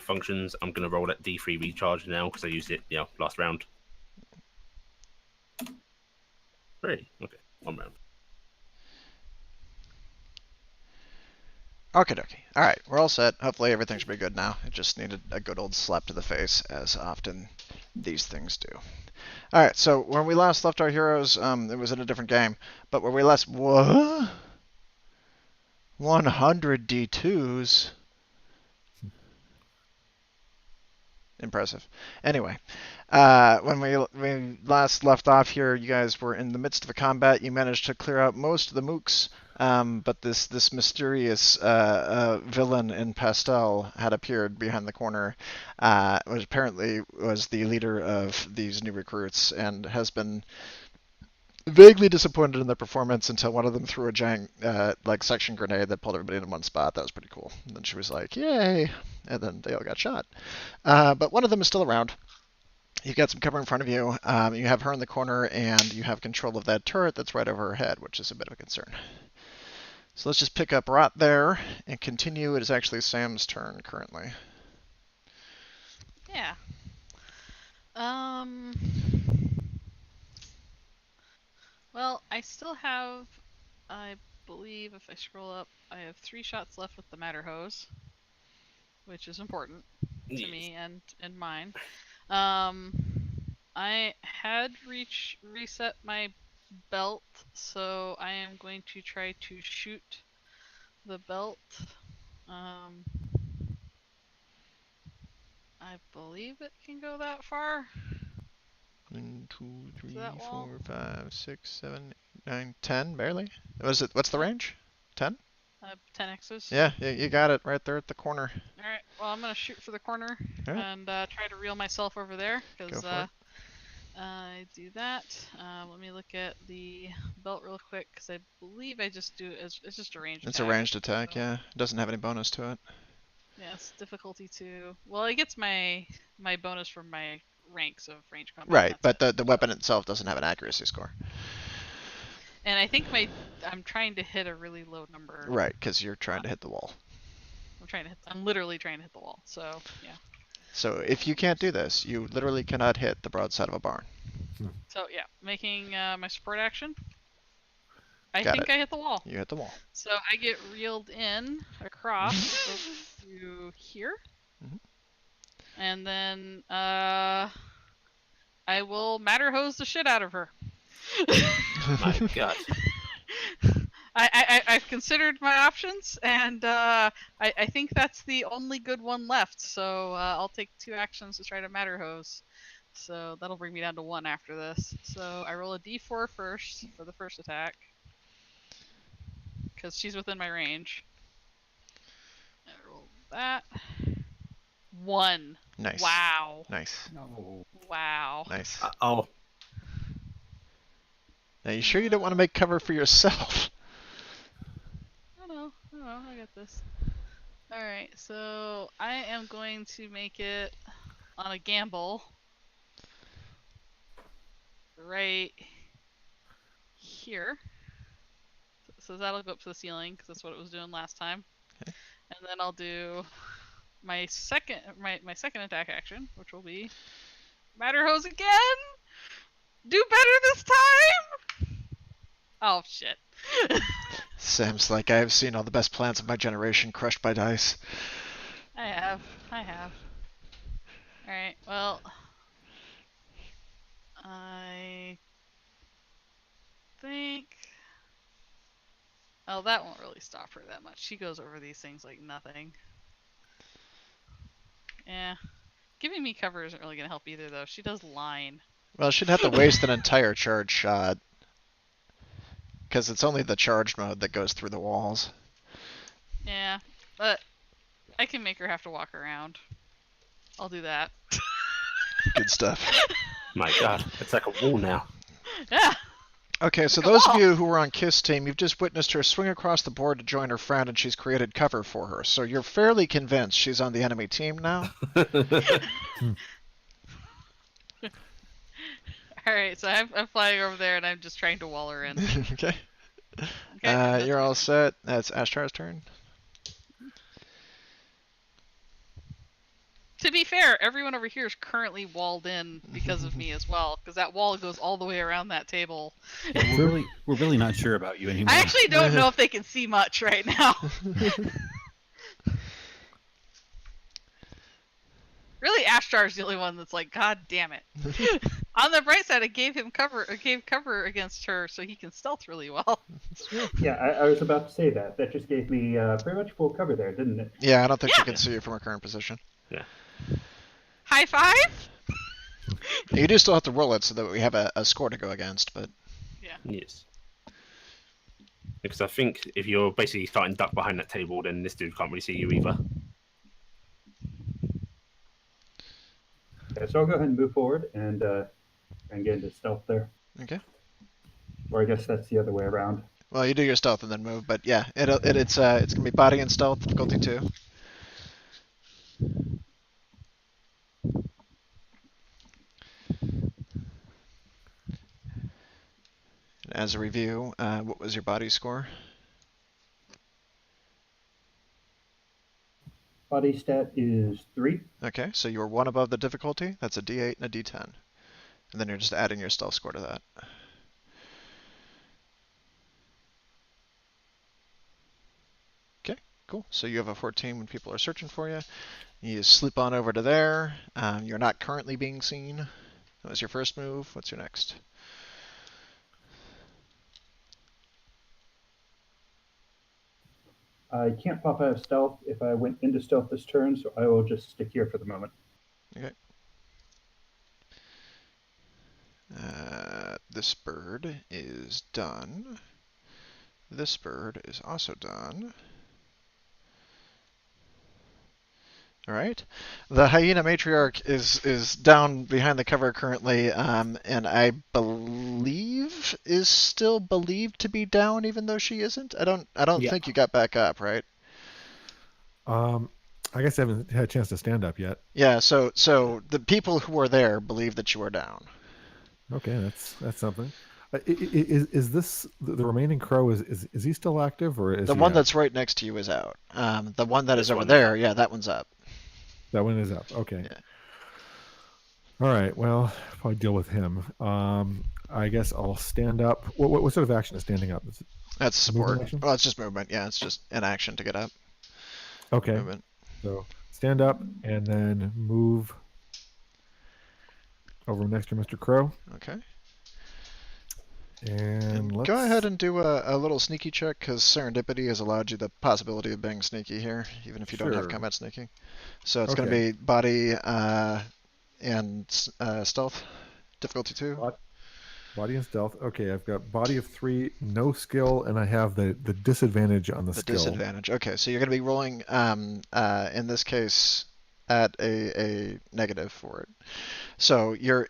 functions, I'm going to roll that D3 recharge now because I used it, last round. 3. Okay, 1 round. Okay, dokie. All right, we're all set. Hopefully everything should be good now. It just needed a good old slap to the face, as often these things do. All right, so when we last left our heroes, it was in a different game. But where we last... What? 100 D2s? Impressive. Anyway, when we last left off here, you guys were in the midst of a combat. You managed to clear out most of the mooks, but this mysterious villain in pastel had appeared behind the corner, which apparently was the leader of these new recruits, and has been vaguely disappointed in their performance until one of them threw a giant section grenade that pulled everybody in one spot. That was pretty cool. And then she was like, "Yay!" And then they all got shot. But one of them is still around. You've got some cover in front of you. You have her in the corner, and you have control of that turret that's right over her head, which is a bit of a concern. So let's just pick up right there and continue. It is actually Sam's turn currently. Yeah. Well, I still have, I believe if I scroll up, I have 3 shots left with the Matter Hose, which is important to me and mine. I had reset my belt, so I am going to try to shoot the belt. I believe it can go that far. 1, 2, 3, that 4, 5, 6, 7, 8, 9, 10, barely. What's the range? 10? 10 X's. Yeah, you got it right there at the corner. Alright, well, I'm going to shoot for the corner Right. and try to reel myself over there, because I do that. Let me look at the belt real quick, because I believe I just do it's just a ranged attack. It's a ranged attack, so. Yeah. It doesn't have any bonus to it. Yeah, it's difficulty 2. Well, it gets my bonus from my ranks of range combat. Right, but the weapon itself doesn't have an accuracy score. And I think I'm trying to hit a really low number. Right, because you're trying to hit the wall. I'm literally trying to hit the wall. So yeah. So if you can't do this, you literally cannot hit the broadside of a barn. So yeah, making my support action. I think I hit the wall. You hit the wall. So I get reeled in across to here. Mm-hmm. And then I will Matter Hose the shit out of her. My God. I've considered my options, and I think that's the only good one left. So I'll take 2 actions to try to Matter Hose. So that'll bring me down to 1 after this. So I roll a d4 first for the first attack, because she's within my range. I roll that. 1. Nice. Wow. Nice. No. Wow. Nice. Oh. Now, you sure you don't want to make cover for yourself? I don't know. I got this. Alright, so I am going to make it on a gamble. Right here. So that'll go up to the ceiling, because that's what it was doing last time. Okay. And then I'll do my second attack action, which will be Matter Hose again! Do better this time! Oh, shit. Sam's like, I have seen all the best plans of my generation crushed by dice. I have. Alright, well, I think... Oh, that won't really stop her that much. She goes over these things like nothing. Yeah. Giving me cover isn't really going to help either, though. She does line. Well, she'd have to waste an entire charge shot, because it's only the charged mode that goes through the walls. Yeah, but I can make her have to walk around. I'll do that. Good stuff. My God, it's like a wall now. Yeah. Okay, so those of you who were on Kiss Team, you've just witnessed her swing across the board to join her friend, and she's created cover for her. So you're fairly convinced she's on the enemy team now? Alright, so I'm flying over there, and I'm just trying to wall her in. Okay. You're all set. That's Ashtar's turn. To be fair, everyone over here is currently walled in because of me as well, because that wall goes all the way around that table. Yeah, we're really not sure about you anymore. I actually don't know if they can see much right now. Really, Ashtar's the only one that's like, God damn it. On the bright side, I gave cover against her, so he can stealth really well. Yeah, I was about to say that. That just gave me pretty much full cover there, didn't it? Yeah, I don't think she Yeah. can see you from her current position. High five? You do still have to roll it so that we have a score to go against, but Yes. Because I think if you're basically starting duck behind that table, then this dude can't really see you either. Yeah, so I'll go ahead and move forward and get into stealth there. okay. Or I guess that's the other way around. Well, you do your stealth and then move, but yeah, it's gonna be body and stealth difficulty 2. As a review, what was your body score? Body stat is 3. Okay, so you were 1 above the difficulty. That's a D8 and a D10. And then you're just adding your stealth score to that. Okay, cool. So you have a 14 when people are searching for you. You slip on over to there. You're not currently being seen. That was your first move. What's your next? I can't pop out of stealth if I went into stealth this turn, so I will just stick here for the moment. Okay. This bird is done. This bird is also done. All right. The hyena matriarch is down behind the cover currently, and I believe is still believed to be down, even though she isn't. I don't Yeah. think you got back up, right? I guess I haven't had a chance to stand up yet. Yeah. So the people who are there believe that you are down. Okay, that's something. Is this the remaining crow? Is he still active or is The he one out? that's right next to you is out. The one that is This over one's there, up. yeah, that one's up. That one is up. Okay. Yeah. All right. Well, probably deal with him. I guess I'll stand up. What sort of action is standing up? Is it That's movement support. action? Well, it's just movement. Yeah, it's just an action to get up. Okay. Movement. So stand up and then move over next to Mr. Crow. Okay. And let's Go ahead and do a little sneaky check, because serendipity has allowed you the possibility of being sneaky here, even if you don't have Sure. combat sneaking. So it's going Okay. to be body and stealth, difficulty 2. body and stealth. Okay, I've got body of 3, no skill, and I have the disadvantage on the The skill. disadvantage. Okay, so you're going to be rolling, in this case, at a negative for it. So you're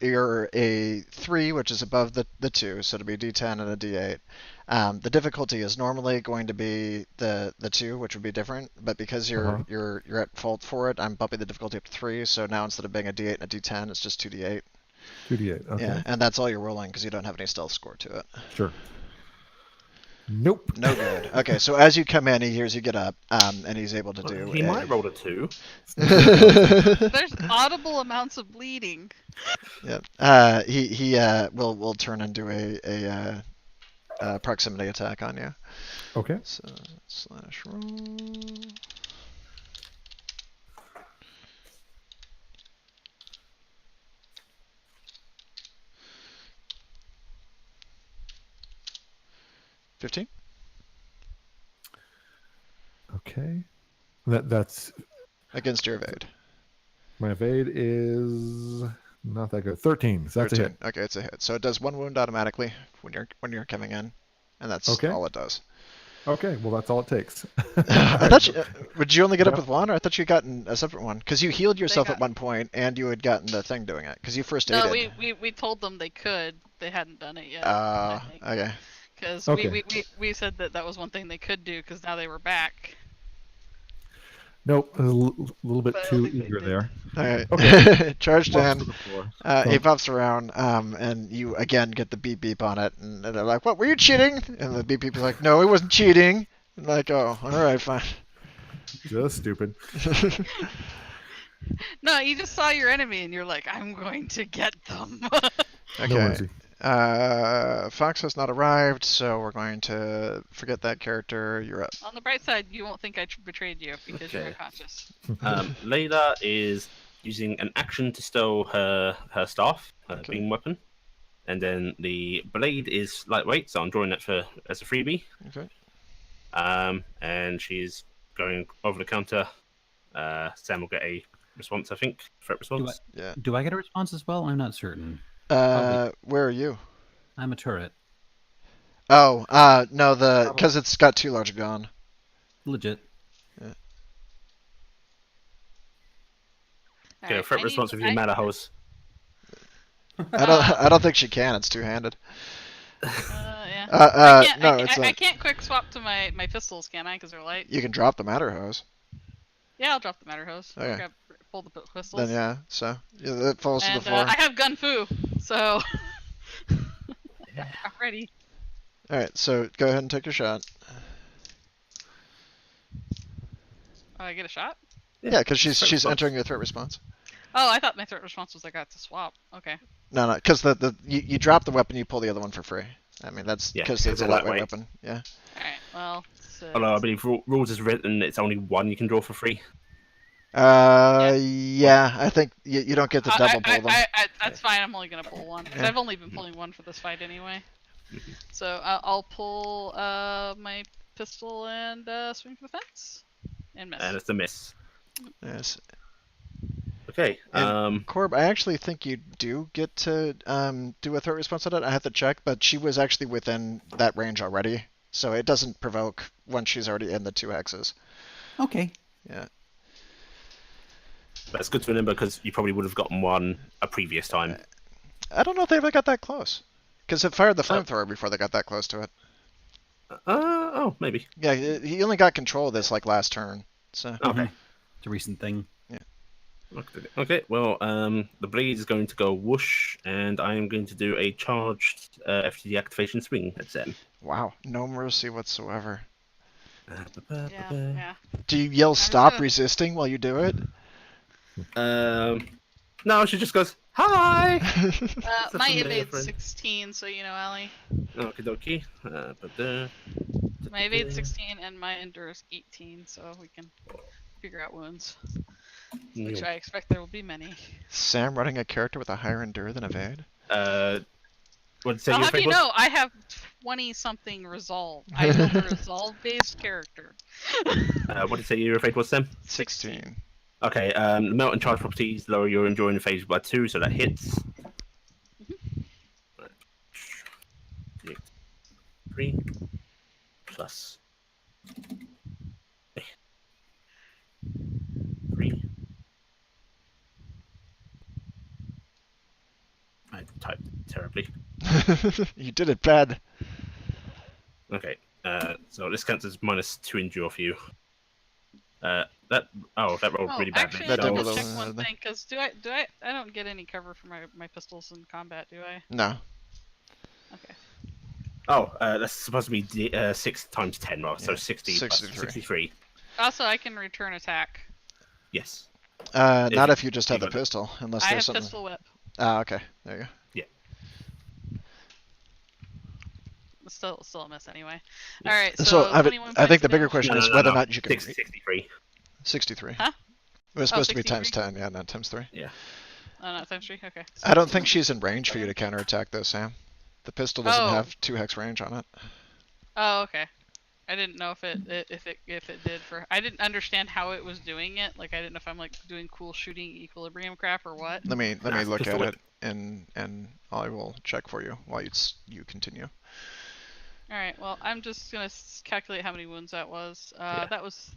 a 3, which is above the 2, so it'll be D10 and a D8. The difficulty is normally going to be the 2, which would be different, but because Uh-huh. you're at fault for it, I'm bumping the difficulty up to 3. So now instead of being a D8 and a D10, it's just 2D8. 2d8. Okay. Yeah, and that's all you're rolling because you don't have any stealth score to it. Sure. Nope. No good. Okay, so as you come in, he hears you get up, and he's able to do. He might roll a 2. There's audible amounts of bleeding. Yeah. He will turn and do a proximity attack on you. Okay. So slash roll. $15. Okay. That's Against your evade. my evade is not that good. 13. So that's a 13. hit. Okay, it's a hit. So it does 1 wound automatically when you're coming in, and that's Okay. all it does. Okay. Well, that's all it takes. I thought would you only get up Yeah. with one, or I thought you gotten a separate one? Because you healed yourself got- at one point, and you had gotten the thing doing it. Because you first aided. No, we told them they could. They hadn't done it yet. Okay. Because Okay. we said that was one thing they could do because now they were back. Nope. A little bit But I too don't think they eager did. there. All right. Okay. Charged Walks to in. the floor. He pops around, and you again get the beep beep on it, and they're like, "What? Were you cheating?" And the beep beep is like, "No, he wasn't cheating." And like, "Oh, all right, fine." Just stupid. No, you just saw your enemy and you're like, I'm going to get them. No Okay. mercy. Fox has not arrived, so we're going to forget that character. You're up. On the bright side, you won't think I betrayed you because you're Okay. unconscious. Layla is using an action to stow her staff, her Okay. beam weapon, and then the blade is lightweight, so I'm drawing that as a freebie. Okay. And she's going over the counter. Sam will get a response, I think, threat response. Yeah. Do I get a response as well? I'm not certain. Where are you? I'm a turret. Oh, no, because it's got too large a gun. Legit. Get a Alright, threat I response need- with your mana hose. I don't think she can. It's two-handed. Yeah. No, it's I not. can't quick swap to my pistols, can I? Because they're light. You can drop the matter hose. Yeah, I'll drop the matter hose. Okay. Pull the pistols. Then yeah, so yeah, it falls to the And floor. I have gun fu, so I'm ready. All right, so go ahead and take your shot. Oh, I get a shot? Yeah, because she's threat response. entering your threat response. Oh, I thought my threat response was I got to swap. Okay. No, because you drop the weapon, you pull the other one for free. I mean that's Yeah, because it's a it's lightweight lightweight. weapon. Yeah. Alright, well. So Although I believe rules is written, it's only one you can draw for free. Yeah, I think you don't get to double pull them. that's fine. I'm only gonna pull one. 'Cause Yeah. I've only been pulling one for this fight anyway. So I'll pull my pistol and swing for the fence and miss. And it's a miss. Yes. Okay. Corb, I actually think you do get to do a threat response on it. I have to check, but she was actually within that range already, so it doesn't provoke once she's already in the 2 hexes. Okay. Yeah. That's good to remember because you probably would have gotten one a previous time. I don't know if they ever got that close, because it fired the flamethrower before they got that close to it. Oh, maybe. Yeah, he only got control of this like last turn. So Okay. It's a recent thing. Okay. Well, the blade is going to go whoosh, and I am going to do a charged FTD activation swing at Sam. wow, no mercy whatsoever. Yeah. Do you yell "Stop gonna- resisting" while you do it? No, she just goes, "Hi!" My familiar evade's friend. 16, so you know, Allie. Okie dokie. My evade's 16 and my endure's 18, so we can figure out wounds. Which I expect there will be many. Sam running a character with a higher endure than evade? What did you say I'll your have fate you was? know, I have 20 something resolve. I built a resolve based character. What did you say your fate was, Sam? 16. Okay, the melt and charge properties lower your enduring phase by 2, so that hits. 3 plus 3. I typed terribly. You did it bad. Okay, so this counts as -2 endure for you. That rolled Oh, really badly. actually, That let did me roll check low, one didn't thing, because I don't get any cover for my pistols in combat, do I? No. Okay. That's supposed to be 6 times 10, right? So Yeah, 60 plus 63. 63. Also, I can return attack. Yes. Not you- if you just have you the got it. pistol, unless I there's have something. pistol whip. Ah, okay. There you go. It's still a miss anyway. Alright, So so I 21 think points the bigger damage. question No, is no, whether no. or not you can. 63. 63. Huh? It was supposed to be 63? times 10, yeah, not times 3. Oh, not times 3? Okay. I don't think she's in range for you to counterattack, though, Sam. The pistol doesn't Oh. have 2 hex range on it. Oh, okay. I didn't know if it did for. I didn't understand how it was doing it. Like I didn't know if I'm like doing cool shooting equilibrium crap or what. Let me Nah, look pistol at whip. it, and I will check for you while you continue. All right. Well, I'm just gonna calculate how many wounds that was. Yeah. That was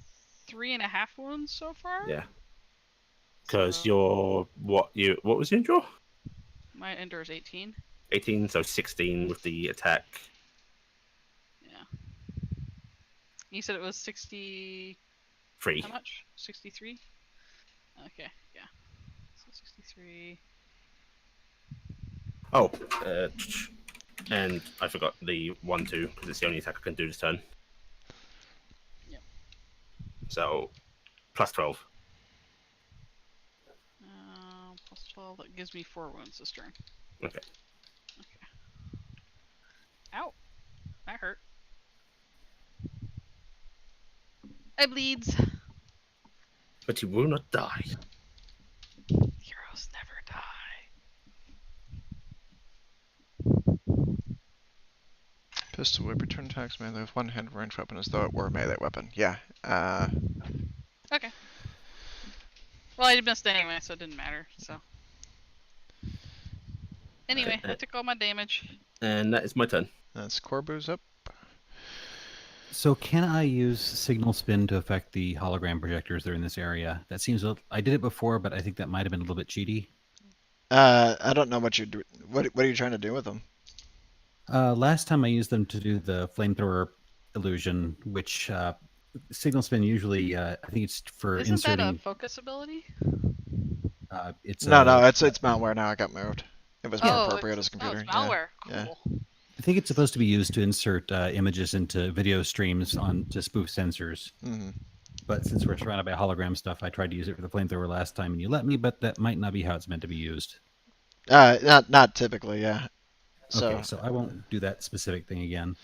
3.5 wounds so far. Yeah. Because So what was your endure? my endure is 18. 18, so 16 with the attack. Yeah. You said it was 60. 3. How much? 63. Okay. Yeah. So 63. Oh, and I forgot the 1-2 because it's the only attack I can do this turn. Yep. So, plus 12. Plus 12. That gives me 4 wounds this turn. Okay. Ow. That hurt. I bleeds. But you will not die. Heroes never die. Pistol whip, return attacks melee with one-hand ranged weapon as though it were a melee weapon. Yeah. Okay. Well, I missed anyway, so it didn't matter. So. Anyway, I took all my damage. And that is my turn. That's Corbu's up. So can I use signal spin to affect the hologram projectors that are in this area? That seems I did it before, but I think that might have been a little bit cheaty. I don't know what you do. What are you trying to do with them? Last time I used them to do the flamethrower illusion, which signal spin usually I think it's for Isn't inserting. that a focus ability? It's No, it's malware now. It got moved. It was more Oh, appropriate as a it's computer. malware. Yeah. Cool. I think it's supposed to be used to insert images into video streams on to spoof sensors. Mm-hmm. But since we're surrounded by hologram stuff, I tried to use it for the flamethrower last time, and you let me. But that might not be how it's meant to be used. Not typically. Yeah. So. Okay, so I won't do that specific thing again.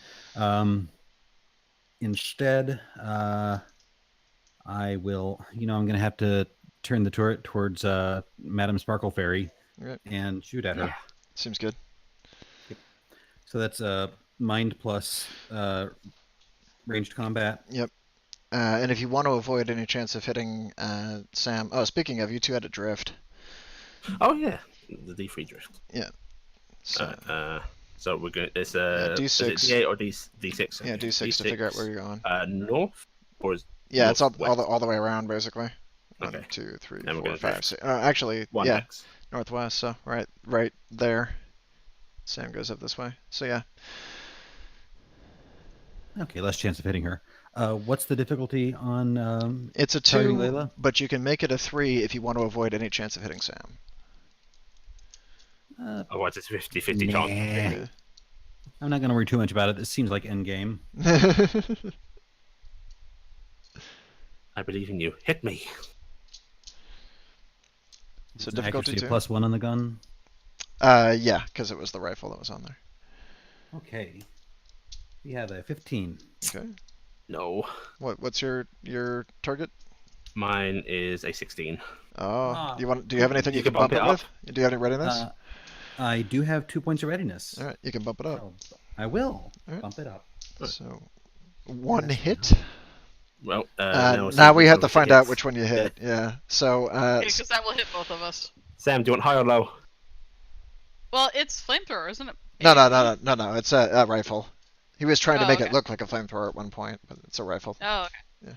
Instead, I will. I'm going to have to turn the turret towards Madame Sparkle Fairy Right. and shoot at her. Seems good. So that's mind plus ranged combat. Yep. And if you want to avoid any chance of hitting Sam. Oh, speaking of, you two had a drift. Oh yeah, the D3 drift. So. So we're going. It's D6. Is it D8 or D6? Yeah, D6 to figure out where you're going. North or is Yeah, it's all northwest? the way around basically. Okay. 1, 2, 3, And we're 4, gonna 5, drift. 6. Actually, One yeah, X. northwest. So right there. Sam goes up this way. So yeah. Okay, less chance of hitting her. What's the difficulty on? It's a Targeting 2, Layla? but you can make it a 3 if you want to avoid any chance of hitting Sam. Otherwise, it's 50-50 chance. Yeah. I'm not going to worry too much about it. This seems like endgame. I believe in you. Hit me. So Is it difficulty accuracy 2? +1 on the gun. Yeah, because it was the rifle that was on there. Okay. We have a 15. Okay. No. What's your target? Mine is a 16. Oh, do you have anything you You can can bump bump it it with? Do you have any readiness? I do have 2 points of readiness. All right, you can bump it up. Oh, I will All right. bump it up. So, 1 Yes. hit. Well, Now we have to which find it out hits. which one you hit. Yeah. So, Because that will hit both of us. Sam, do you want high or low? Well, it's flamethrower, isn't it? no. It's a rifle. He was trying to Oh, make it okay. look like a flamethrower at one point, but it's a rifle. Oh, okay.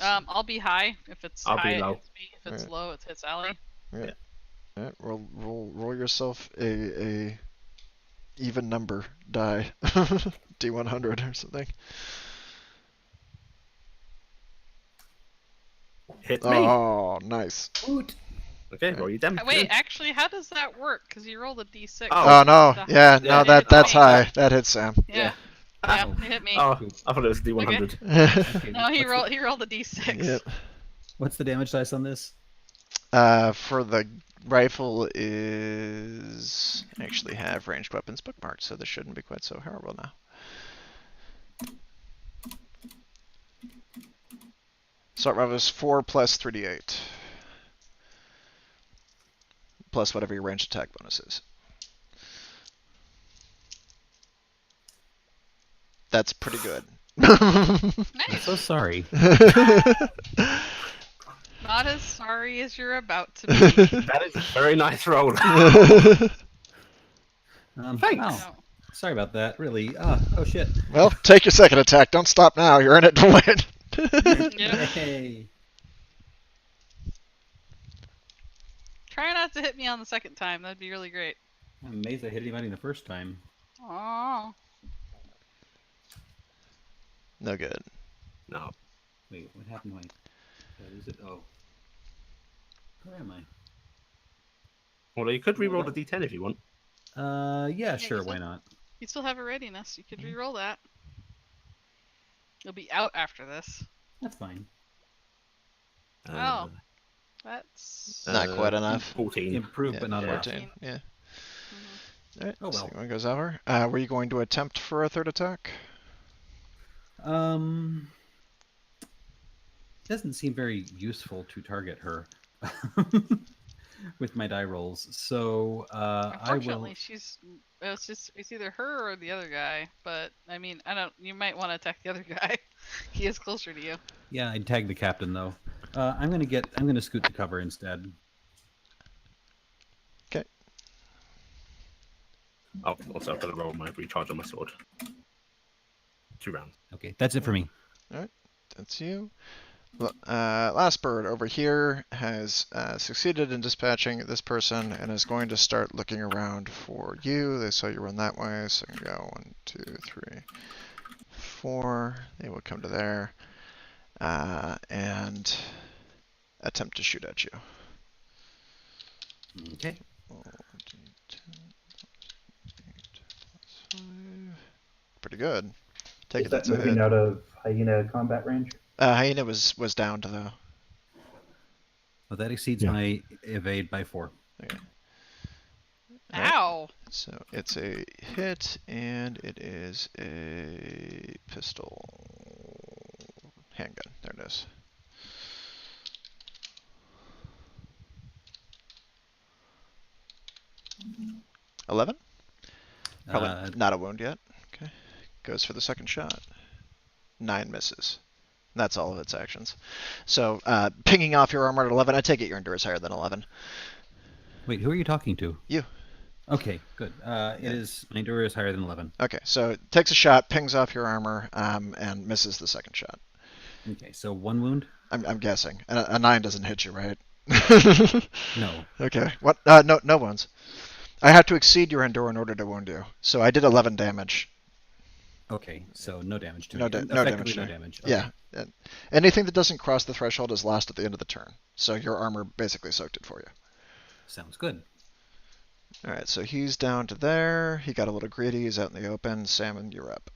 I'll be high. If it's I'll high, be low. it hits me. If it's Alright. low, it hits Allie. All right, roll yourself a even number die, D100 or something. Hit me. Oh, nice. Okay, roll your damage. Wait, actually, how does that work? Because you rolled a d6. Oh. Oh no, yeah, no, Yeah, that's yeah. high. That hits Sam. Yeah. Yeah, it hit me. Oh, I thought it was D100. Okay, No, he what's rolled a d6. Yep. What's the damage dice on this? For the rifle is actually have ranged weapons bookmarked, so this shouldn't be quite so horrible now. Assault rifle is 4 plus 3d8. Plus whatever your ranged attack bonus is. That's pretty good. I'm Nice. so sorry. Not as sorry as you're about to be. That is a very nice roll. Thanks. Thanks. Oh, sorry about that. Really. Oh shit. Well, take your second attack. Don't stop now. You're in it to win. Yeah. Hey. Try not to hit me on the second time. That'd be really great. I'm amazed I hit anybody the first time. Oh. No good. No. Wait, what happened? Did I lose it? Oh. Where am I? Well, you could re-roll the D10 if you want. Yeah, sure. you Why said- not? You still have a readiness. You could re-roll that. You'll be out after this. That's fine. Oh. That's Not quite enough. 14. Improved, Yeah, but not enough. 14. Yeah. Mhm. All right. Oh, well. Second one goes over. Were you going to attempt for a third attack? Doesn't seem very useful to target her with my die rolls. So I Unfortunately, will. it's either her or the other guy. But I mean, I don't. You might want to attack the other guy. He is closer to you. Yeah, I'd tag the captain though. I'm gonna scoot to cover instead. Okay. Oh, also I've got to roll my recharge on my sword. 2 rounds. Okay, that's it for me. That's you. Last bird over here has succeeded in dispatching this person and is going to start looking around for you. They saw you run that way, so I can go 1, 2, 3, 4. They will come to there and attempt to shoot at you. Okay. 1, 2, 10, 8, 5. Pretty good. Take Is it that that's a moving hit. out of hyena combat range? Hyena was down to the. Well, that exceeds Yeah. my evade by 4. Alright. Ow! So it's a hit, and it is a pistol handgun. There it is. $11? Probably not a wound yet. Okay. Goes for the second shot. 9 misses. That's all of its actions. So, pinging off your armor at 11, I take it your endurance higher than 11. Wait, who are you talking to? You. Okay, good. It is my endure is higher than 11. Okay, so it takes a shot, pings off your armor, and misses the second shot. Okay, so 1 wound. I'm guessing. And a 9 doesn't hit you, right? No. Okay. What? No wounds. I have to exceed your endure in order to wound you. So I did 11 damage. Okay, so no damage to No me. da- no Effectively damage no there. damage. Okay. Yeah. Anything that doesn't cross the threshold is lost at the end of the turn. So your armor basically soaked it for you. Sounds good. All right. So he's down to there. He got a little greedy. He's out in the open. Salmon, you're up.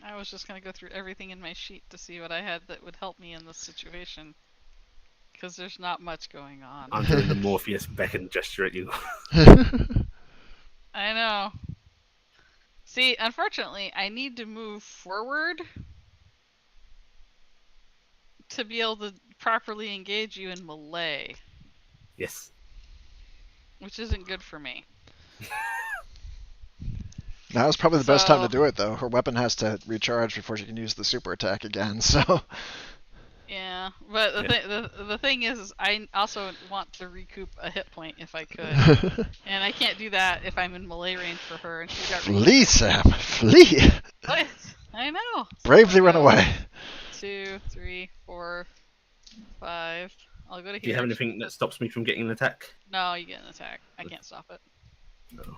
I was just gonna go through everything in my sheet to see what I had that would help me in this situation. Because there's not much going on. I'm doing the Morpheus beckon gesture at you. I know. See, unfortunately, I need to move forward to be able to properly engage you in melee, Yes. which isn't good for me. Now's probably the best time to So- do it, though. Her weapon has to recharge before she can use the super attack again. So. Yeah, but the thing is I also want to recoup a hit point if I could, and I can't do that if I'm in melee range for her, and she's got. Flee, Sam. Flee. What? I know. Bravely run away. 2, 3, 4, 5. I'll go to here. Do you have anything that stops me from getting an attack? No, you get an attack. I can't stop it. No.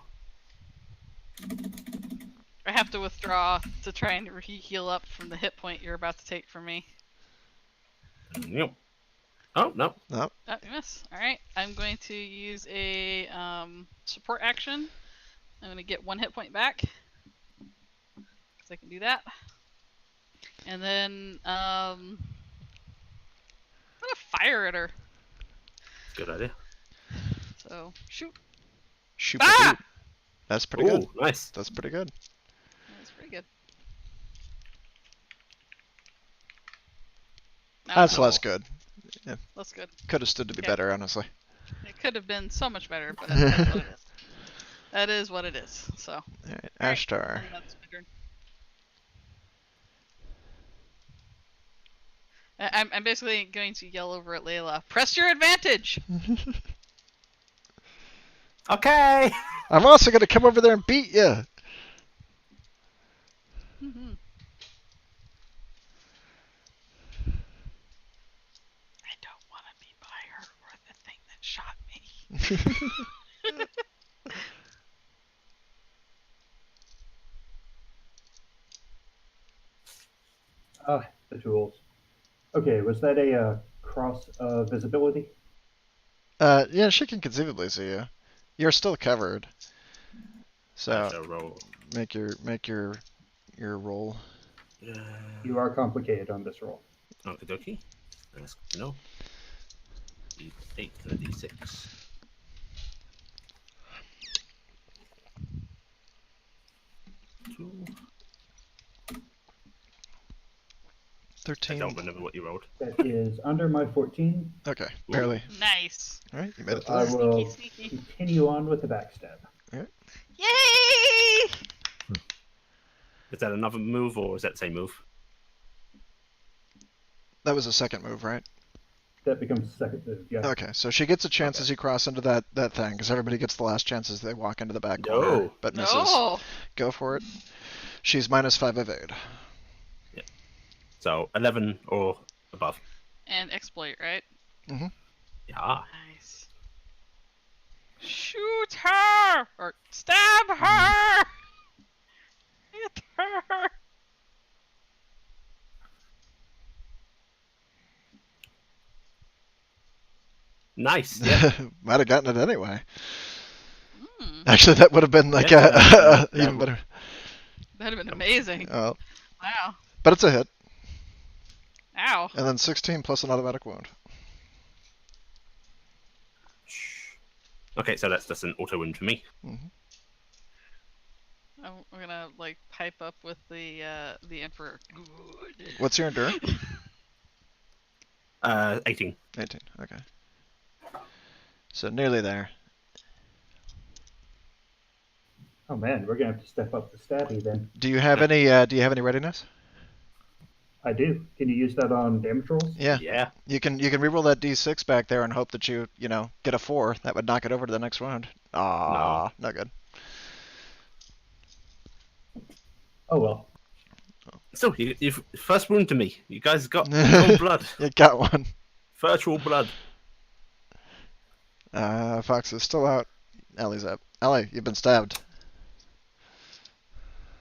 I have to withdraw to try and heal up from the hit point you're about to take from me. Yep. Oh, no. No. Oh, you miss. Alright, I'm going to use a support action. I'm going to get 1 hit point back. Because I can do that. And then, I'm going to fire at her. Good idea. So, shoot. Shoot. Ah! That's pretty good. Oh, nice. That's pretty good. That's pretty good. That's know. less good. That's good. Could have stood to be Yeah. better, honestly. It could have been so much better, but that's what it is. That is what it is. So, All right, Alright. Ashtar. and that's my turn. I'm basically going to yell over at Layla, press your advantage! Okay. I'm also gonna come over there and beat you. Mhm. I don't want to be by her or the thing that shot me. The tools. Okay, was that a cross visibility? Yeah, she can conceivably see you. You're still covered. I So shall roll. make your roll. You are complicated on this roll. Okie dokie. That's good to know. D8 and a D6. 2. I 13. don't remember what you rolled. That is under my 14. Okay, barely. Nice. All right, you made it to I there. will Sneaky. continue on with the backstab. Yay! Is that another move or is that the same move? That was a second move, right? That becomes the second move. Yeah. Okay, so she gets a chance Okay. as you cross into that thing, because everybody gets the last chance as they walk into the back corner, No. but misses. No. Go for it. She's -5 evade. So 11 or above. And exploit, right? Yeah. Nice. Shoot her! Or stab her! Hit her! Nice. Yeah. Might have gotten it anyway. Hmm. Actually, that would have been like Yeah, that even would- better. That'd have been amazing. Oh, Wow. but it's a hit, Ow. and then 16 plus an automatic wound. Okay, so that's just an auto wound for me. We're gonna like pipe up with the Emperor. Good. What's your endurance? 18. 18. Okay. So nearly there. Oh man, we're gonna have to step up the stabby then. Do you have any? Do you have any readiness? I do. Can you use that on damage rolls? Yeah. Yeah. You can reroll that d6 back there and hope that you get a 4. That would knock it over to the next round. Ah, no good. Oh well. So, you've first wound to me. You guys got your own blood. You got one. Virtual blood. Fox is still out. Ellie's up. Ellie, you've been stabbed.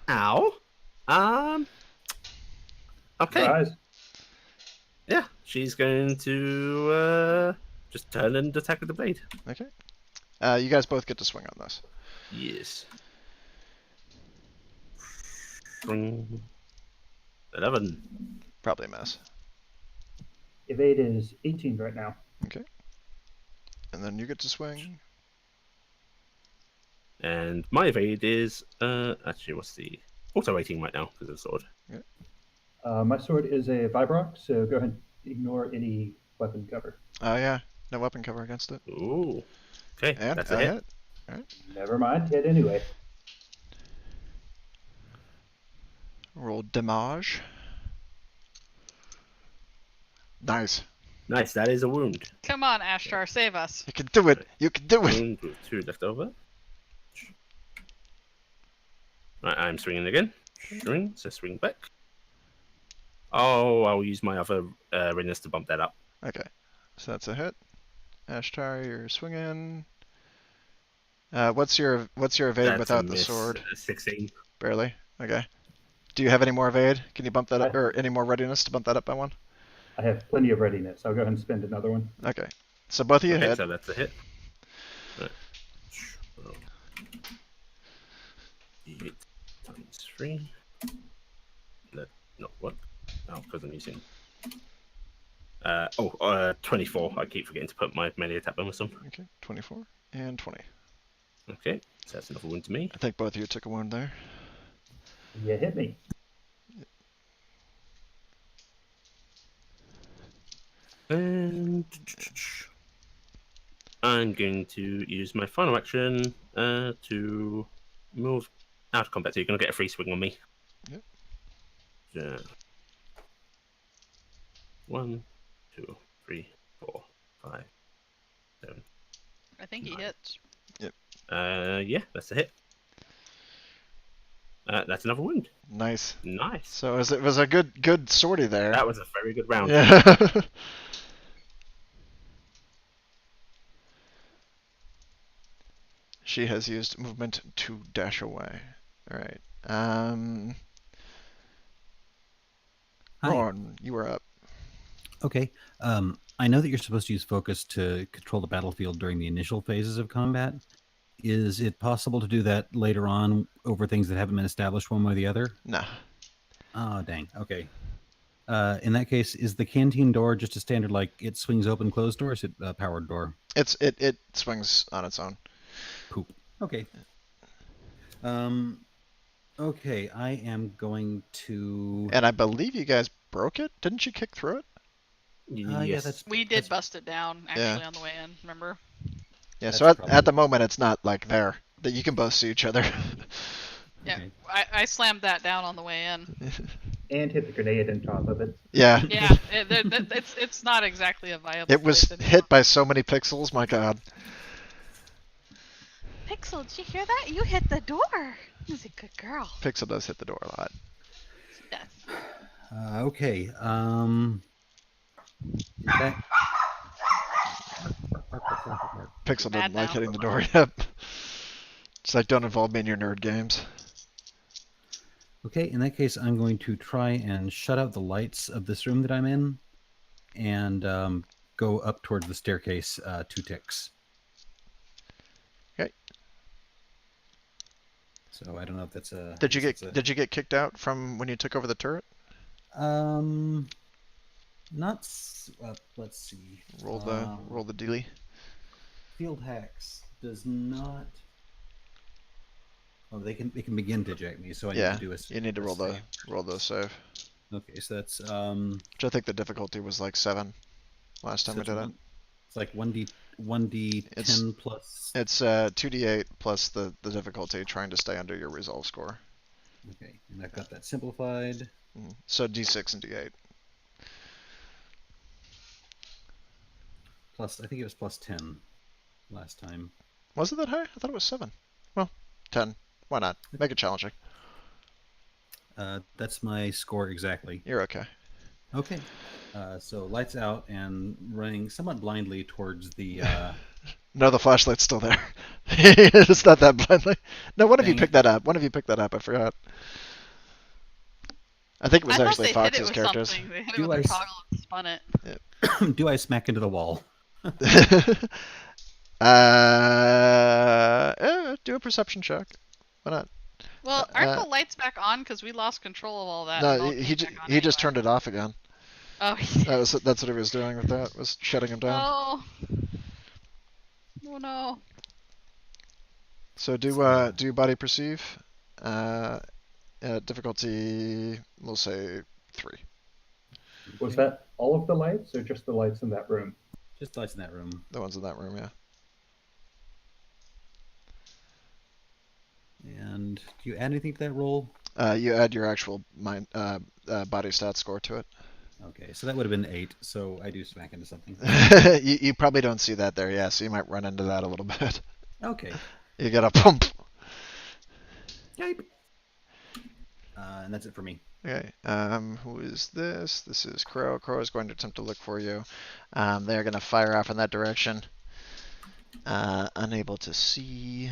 Ow. Okay. Surprise. Yeah, she's going to just turn and attack with the blade. Okay. You guys both get to swing on this. Yes. Swing. 11. Probably a miss. Evade is 18 right now. And then you get to swing. And my evade is actually what's the auto 18 right now because of the sword. My sword is a Vibrock, so go ahead and ignore any weapon cover. Oh yeah, no weapon cover against it. Ooh. Okay, And that's a a hit. Never mind, hit anyway. Roll damage. Nice. Nice, that is a wound. Come on, Ashtar, save us. You can do it. You can do it. Wound with 2 left over. Right, I'm swinging again. Swing, so swing back. Oh, I'll use my other readiness to bump that up. Okay. So that's a hit. Ashtar, you're swinging. What's your evade That's a without the miss, sword? 16. Barely. Okay. Do you have any more evade? Can you bump that up, or any more readiness to bump that up by 1? I have plenty of readiness. I'll go ahead and spend another one. Okay. So both of you Okay, hit. so that's a hit. Right. 8 times 3. No, what? Oh, because I'm using. 24. I keep forgetting to put my melee attack bonus on. Okay. 24 and 20. Okay, so that's another wound to me. I think both of you took a wound there. You hit me. And I'm going to use my final action to move out of combat. So you're going to get a free swing on me. Yep. Yeah. 1, 2, 3, 4, 5, 7. I think he hits. Yeah, that's a hit. That's another wound. Nice. Nice. So it was a good sortie there. That was a very good round. Yeah. She has used movement to dash away. All right. Hi. Ron, you are up. Okay. I know that you're supposed to use focus to control the battlefield during the initial phases of combat. Is it possible to do that later on over things that haven't been established one way or the other? No. Oh, dang. Okay. In that case, is the canteen door just a standard, like, it swings open, closed door, or is it a powered door? It swings on its own. Poop. Okay. Okay, I am going to... And I believe you guys broke it. Didn't you kick through it? Yeah, Yes. that's... We did bust it down actually Yeah. on the way in. Remember? Yeah. That's So at probably- the moment, it's not like there that you can both see each other. Yeah. Okay. I slammed that down on the way in. And hit the grenade on top of it. Yeah. Yeah. It's not exactly a viable. It was place anymore. hit by so many pixels. My God. Pixel, did you hear that? You hit the door. He's a good girl. Pixel does hit the door a lot. Yes. Okay. That... Pixel Bad doesn't like now. hitting the door. Yep. It's like, don't involve me in your nerd games. Okay, in that case, I'm going to try and shut out the lights of this room that I'm in, and go up towards the staircase 2 ticks. Okay. So I don't know if that's a... Did you I guess get it's Did you get kicked out from when you took over the turret? Not... let's see. Roll the dealie. Field hacks does not... Oh, they can begin to eject me, so I Yeah, need to do a... you need to roll the save. Okay, so that's... Which I think the difficulty was like 7 last time so we did it. It's like 1d10 It's- plus... It's 2d8 plus the difficulty trying to stay under your resolve score. Okay, and I've got that simplified. So d6 and d8. Plus, I think it was plus 10 last time. Was it that high? I thought it was 7. Well, 10. Why not? Make it challenging. That's my score exactly. You're okay. Okay. So lights out and running somewhat blindly towards the... No, the flashlight's still there. It's not that blindly. No, one of you Dang picked that up. One of you picked that up. I forgot. I think it was I thought actually they hit it Fox's with characters. something. They hit it Do with I a s- toggle and spun it. Do I smack into the wall? Do a perception check. Why not? Well, aren't the lights back on? Because we lost control of all that. and it No, all he came back on he just anyway. turned it off again. Oh, he did. That's what he was doing with that. Was shutting him down. Oh. Oh no. So do body perceive. Difficulty, we'll say 3. Was that all of the lights or just the lights in that room? Just lights in that room. The ones in that room, yeah. And do you add anything to that roll? You add your actual body stat score to it. Okay, so that would have been 8, so I do smack into something. you probably don't see that there, yeah, so you might run into that a little bit. Okay. You get a pump. Yipe. And that's it for me. Okay, who is this? This is Crow. Crow is going to attempt to look for you. They're going to fire off in that direction. Unable to see.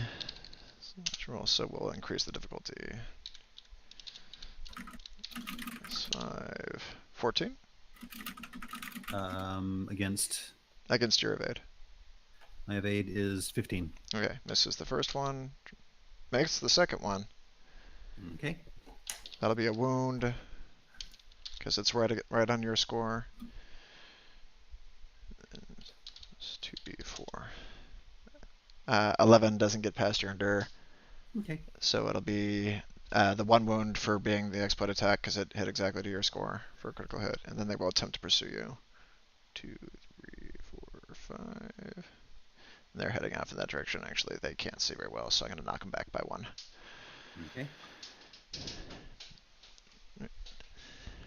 So we'll increase the difficulty. 5, 14 Against... against your evade. My evade is 15. Okay, misses the first one. Makes the second one. Okay. That'll be a wound, because it's right on your score. It's 2d4. 11 doesn't get past your endure, Okay. so it'll be the 1 wound for being the exploit attack, because it hit exactly to your score for a critical hit, and then they will attempt to pursue you. 2, 3, 4, 5. And they're heading off in that direction. Actually, they can't see very well, so I'm going to knock them back by 1. Okay.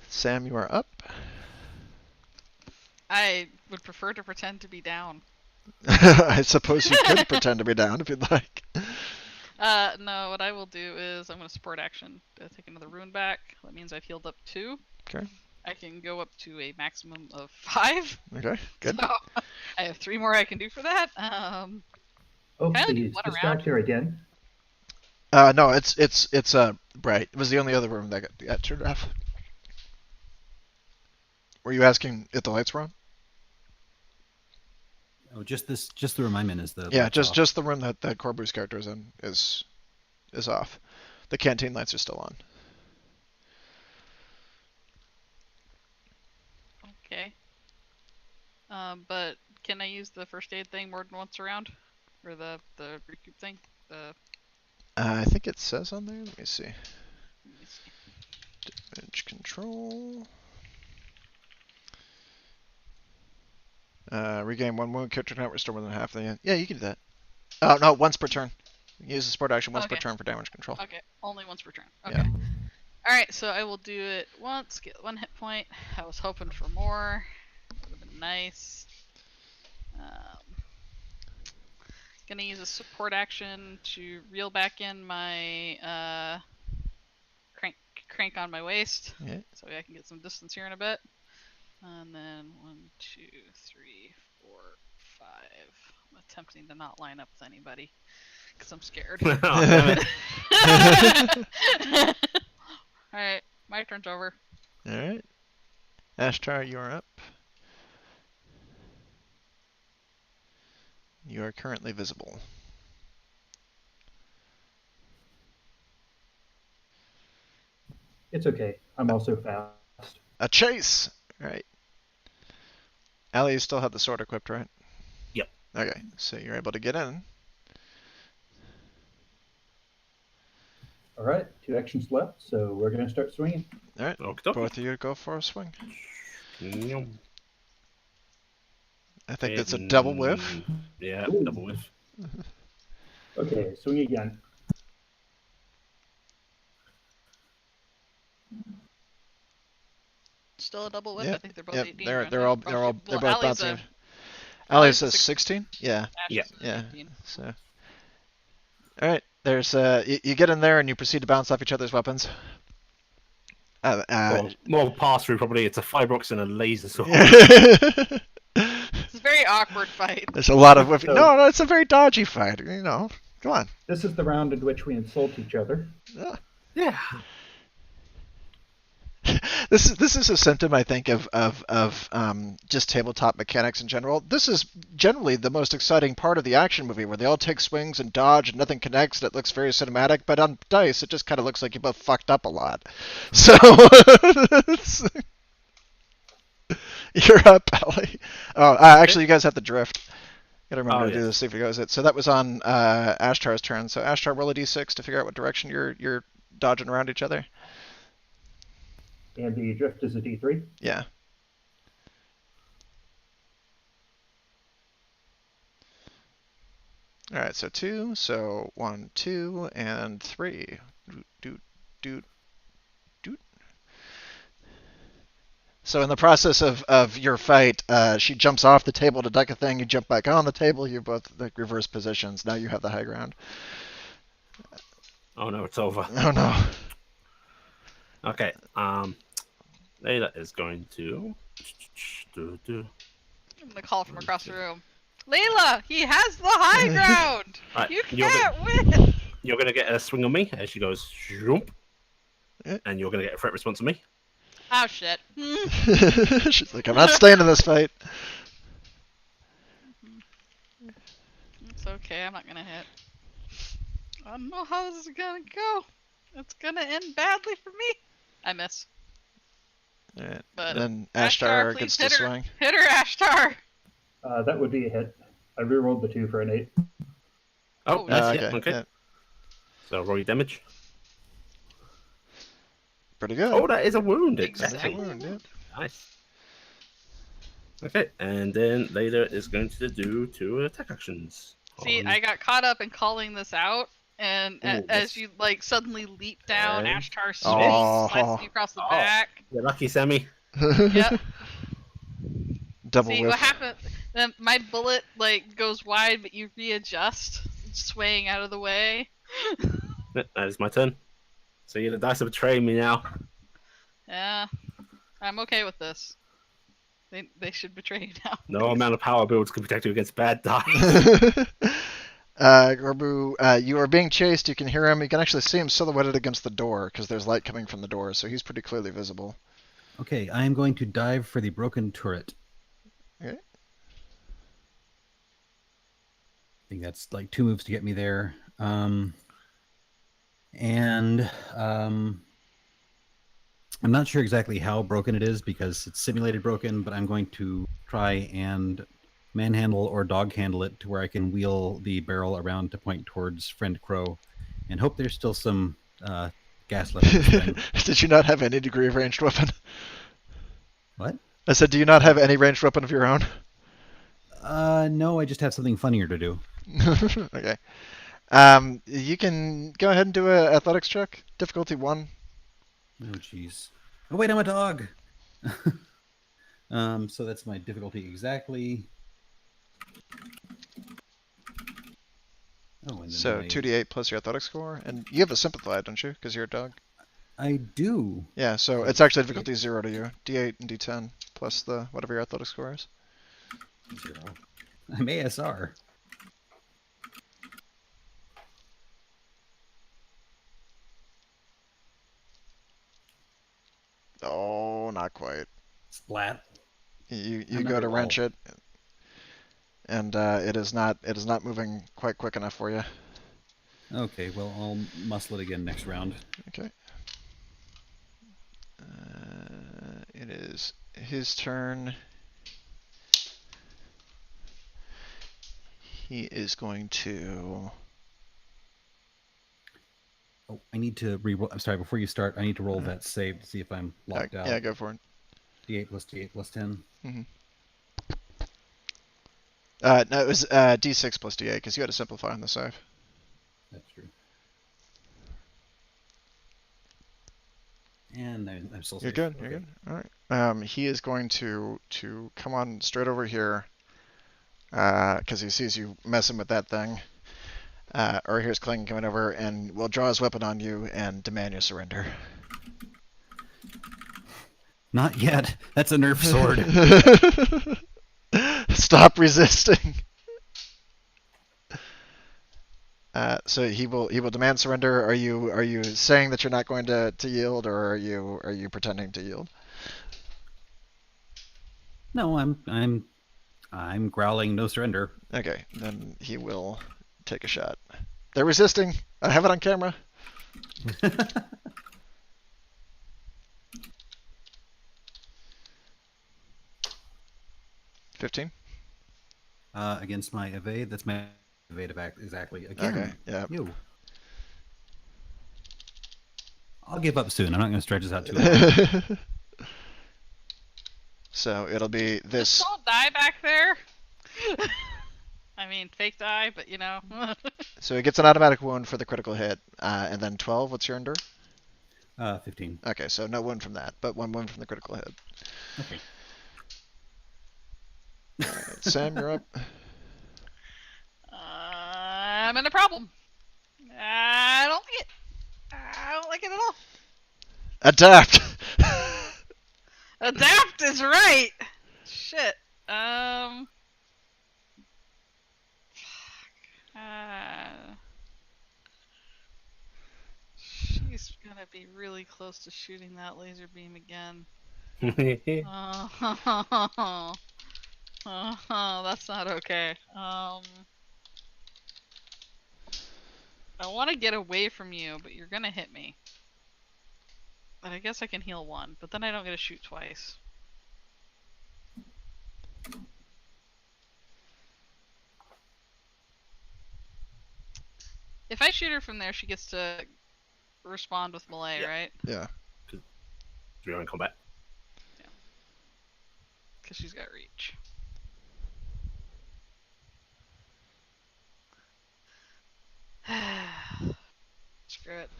Sam, you are up. I would prefer to pretend to be down. I suppose you could pretend to be down if you'd like. No, what I will do is I'm going to support action to take another rune back. That means I've healed up 2. Okay. I can go up to a maximum of 5. Okay, good. So I have 3 more I can do for that. Oh, Can I do please, one distract around? her again. No, it's Bright. It was the only other room that got turned off. Were you asking if the lights were on? Oh, just the room I'm in is the... Yeah, lights off. just the room that Corbu's character is in is off. The canteen lights are still on. But can I use the first aid thing more than once around, or the recoup thing? I think it says on there. Let me see. Let me see. Damage control. Regain 1 wound. Character cannot restore more than half the. Yeah, you can do that. Oh no, once per turn. Use the support action once per Okay. turn for damage control. Okay, only once per turn. Okay. Yeah. All right, so I will do it once, get 1 hit point. I was hoping for more. Would have been nice. Gonna use a support action to reel back in my crank on my waist, Yeah. so I can get some distance here in a bit. And then 1, 2, 3, 4, 5. I'm attempting to not line up with anybody because I'm scared. Oh, damn it. Alright, my turn's over. All right. Ashtar, you are up. You are currently visible. It's okay. I'm also fast. A chase! Alright. Allie, you still have the sword equipped, right? Yep. Okay, so you're able to get in. All right, 2 actions left, so we're going to start swinging. Alright, Okey-dokey. both of you go for a swing. Yum. I think that's a double whiff. Yeah, Ooh. double whiff. Okay, swing again. Still a double whip. Yep, I think they're both Yep, 18. they're aren't they're they? all Oh, they're all shit. they're Well, both Allie's bouncing. a- Allie Allie's says 16. 16? Yeah. Ash Yeah. is Yeah. 18. So. Alright, there's you get in there and you proceed to bounce off each other's weapons. Well, more pass through probably. It's a Fibrox and a laser sword. It's a very awkward fight. There's a lot of whiffing. So- No, it's a very dodgy fight. You know, come on. This is the round in which we insult each other. Yeah. This is a symptom, I think, of just tabletop mechanics in general. This is generally the most exciting part of the action movie, where they all take swings and dodge and nothing connects. And it looks very cinematic, but on dice, it just kind of looks like you both fucked up a lot. So you're up, Allie. Oh, actually, you guys have to drift. Gotta remember to do yes. this. See if it goes it. So that was on Ashtar's turn. So Ashtar, roll a d6 to figure out what direction you're dodging around each other. And the drift is a D3. Yeah. All right, so 2, so 1, 2, and 3. Doot, doot, doot. So in the process of your fight, she jumps off the table to duck a thing. You jump back on the table. You both like reverse positions. Now you have the high ground. Oh no, it's over. Oh no. Okay. Layla is going to. I'm gonna call from across the room. Layla, he has the high ground. Right, You you're can't win. You're gonna get a swing on me as she goes jump, Yeah. and you're gonna get a threat response on me. Oh shit. She's like, I'm not staying in this fight. It's okay. I'm not gonna hit. I don't know how this is gonna go. It's gonna end badly for me. I miss. All right. But Then Ashtar, Ashtar gets please to hit her. swing. Hit her, Ashtar. That would be a hit. I rerolled the 2 for an 8. Oh, Oh, that's okay. it. Okay. Yeah. So roll your damage. Pretty good. Oh, that is a wound. That's a Exactly. wound, yeah. Nice. Okay, and then Layla is going to do 2 attack actions. See, on- I got caught up in calling this out, and Ooh, as that's- you like suddenly leap down, Okay. Ashtar swings, Oh. slices you across the Oh. back. You're lucky, Sammy. Yep. Double See whiff. what happened? Then my bullet like goes wide, but you readjust, swaying out of the way. That is my turn. So the dice are betraying me now. Yeah, I'm okay with this. They should betray you now. No amount of power builds can protect you against bad dice. Gorbu, you are being chased. You can hear him. You can actually see him silhouetted against the door because there's light coming from the door, so he's pretty clearly visible. Okay, I am going to dive for the broken turret. Okay. I think that's like 2 moves to get me there. I'm not sure exactly how broken it is because it's simulated broken, but I'm going to try and manhandle or dog handle it to where I can wheel the barrel around to point towards Friend Crow and hope there's still some gas left in this thing. Did you not have any degree of ranged weapon? What? I said, do you not have any ranged weapon of your own? No, I just have something funnier to do. Okay. You can go ahead and do a athletics check. Difficulty 1. Oh, jeez. Oh, wait, I'm a dog. So that's my difficulty exactly. Oh, and then So 2d8 plus your athletics score, and you have a sympathize, don't you? Because you're a dog. I do. Yeah. So it's actually difficulty 0 to you. D8 and D10 plus the whatever your athletic score is. 0. I'm ASR. Oh, not quite. Splat. You I'm go not to at wrench all. it, and it is not moving quite quick enough for you. Okay, well, I'll muscle it again next round. Okay. It is his turn. He is going to. Oh, I need to re-roll. I'm sorry, before you start, I need to roll that save to see if I'm locked out. Yeah, go for it. D8 plus D8 plus 10. No, it was D6 plus D8 because you had to simplify on the save. That's true. And I'm still You're safe. good. Okay. You're good. All right. He is going to come on straight over here because he sees you messing with that thing. Or here's Kling coming over and will draw his weapon on you and demand your surrender. Not yet. That's a Nerf sword. Stop resisting. So he will demand surrender. Are you saying that you're not going to yield, or are you pretending to yield? No, I'm growling no surrender. Okay, then he will take a shot. They're resisting. I have it on camera. 15. Against my evade. That's my evade exactly. Again. Okay. Yeah. You. I'll give up soon. I'm not going to stretch this out too long. So it'll be Just this. don't die back there. I mean, fake die, but you know. So it gets an automatic wound for the critical hit, and then 12. What's your endure? 15. Okay, so no wound from that, but 1 wound from the critical hit. Okay. All right, Sam, you're up. I'm in a problem. I don't like it. I don't like it at all. Adapt. Adapt is right. Shit. She's gonna be really close to shooting that laser beam again. Oh, that's not okay. I want to get away from you, but you're gonna hit me. But I guess I can heal 1, but then I don't get to shoot twice. If I shoot her from there, she gets to respond with melee, Yeah. right? Yeah. We're in combat. Because she's got reach. Screw it.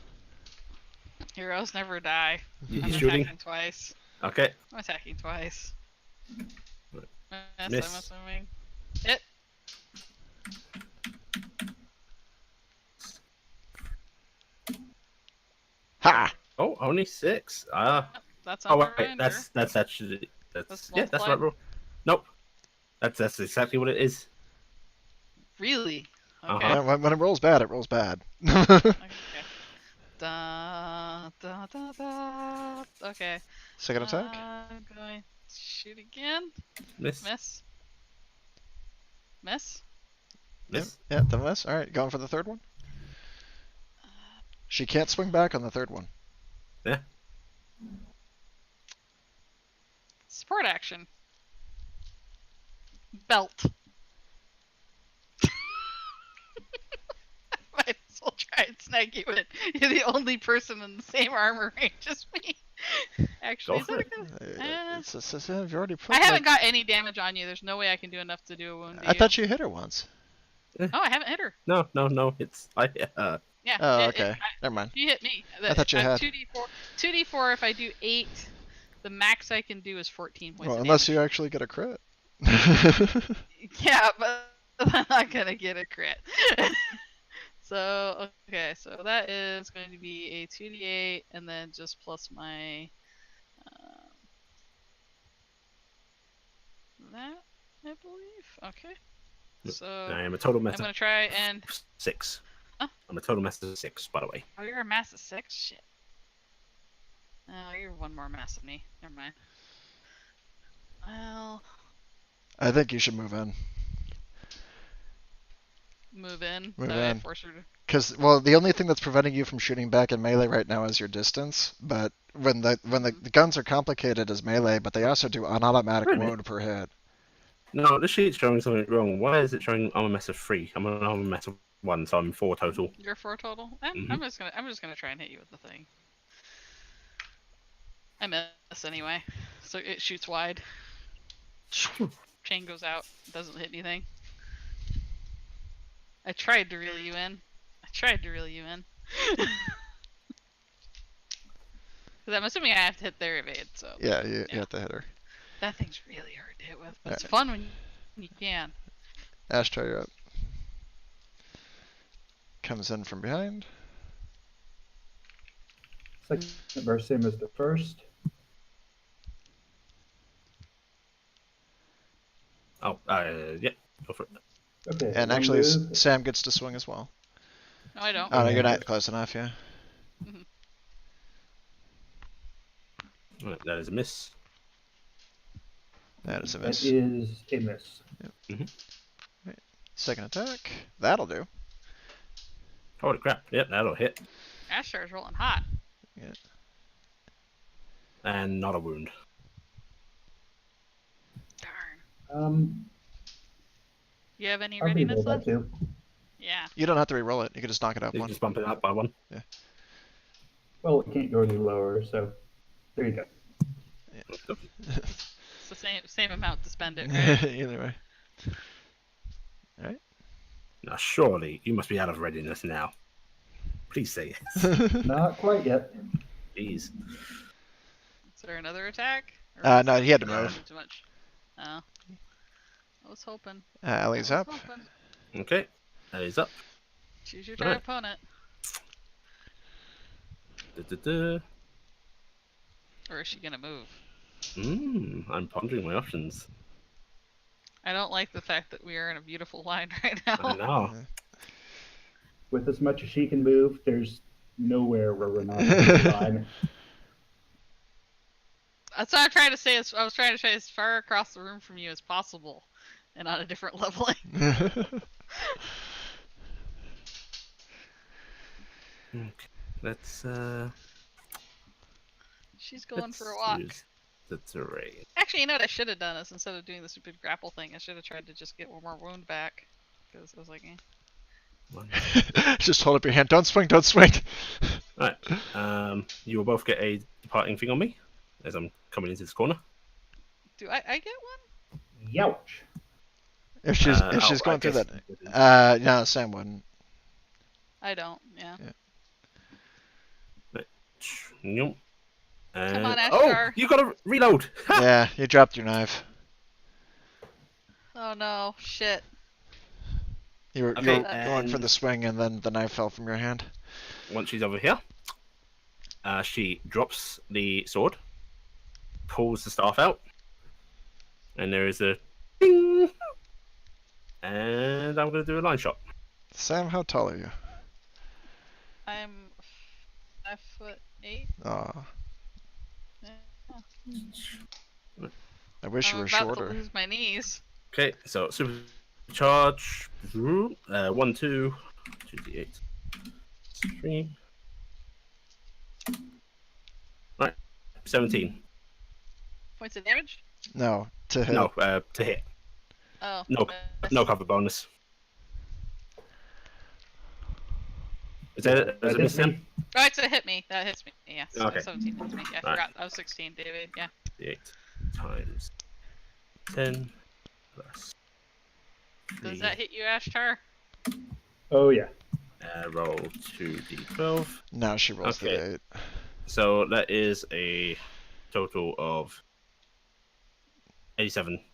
Heroes never die. You I'm shooting? attacking twice. Okay. I'm attacking twice. Miss, Miss. I'm assuming. Hit. Ha! Oh, only 6. That's Oh not wait, that's actually That's yeah, that's multiplied? right, bro. Nope. That's exactly what it is. Really? Uh-huh. Okay. Yeah, when it rolls bad, it rolls bad. Okay. Da, da, da, da. Okay. Second attack? I'm going to shoot again. Miss. Miss. Miss. Miss. Yeah, the miss. All right, going for the third one. She can't swing back on the third one. Yeah. Support action. Belt. Might as well try and snag you in. You're the only person in the same armor range as me. Actually, Go is for that it. You've already put. I haven't got any damage on you. There's no way I can do enough to do a wound to I you. thought you hit her once. Oh, I haven't hit her. No. It's Yeah. Oh, okay. Never mind. She hit me. I thought you had. 2d4 if I do 8. The max I can do is 14 points Well, of unless damage. you actually get a crit. Yeah, but I'm not gonna get a crit. So, okay, so that is going to be a 2d8 and then just plus my that, I believe. Okay. So I am a total I'm mess gonna of try and 6. Huh? I'm a total mess of 6, by the way. oh, you're a mass of 6? Shit. Oh, you're one more mass than me. Never mind. Well, I think you should move in. move in. Move That way I in. force her to... Because, well, the only thing that's preventing you from shooting back in melee right now is your distance. But when the guns are complicated as melee, but they also do an automatic Wait a minute. wound per hit. No, this sheet's showing something wrong. Why is it showing I'm a mess of 3? I'm an armor mess of 1, so I'm 4 total. You're 4 total? I'm just gonna try and hit you with the thing. I miss anyway, so it shoots wide. Chain goes out, doesn't hit anything. I tried to reel you in. Because I'm assuming I have to hit their evade, so. Yeah, you have to hit her. That thing's really hard to hit with, but it's Alright. fun when you can. Ashtar, you're up. Comes in from behind. Second verse, same as the first. Oh, yeah, go for it. Okay. And one actually, move. Sam gets to swing as well. No, I don't. Oh, no, you're Yeah. not close enough, yeah. Right, that is a miss. That is a That miss. is a miss. Second attack. That'll do. Holy crap. Yep, that'll hit. Ashtar's rolling hot. And not a wound. Darn. You have any I'll readiness reroll that left? too. Yeah. You don't have to re-roll it. You can just knock it out You one. just bump it up by 1. Well, it can't go any lower, so there you go. It's the same amount to spend it, right? Either way. Now, surely you must be out of readiness now. Please say yes. Not quite yet. Please. Is there another attack? Or No, he had to Uh, move. too much. Oh. I was hoping. Ellie's up. Okay, that is up. Choose your turn Alright. opponent. Da-da-da. Or is she gonna move? I'm pondering my options. I don't like the fact that we are in a beautiful line right now. I know. With as much as she can move, there's nowhere where we're not fine. That's what I'm trying to say. I was trying to say as far across the room from you as possible, and on a different leveling. Okay, let's She's going let's for a walk. use the terrain. Actually, you know what I should have done is instead of doing the stupid grapple thing, I should have tried to just get one more wound back. Because I was like, eh. Just hold up your hand. Don't swing. Don't swing. Alright, you will both get a departing thing on me as I'm coming into this corner. Do I get one? Youch. If she's I going through guess- that. No, Sam wouldn't. I don't. Yeah. Nope. And... on, oh, Ashtar. you gotta reload! Ha! Yeah, you dropped your knife. Oh no! Shit. You were, Okay, you were going for and- the swing, and then the knife fell from your hand. Once she's over here, she drops the sword, pulls the staff out, and there is a ding! And I'm going to do a line shot. Sam, how tall are you? I'm 5'8". Aw, Yeah. I wish you I'm were about shorter. to lose my knees. Okay, so super charge. 1, 2, 2d8, 3. Right, 17. Points of damage. No, to hit. No, to hit. Oh. No, miss. no cover bonus. Is Yeah, that is that it miss hits him? me. Oh, it's a hit me. That hits me. Yeah. So Okay. 17 hits me. Yeah, I Right. forgot. I was 16, David. Yeah. 8 times 10 plus. Does 3. that hit you, Ashtar? Oh yeah. Roll 2d12. Now she rolls Okay. the 8. So that is a total of 87.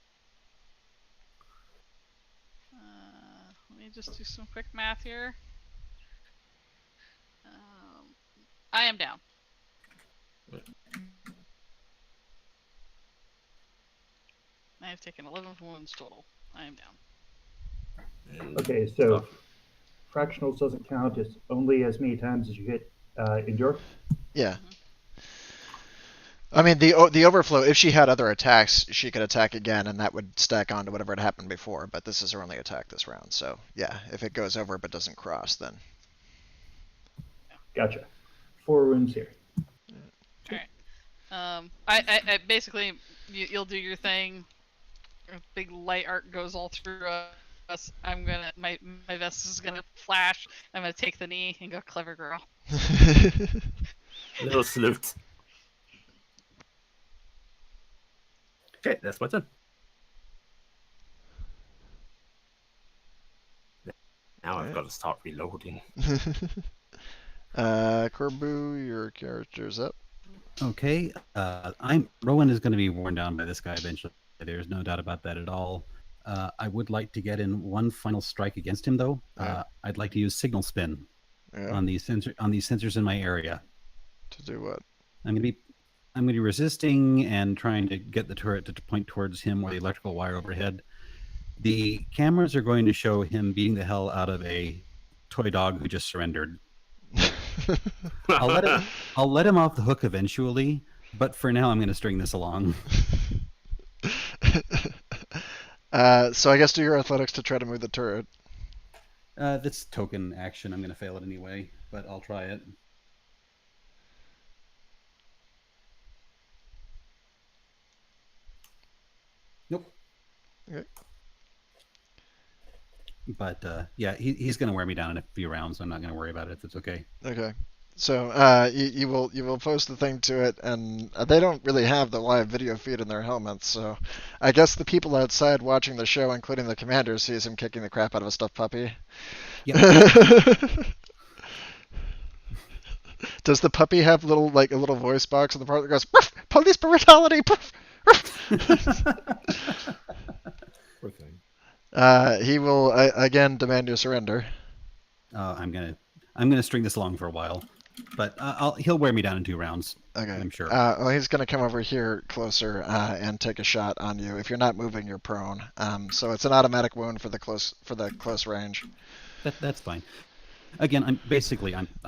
Let me just do some quick math here. I am down. I have taken 11 wounds total. I am down. And Okay, so stuff. fractionals doesn't count. It's only as many times as you hit endure. Yeah. I mean, the overflow, if she had other attacks, she could attack again, and that would stack onto whatever had happened before, but this is her only attack this round, so yeah, if it goes over but doesn't cross, then... Gotcha. 4 wounds here. I basically, you'll do your thing. A big light arc goes all through us. I'm gonna, my vest is gonna flash. I'm gonna take the knee and go, clever girl. Little salute. Okay, that's my turn. Now I've Okay. got to start reloading. Corbu, your character's up. Okay. Rowan is going to be worn down by this guy eventually. There's no doubt about that at all. I would like to get in one final strike against him, though. Yeah. I'd like to use signal spin Yeah, on these sensors in my area. to do what? I'm going to be resisting and trying to get the turret to point towards him or the electrical wire overhead. The cameras are going to show him beating the hell out of a toy dog who just surrendered. I'll let him off the hook eventually, but for now I'm going to string this along. So I guess do your athletics to try to move the turret. That's token action. I'm going to fail it anyway, but I'll try it. Nope. Okay. But yeah, he's going to wear me down in a few rounds. I'm not going to worry about it if it's okay. Okay. So you will post the thing to it, and they don't really have the live video feed in their helmets, so I guess the people outside watching the show, including the commander, sees him kicking the crap out of a stuffed puppy. Yep. Does the puppy have a little voice box in the part that goes, "Ruff, police brutality"? Ruff, ruff." Poor thing. He will again demand your surrender. I'm gonna string this along for a while, but he'll wear me down in 2 rounds. Okay. I'm sure. Well, he's going to come over here closer and take a shot on you. If you're not moving, you're prone. So it's an automatic wound for the close range. That's fine. Again, I'm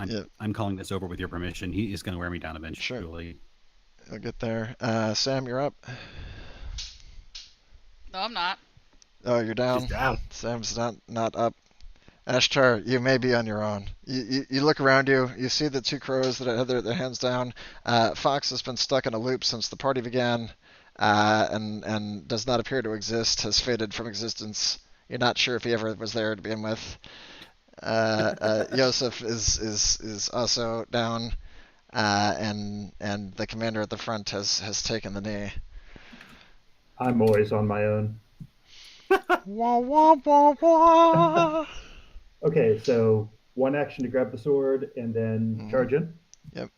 Yeah. calling this over with your permission. He is going to wear me down eventually. I'll get there. Sam, you're up. No, I'm not. Oh, you're down. She's down. Sam's not up. Ashtar, you may be on your own. You look around you. You see the 2 crows that have their hands down. Fox has been stuck in a loop since the party began, and does not appear to exist. Has faded from existence. You're not sure if he ever was there to begin with. Yosef is also down, and the commander at the front has taken the knee. I'm always on my own. Wah wah wah wah. Okay, so 1 action to grab the sword and then charge in. Yep.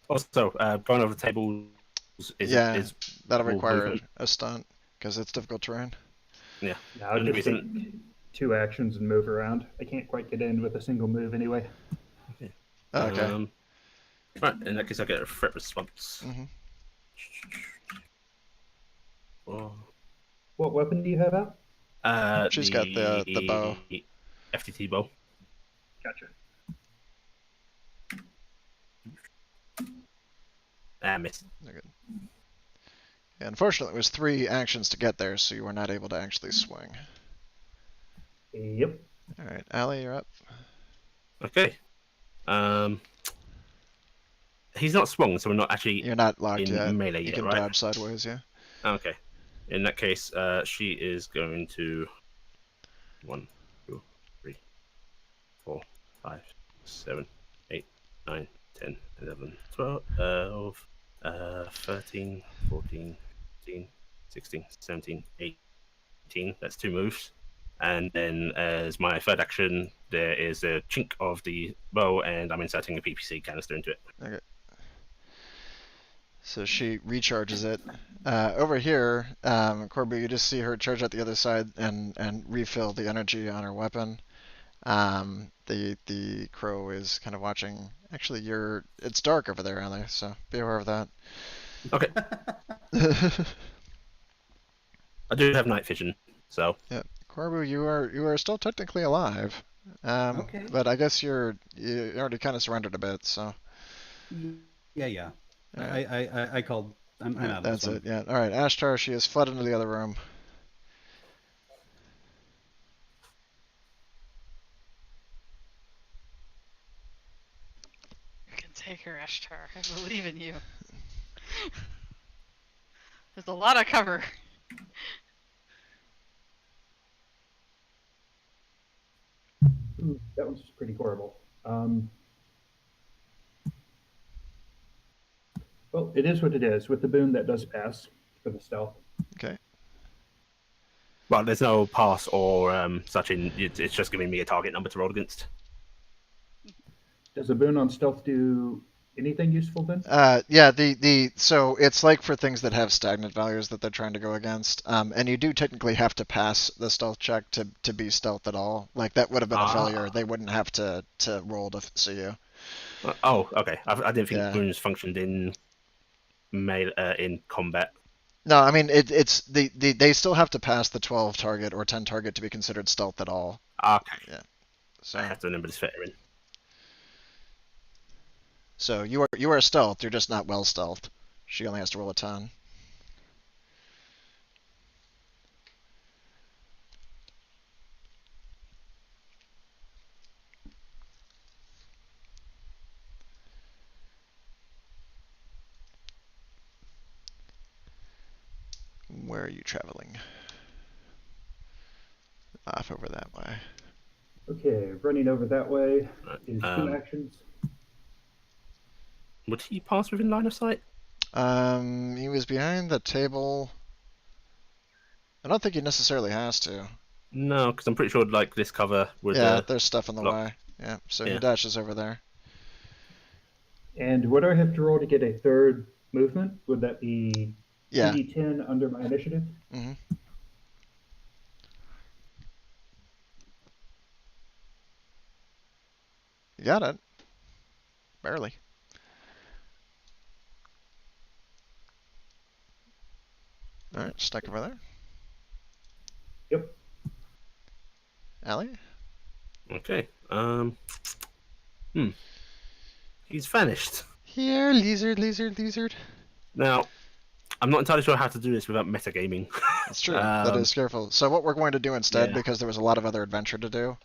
Also, going over the tables is That'll will require move a stunt because it's difficult terrain. yeah. Now I'll Only just reason- take 2 actions and move around. I can't quite get in with a single move anyway. Okay. Right, in that case, I get a threat response. Mhm. Oh. What weapon do you have out? She's got the bow. FTT bow. Gotcha. Missed. Okay. Yeah, unfortunately, it was 3 actions to get there, so you were not able to actually swing. Yep. All right, Allie, you're up. Okay. He's not swung, so we're not actually You're not locked in yet. melee You yet, can right? dodge sideways, yeah. Okay. In that case, she is going to 1, 2, 3, 4, 5, 7, 8, 9, 10, 11, 12, 13, 14, 15, 16, 17, 18. That's 2 moves. And then as my third action, there is a chink of the bow, and I'm inserting a PPC canister into it. Okay. So she recharges it. Over here, Corby, you just see her charge out the other side and refill the energy on her weapon. The crow is kind of watching. Actually, it's dark over there, Ellie, so be aware of that. Okay. I do have night vision, so Yeah, Corbu, you are still technically alive. Okay. But I guess you already kind of surrendered a bit, so. Yeah. Alright. I called. I'm Yeah, out of that's this it. Yeah. All right, Ashtar. She has fled into the other room. You can take her, Ashtar. I believe in you. There's a lot of cover. Ooh, that one's pretty horrible. Well, it is what it is. With the boon, that does pass for the stealth. Okay. well, there's no pass or such in. It's just giving me a target number to roll against. Does a boon on stealth do anything useful then? Yeah. So it's like for things that have stagnant values that they're trying to go against. And you do technically have to pass the stealth check to be stealth at all. Like that would have been a failure. They wouldn't have to roll to see you. Oh, okay. I didn't think Yeah. boons functioned in in combat. No, I mean they still have to pass the 12 target or 10 target to be considered stealth at all. Okay. So I have to remember this veteran. so you are stealth. You're just not well stealthed. She only has to roll a 10. Where are you traveling? Off over that way. Okay, running over that way is 2 Um, actions. Would he pass within line of sight? He was behind the table. I don't think he necessarily has to. No, because I'm pretty sure like this cover would. Yeah, there's stuff in the block. way. Yeah, so he Yeah. dashes over there. And what do I have to roll to get a third movement? Would that be Yeah. 2d10 under my initiative? hmm You got it. Barely. All right, stuck over there. Yep. Allie? Okay. He's vanished. Here, lizard. Now, I'm not entirely sure how to do this without metagaming. That's true. That is careful. So what we're going to do instead, Yeah. because there was a lot of other adventure to do,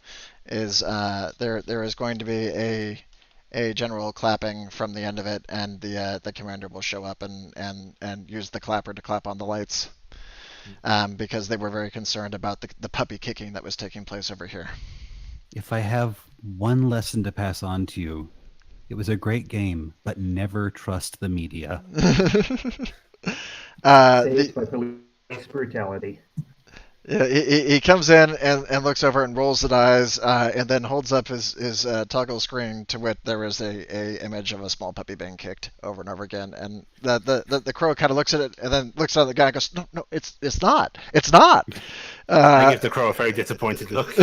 is there is going to be a general clapping from the end of it, and the commander will show up and use the clapper to clap on the lights, because they were very concerned about the puppy kicking that was taking place over here. If I have one lesson to pass on to you, it was a great game, but never trust the media. Saved by police brutality. Yeah, he comes in and looks over and rolls the dice, and then holds up his toggle screen to which there is a image of a small puppy being kicked over and over again. And the crow kind of looks at it and then looks at the guy and goes, no, it's not. I give the crow a very disappointed look.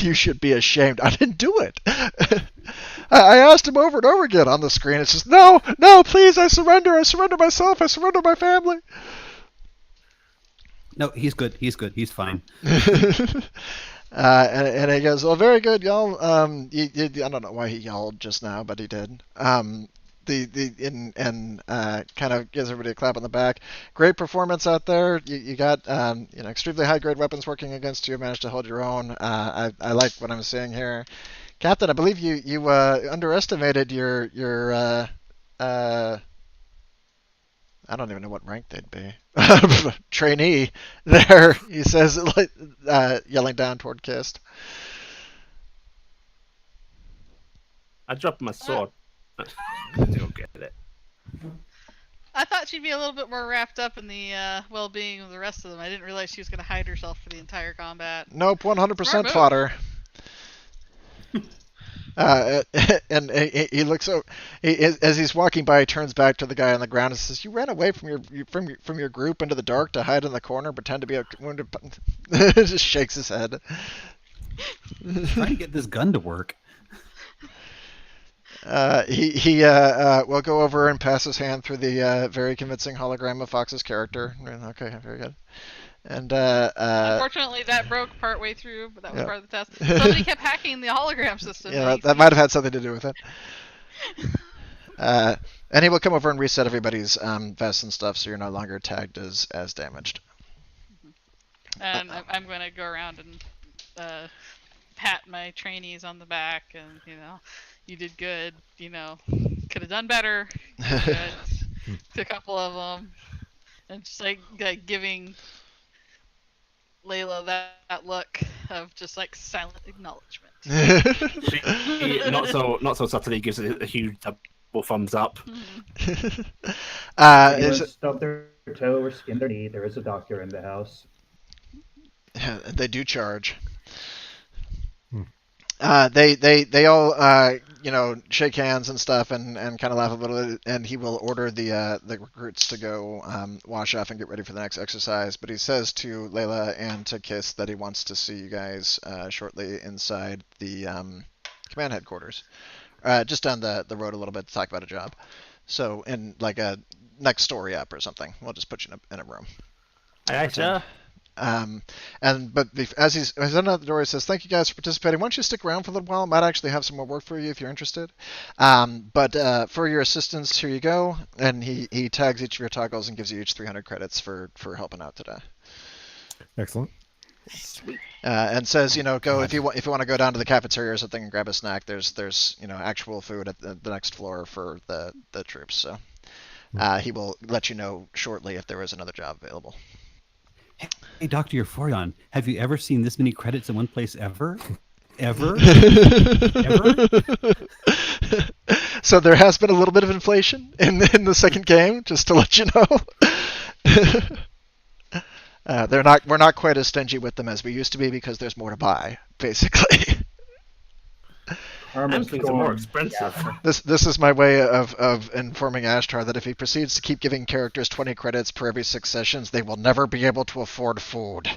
You should be ashamed. I didn't do it. I asked him over and over again on the screen. It's just, no, please, I surrender myself, I surrender my family. No, he's good. He's fine. And he goes, well, very good, y'all. I don't know why he yelled just now, but he did. Kind of gives everybody a clap on the back. Great performance out there. You got extremely high grade weapons working against you. Managed to hold your own. I like what I'm seeing here. Captain, I believe you underestimated your I don't even know what rank they'd be. Trainee there, he says, yelling down toward Kist. I dropped my sword. Don't get it. I thought she'd be a little bit more wrapped up in the well-being of the rest of them. I didn't realize she was going to hide herself for the entire combat. Nope, 100% Smart move. fodder. And he looks over. As he's walking by, he turns back to the guy on the ground and says, "You ran away from your group into the dark to hide in the corner, pretend to be a wounded." Just shakes his head. Trying to get this gun to work. He will go over and pass his hand through the very convincing hologram of Fox's character. Okay, very good. And Unfortunately, that broke partway through, but that was part of the test. Somebody kept hacking the hologram system. Yeah, that might have had something to do with it. And he will come over and reset everybody's vests and stuff, so you're no longer tagged as damaged. And I'm going to go around and pat my trainees on the back, and you did good. Could have done better. Good. To a couple of them, and just like giving Layla that look of just like silent acknowledgement. She not so subtly gives it a huge double thumbs up. Anyone stub their toe or skin their knee, there is a doctor in the house. They do charge. They all shake hands and stuff and kind of laugh a little bit, and he will order the recruits to go wash off and get ready for the next exercise. But he says to Layla and to Kiss that he wants to see you guys shortly inside the command headquarters, just down the road a little bit to talk about a job. So in like a next story up or something, we'll just put you in a room. Aye, sir. As he's on out the door, he says, "Thank you guys for participating. Why don't you stick around for a little while? I might actually have some more work for you if you're interested. But for your assistance, here you go." And he tags each of your toggles and gives you each 300 credits for helping out today. Excellent. Sweet. And says, go if you want to go down to the cafeteria or something and grab a snack. There's actual food at the next floor for the troops. So he will let you know shortly if there is another job available. Hey, Dr. Euphorion, have you ever seen this many credits in one place ever? Ever? Ever? So there has been a little bit of inflation in the second game, just to let you know. We're not quite as stingy with them as we used to be because there's more to buy, basically. And things are more expensive. This is my way of informing Ashtar that if he proceeds to keep giving characters 20 credits per every 6 sessions, they will never be able to afford food.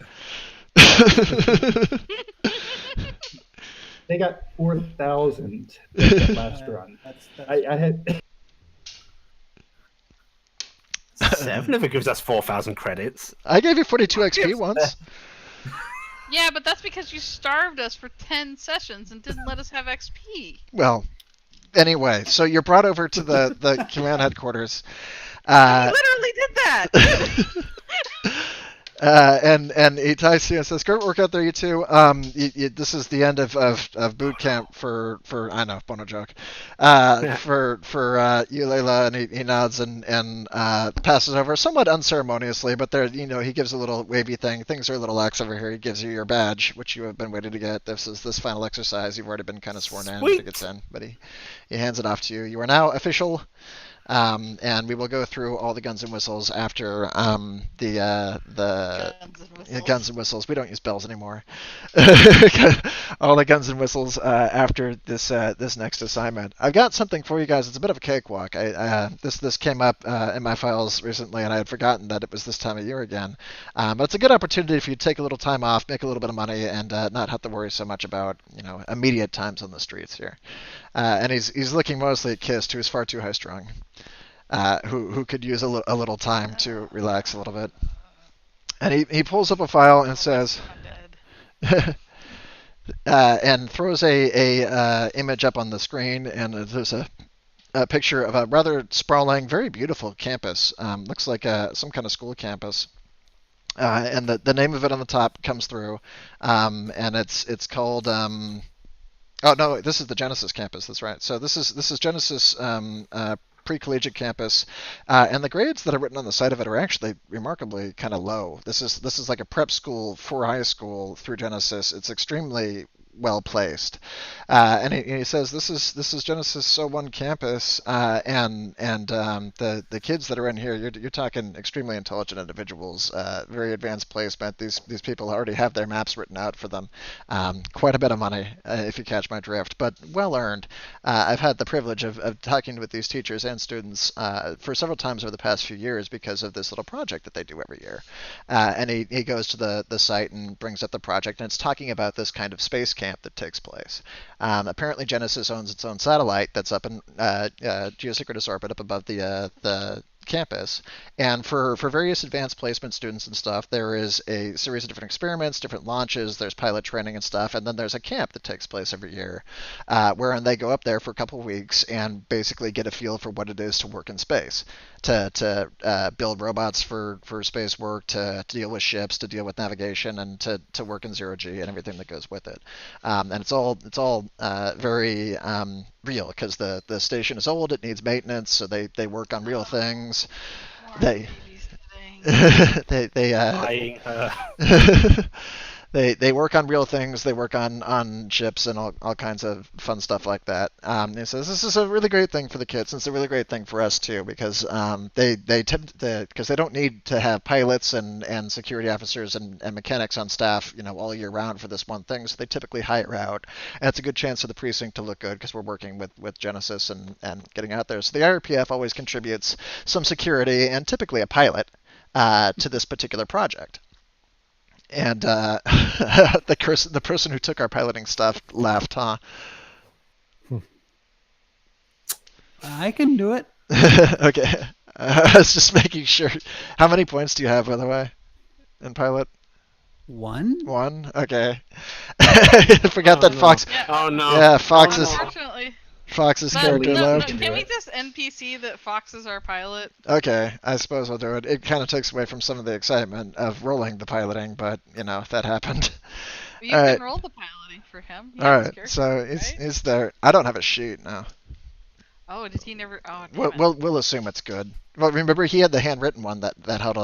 They got 4,000 last run. I had 7 if it gives us 4,000 credits. I gave you 42 XP once. Yeah, but that's because you starved us for 10 sessions and didn't let us have XP. Well, anyway, so you're brought over to the command headquarters. I literally did that! And he ties to you and says, "Great work out there, you two. This is the end of boot camp for I know, Bono joke. For you, Layla," and he nods and passes over somewhat unceremoniously, but there, he gives a little wavy thing. Things are a little lax over here. He gives you your badge, which you have been waiting to get. This is this final exercise. You've already been kind of sworn in to get in, but he hands it off to you. You are now official. And we will go through all the guns and whistles after the guns and whistles. We don't use bells anymore. All the guns and whistles after this next assignment. I've got something for you guys. It's a bit of a cakewalk. This came up in my files recently, and I had forgotten that it was this time of year again. But it's a good opportunity for you to take a little time off, make a little bit of money, and not have to worry so much about immediate times on the streets here. And he's looking mostly at Kist, who is far too high strung. Who could use a little time to relax a little bit. And he pulls up a file and says, and throws a image up on the screen, and there's a picture of a rather sprawling, very beautiful campus. Looks like some kind of school campus. And the name of it on the top comes through, and it's called Oh no, this is the Genesis campus. That's right. So this is Genesis pre-collegiate campus, and the grades that are written on the side of it are actually remarkably kind of low. This is like a prep school for high school through Genesis. It's extremely well placed, and he says this is Genesis O1 campus, and the kids that are in here, you're talking extremely intelligent individuals, very advanced placement. These people already have their maps written out for them, quite a bit of money, if you catch my drift, but well earned. I've had the privilege of talking with these teachers and students for several times over the past few years because of this little project that they do every year, and he goes to the site and brings up the project, and it's talking about this kind of space camp that takes place. Apparently, Genesis owns its own satellite that's up in geosynchronous orbit up above the campus, and for various advanced placement students and stuff, there is a series of different experiments, different launches, there's pilot training and stuff, and then there's a camp that takes place every year, wherein they go up there for a couple of weeks and basically get a feel for what it is to work in space, to build robots for space work, to deal with ships, to deal with navigation, and to work in zero G and everything that goes with it. And it's all very real because the station is old, it needs maintenance, so they work on real things. More They babysitting. they Buying her. they work on real things. They work on ships and all kinds of fun stuff like that. He says this is a really great thing for the kids. And it's a really great thing for us too because they tend to, because they don't need to have pilots and security officers and mechanics on staff, all year round for this one thing. So they typically hire out, and it's a good chance for the precinct to look good because we're working with Genesis and getting out there. So the IRPF always contributes some security and typically a pilot to this particular project. And the person who took our piloting stuff left, huh? I can do it. Okay. I was just making sure. How many points do you have, by the way, in pilot? 1? 1? Okay. I forgot Oh, that no. Fox. Yeah. Oh no. Yeah, Fox is Unfortunately, Fox's no, character no, left. no, do can we it. just NPC that Fox is our pilot? Okay, I suppose I'll do it. It kind of takes away from some of the excitement of rolling the piloting, but that happened. You All can right. roll the piloting for him. He All has right, character, so right? he's there. I don't have a sheet now. Oh, did he never? Oh, damn We'll, it. we'll assume it's good. Well, remember he had the handwritten one that had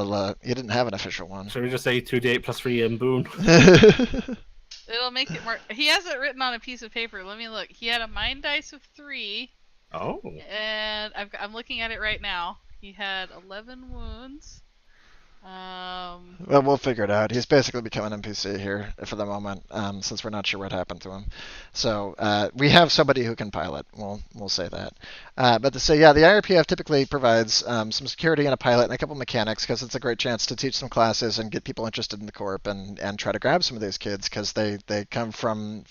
he didn't have an official one. Should we just say 2d8 plus 3 and boom? It'll make it more. He has it written on a piece of paper. Let me look. He had a mind dice of 3, Oh. and I'm looking at it right now. He had 11 wounds. Well, we'll figure it out. He's basically become an NPC here for the moment, since we're not sure what happened to him. So we have somebody who can pilot. We'll say that. But to say, yeah, the IRPF typically provides some security and a pilot and a couple mechanics because it's a great chance to teach some classes and get people interested in the corp and try to grab some of these kids because they come from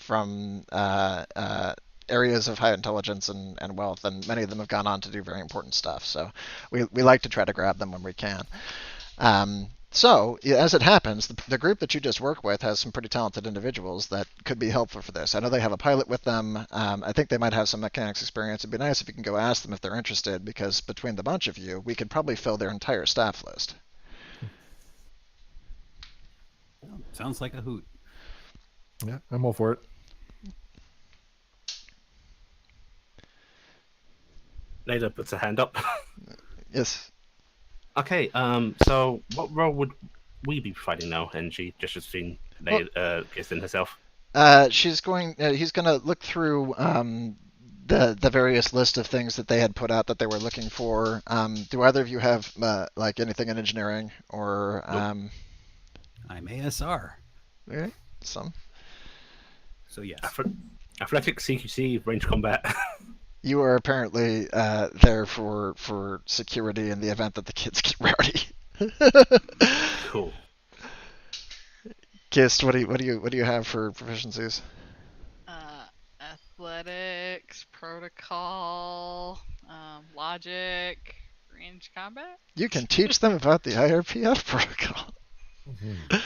areas of high intelligence and wealth, and many of them have gone on to do very important stuff. So we like to try to grab them when we can. So, as it happens, the group that you just work with has some pretty talented individuals that could be helpful for this. I know they have a pilot with them. I think they might have some mechanics experience. It'd be nice if you can go ask them if they're interested, because between the bunch of you, we could probably fill their entire staff list. Sounds like a hoot. Yeah, I'm all for it. Nada puts a hand up. Yes. Okay, so what role would we be providing now? And she just has seen Kirsten herself. He's going to look through the various list of things that they had put out that they were looking for. Do either of you have like anything in engineering or? Nope. I'm ASR. Okay, some. So yes. Athletics, CQC, range combat. You are apparently there for security in the event that the kids get rowdy. Cool. Gist, what do you have for proficiencies? Athletics, protocol, logic, range combat. You can teach them about the IRPF protocol. Mhm.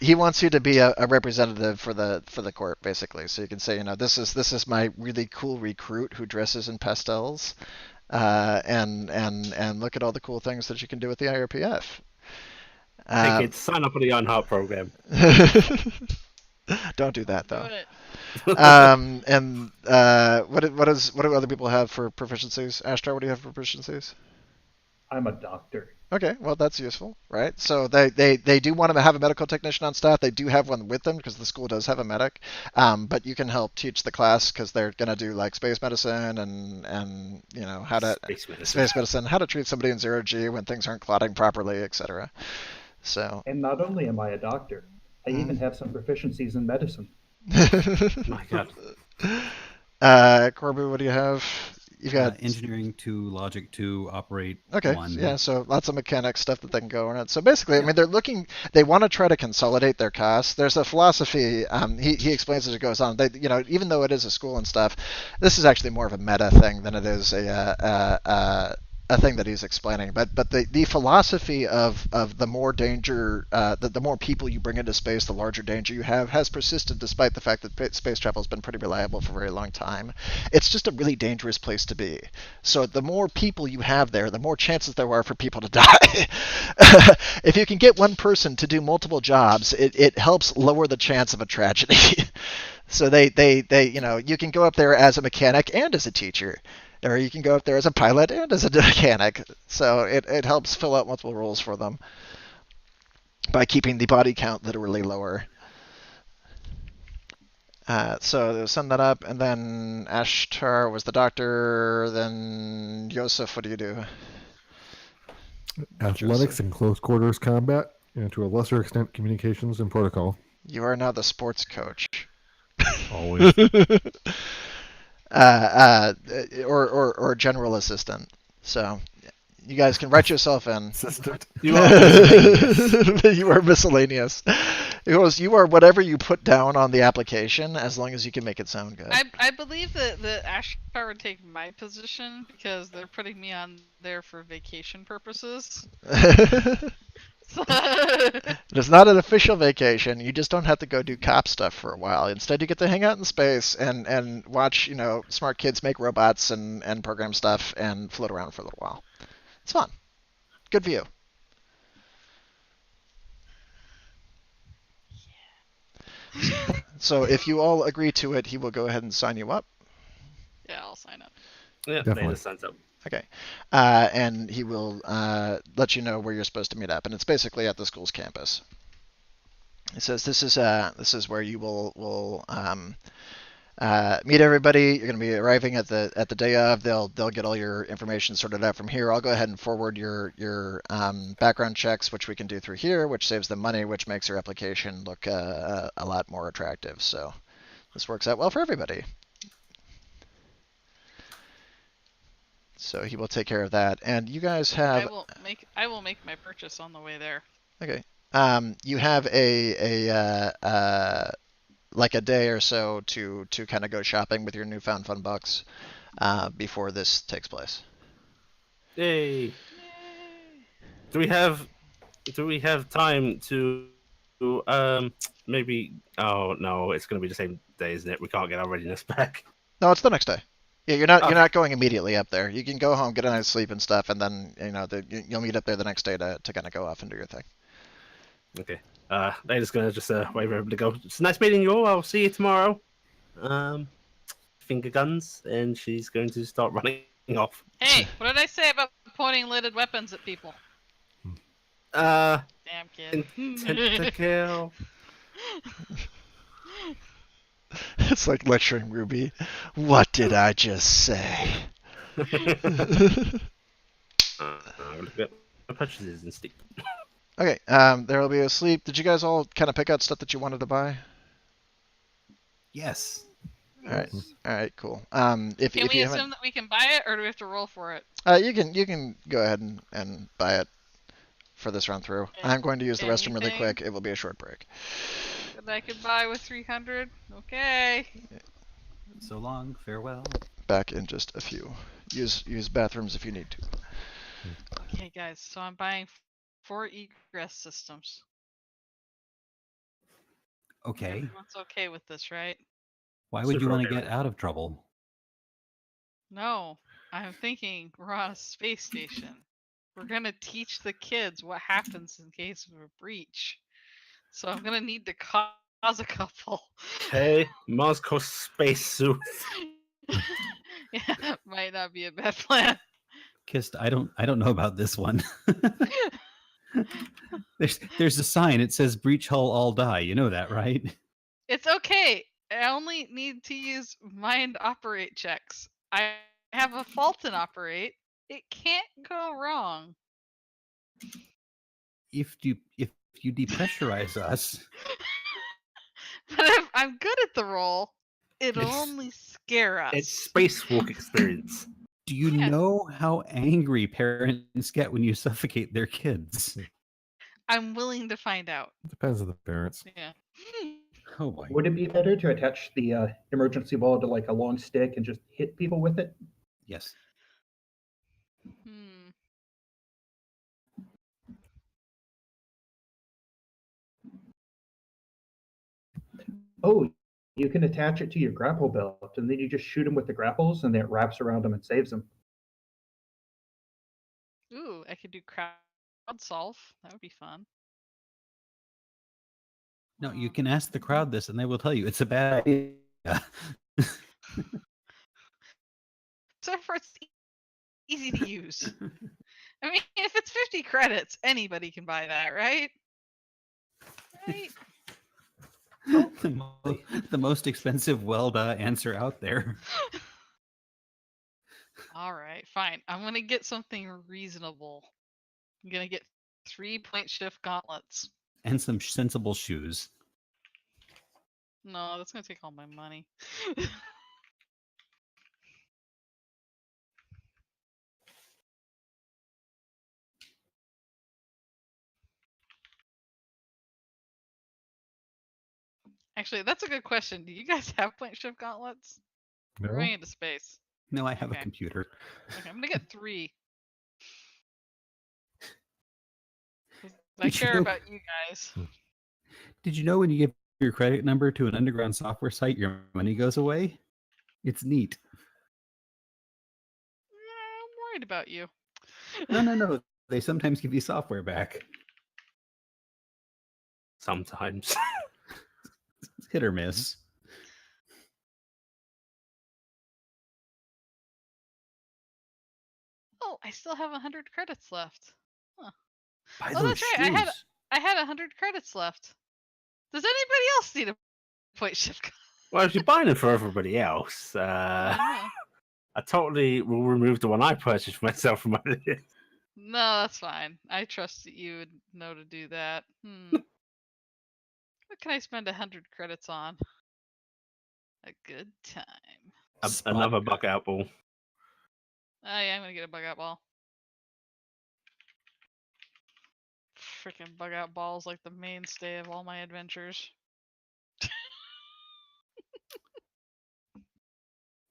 He wants you to be a representative for the corp, basically. So you can say, this is my really cool recruit who dresses in pastels, and look at all the cool things that you can do with the IRPF. Hey kids, sign up for the Unheart program. Don't do that Do though. it. And what do other people have for proficiencies? Ashtar, what do you have for proficiencies? I'm a doctor. Okay, well that's useful, right? So they do want to have a medical technician on staff. They do have one with them because the school does have a medic. But you can help teach the class because they're gonna do like space medicine and you know how to Space medicine. how to treat somebody in 0G when things aren't clotting properly, etc. So. And not only am I a doctor, I even have some proficiencies in medicine. My God. Corby, what do you have? You've got engineering 2, logic 2, operate okay, 1. yeah. So lots of mechanics stuff that they can go in it. So basically, I mean, they want to try to consolidate their costs. There's a philosophy. He explains as it goes on. They, you know, even though it is a school and stuff, this is actually more of a meta thing than it is a thing that he's explaining. But the philosophy of the more danger, the more people you bring into space, the larger danger you have, has persisted despite the fact that space travel has been pretty reliable for a very long time. It's just a really dangerous place to be. So the more people you have there, the more chances there are for people to die. If you can get one person to do multiple jobs, it helps lower the chance of a tragedy. So they you know, you can go up there as a mechanic and as a teacher. Or you can go up there as a pilot and as a mechanic. So it helps fill out multiple roles for them by keeping the body count literally lower. So they'll send that up, and then Ashtar was the doctor. Then Yosef, what do you do? Athletics and close quarters combat, and to a lesser extent, communications and protocol. You are now the sports coach. Always. Or general assistant. So you guys can write yourself in. Assistant. You are miscellaneous. You are miscellaneous. You are whatever you put down on the application, as long as you can make it sound good. I believe that Ashtar would take my position because they're putting me on there for vacation purposes. It's not an official vacation. You just don't have to go do cop stuff for a while. Instead, you get to hang out in space and watch, you know, smart kids make robots and program stuff and float around for a little while. It's fun. Good view. So if you all agree to it, he will go ahead and sign you up. Yeah, I'll sign up. Yeah, Definitely. Dana signs up. Okay. And he will let you know where you're supposed to meet up, and it's basically at the school's campus. It says this is where you will meet everybody. You're going to be arriving at the day of. They'll get all your information sorted out from here. I'll go ahead and forward your background checks, which we can do through here, which saves them money, which makes your application look a lot more attractive. So this works out well for everybody. So he will take care of that, and you guys have. I will make my purchase on the way there. Okay. You have like a day or so to kind of go shopping with your newfound fun bucks before this takes place. Yay! Do we have time to maybe? Oh no, it's going to be the same day, isn't it? We can't get our readiness back. No, it's the next day. Yeah, you're not going immediately up there. You can go home, get a night's sleep and stuff, and then you'll meet up there the next day to kind of go off and do your thing. Okay. Dana's gonna just wave over to go. It's nice meeting you all. I'll see you tomorrow. Finger guns, and she's going to start running off. Hey, what did I say about pointing loaded weapons at people? Damn kid. Intent to kill. It's like lecturing Ruby. What did I just say? Look at my purchases and sleep. Okay, there will be a sleep. Did you guys all kind of pick out stuff that you wanted to buy? Yes. All right, cool. If Can if we you assume haven't, that we can buy it, or do we have to roll for it? you can go ahead and buy it for this run through. Okay. I'm going to use the restroom really Anything? quick. It will be a short break. That I could buy with 300? Okay. So long. Farewell. Back in just a few. Use bathrooms if you need to. Okay, guys, so I'm buying 4 egress systems. Okay. Everyone's okay with this, right? Why would you Super want to okay. get out of trouble? No, I'm thinking we're on a space station. We're gonna teach the kids what happens in case of a breach. So I'm gonna need to cost As a couple. Okay, Mars cost spacesuit. Yeah, might not be a bad plan. Kist, I don't know about this one. there's a sign. It says breach hull all die. You know that, right? It's okay. I only need to use mind operate checks. I have a Fulton operate. It can't go wrong. If you depressurize us, But if I'm good at the roll, it'll It's- only scare us. It's spacewalk experience. do you Yeah. know how angry parents get when you suffocate their kids? I'm willing to find out. Depends on the parents. Yeah. Oh boy. Would it be better to attach the emergency ball to like a long stick and just hit people with it? Yes. Hmm. Oh, you can attach it to your grapple belt, and then you just shoot them with the grapples, and then it wraps around them and saves them. Ooh, I could do crowd solve. That would be fun. No, you can ask the crowd this, and they will tell you it's a bad idea. So far, it's easy to use. I mean, if it's 50 credits, anybody can buy that, right? Right? the most expensive Welda answer out there. All right, fine. I'm gonna get something reasonable. I'm gonna get 3-point shift gauntlets. And some sensible shoes. No, that's gonna take all my money. Actually, that's a good question. Do you guys have point shift gauntlets? No? We're going into space. No, I have Okay. a computer. Okay, I'm gonna get 3. 'Cause I Did you care know- about you guys. Did you know when you give your credit number to an underground software site, your money goes away? It's neat. I'm worried about you. No. They sometimes give you software back. Sometimes. It's hit or miss. Oh, I still have 100 credits left. Buy Oh, those that's right, I had- shoes. I had 100 credits left. Does anybody else need a point shift? Well, if you're buying them for everybody else, I I totally will remove the one I purchased for myself from my list. No, that's fine. I trust that you would know to do that. What can I spend 100 credits on? A good time. Another bug out ball. Oh yeah, I'm gonna get a bug out ball. Freaking bug out balls like the mainstay of all my adventures.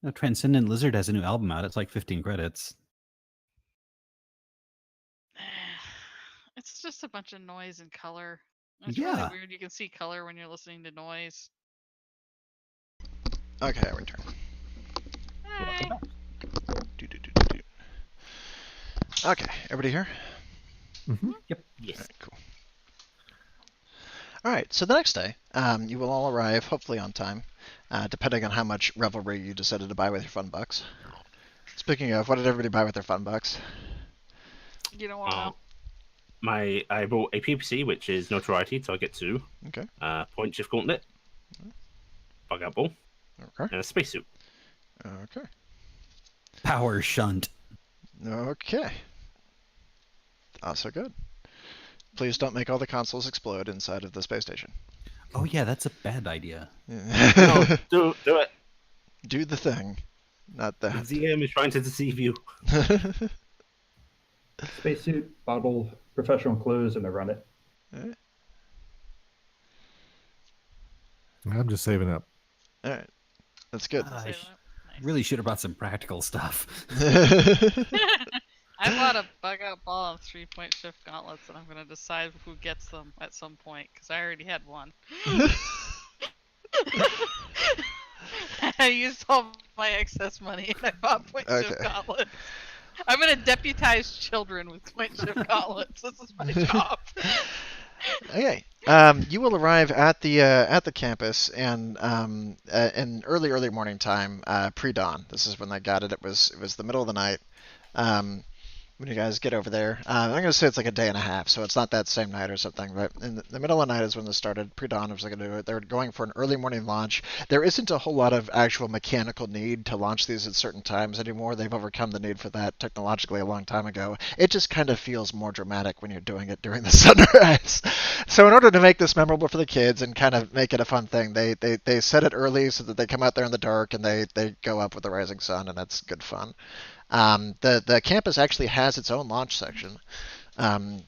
No, Transcendent Lizard has a new album out. It's like 15 credits. It's just a bunch of noise and color. It's Yeah. really weird. You can see color when you're listening to noise. Okay, I return. Hey. Do. Okay, everybody here? Yes. Alright, cool. Alright, so the next day, you will all arrive, hopefully on time, depending on how much Revelry you decided to buy with your fun bucks. Speaking of, what did everybody buy with their fun bucks? You don't want to know. I bought a PPC, which is notoriety, so I get 2. Okay. Point shift gauntlet, bug out ball, Okay. and a spacesuit. Okay. Power shunt. Okay. Also good. Please don't make all the consoles explode inside of the space station. Oh yeah, that's a bad idea. No, do it. Do the thing. Not The that. ZM is trying to deceive you. Spacesuit, bottle, professional clothes, and they run it. I'm just saving up. Alright. That's good. I Say that. Nice. really should have brought some practical stuff. I bought a bug out ball and 3-point shift gauntlets, and I'm gonna decide who gets them at some point because I already had one. I used all my excess money and I bought point shift Okay. gauntlets. I'm gonna deputize children with point shift gauntlets. This is my job. Okay. You will arrive at the campus and in early morning time, pre-dawn. This is when they got it. It was the middle of the night. Um, when you guys get over there. I'm going to say it's like a day and a half, so it's not that same night or something. But in the middle of the night is when this started. Pre-dawn was going to do it. They're going for an early morning launch. There isn't a whole lot of actual mechanical need to launch these at certain times anymore. They've overcome the need for that technologically a long time ago. It just kind of feels more dramatic when you're doing it during the sunrise. So in order to make this memorable for the kids and kind of make it a fun thing, they set it early so that they come out there in the dark and they go up with the rising sun, and that's good fun. The campus actually has its own launch section.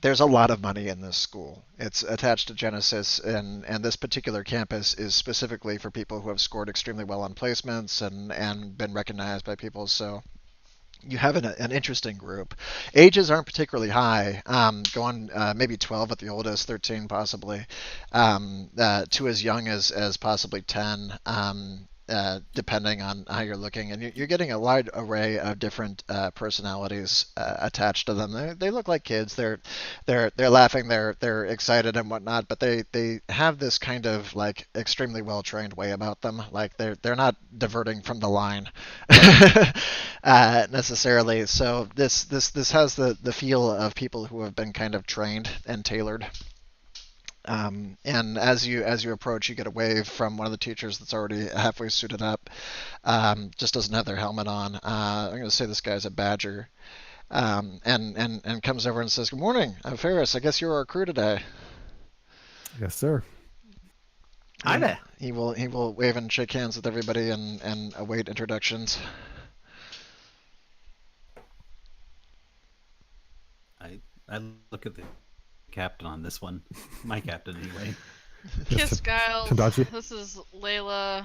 There's a lot of money in this school. It's attached to Genesis, and this particular campus is specifically for people who have scored extremely well on placements and been recognized by people. So you have an interesting group. Ages aren't particularly high, going maybe 12 at the oldest, 13 possibly, to as young as possibly 10. Depending on how you're looking, and you're getting a wide array of different personalities attached to them. They look like kids. They're laughing. They're excited and whatnot. But they have this kind of like extremely well trained way about them. Like they're not diverting from the line necessarily. So this has the feel of people who have been kind of trained and tailored. And as you approach, you get a wave from one of the teachers that's already halfway suited up. Just doesn't have their helmet on. I'm going to say this guy's a Badger, and comes over and says, "Good morning, I'm Ferris. I guess you're our crew today." Yes, sir. Hi And there. He will wave and shake hands with everybody and await introductions. I look at the captain on this one. My captain, anyway. Yes, Kiss Giles. Tendachi? This is Layla.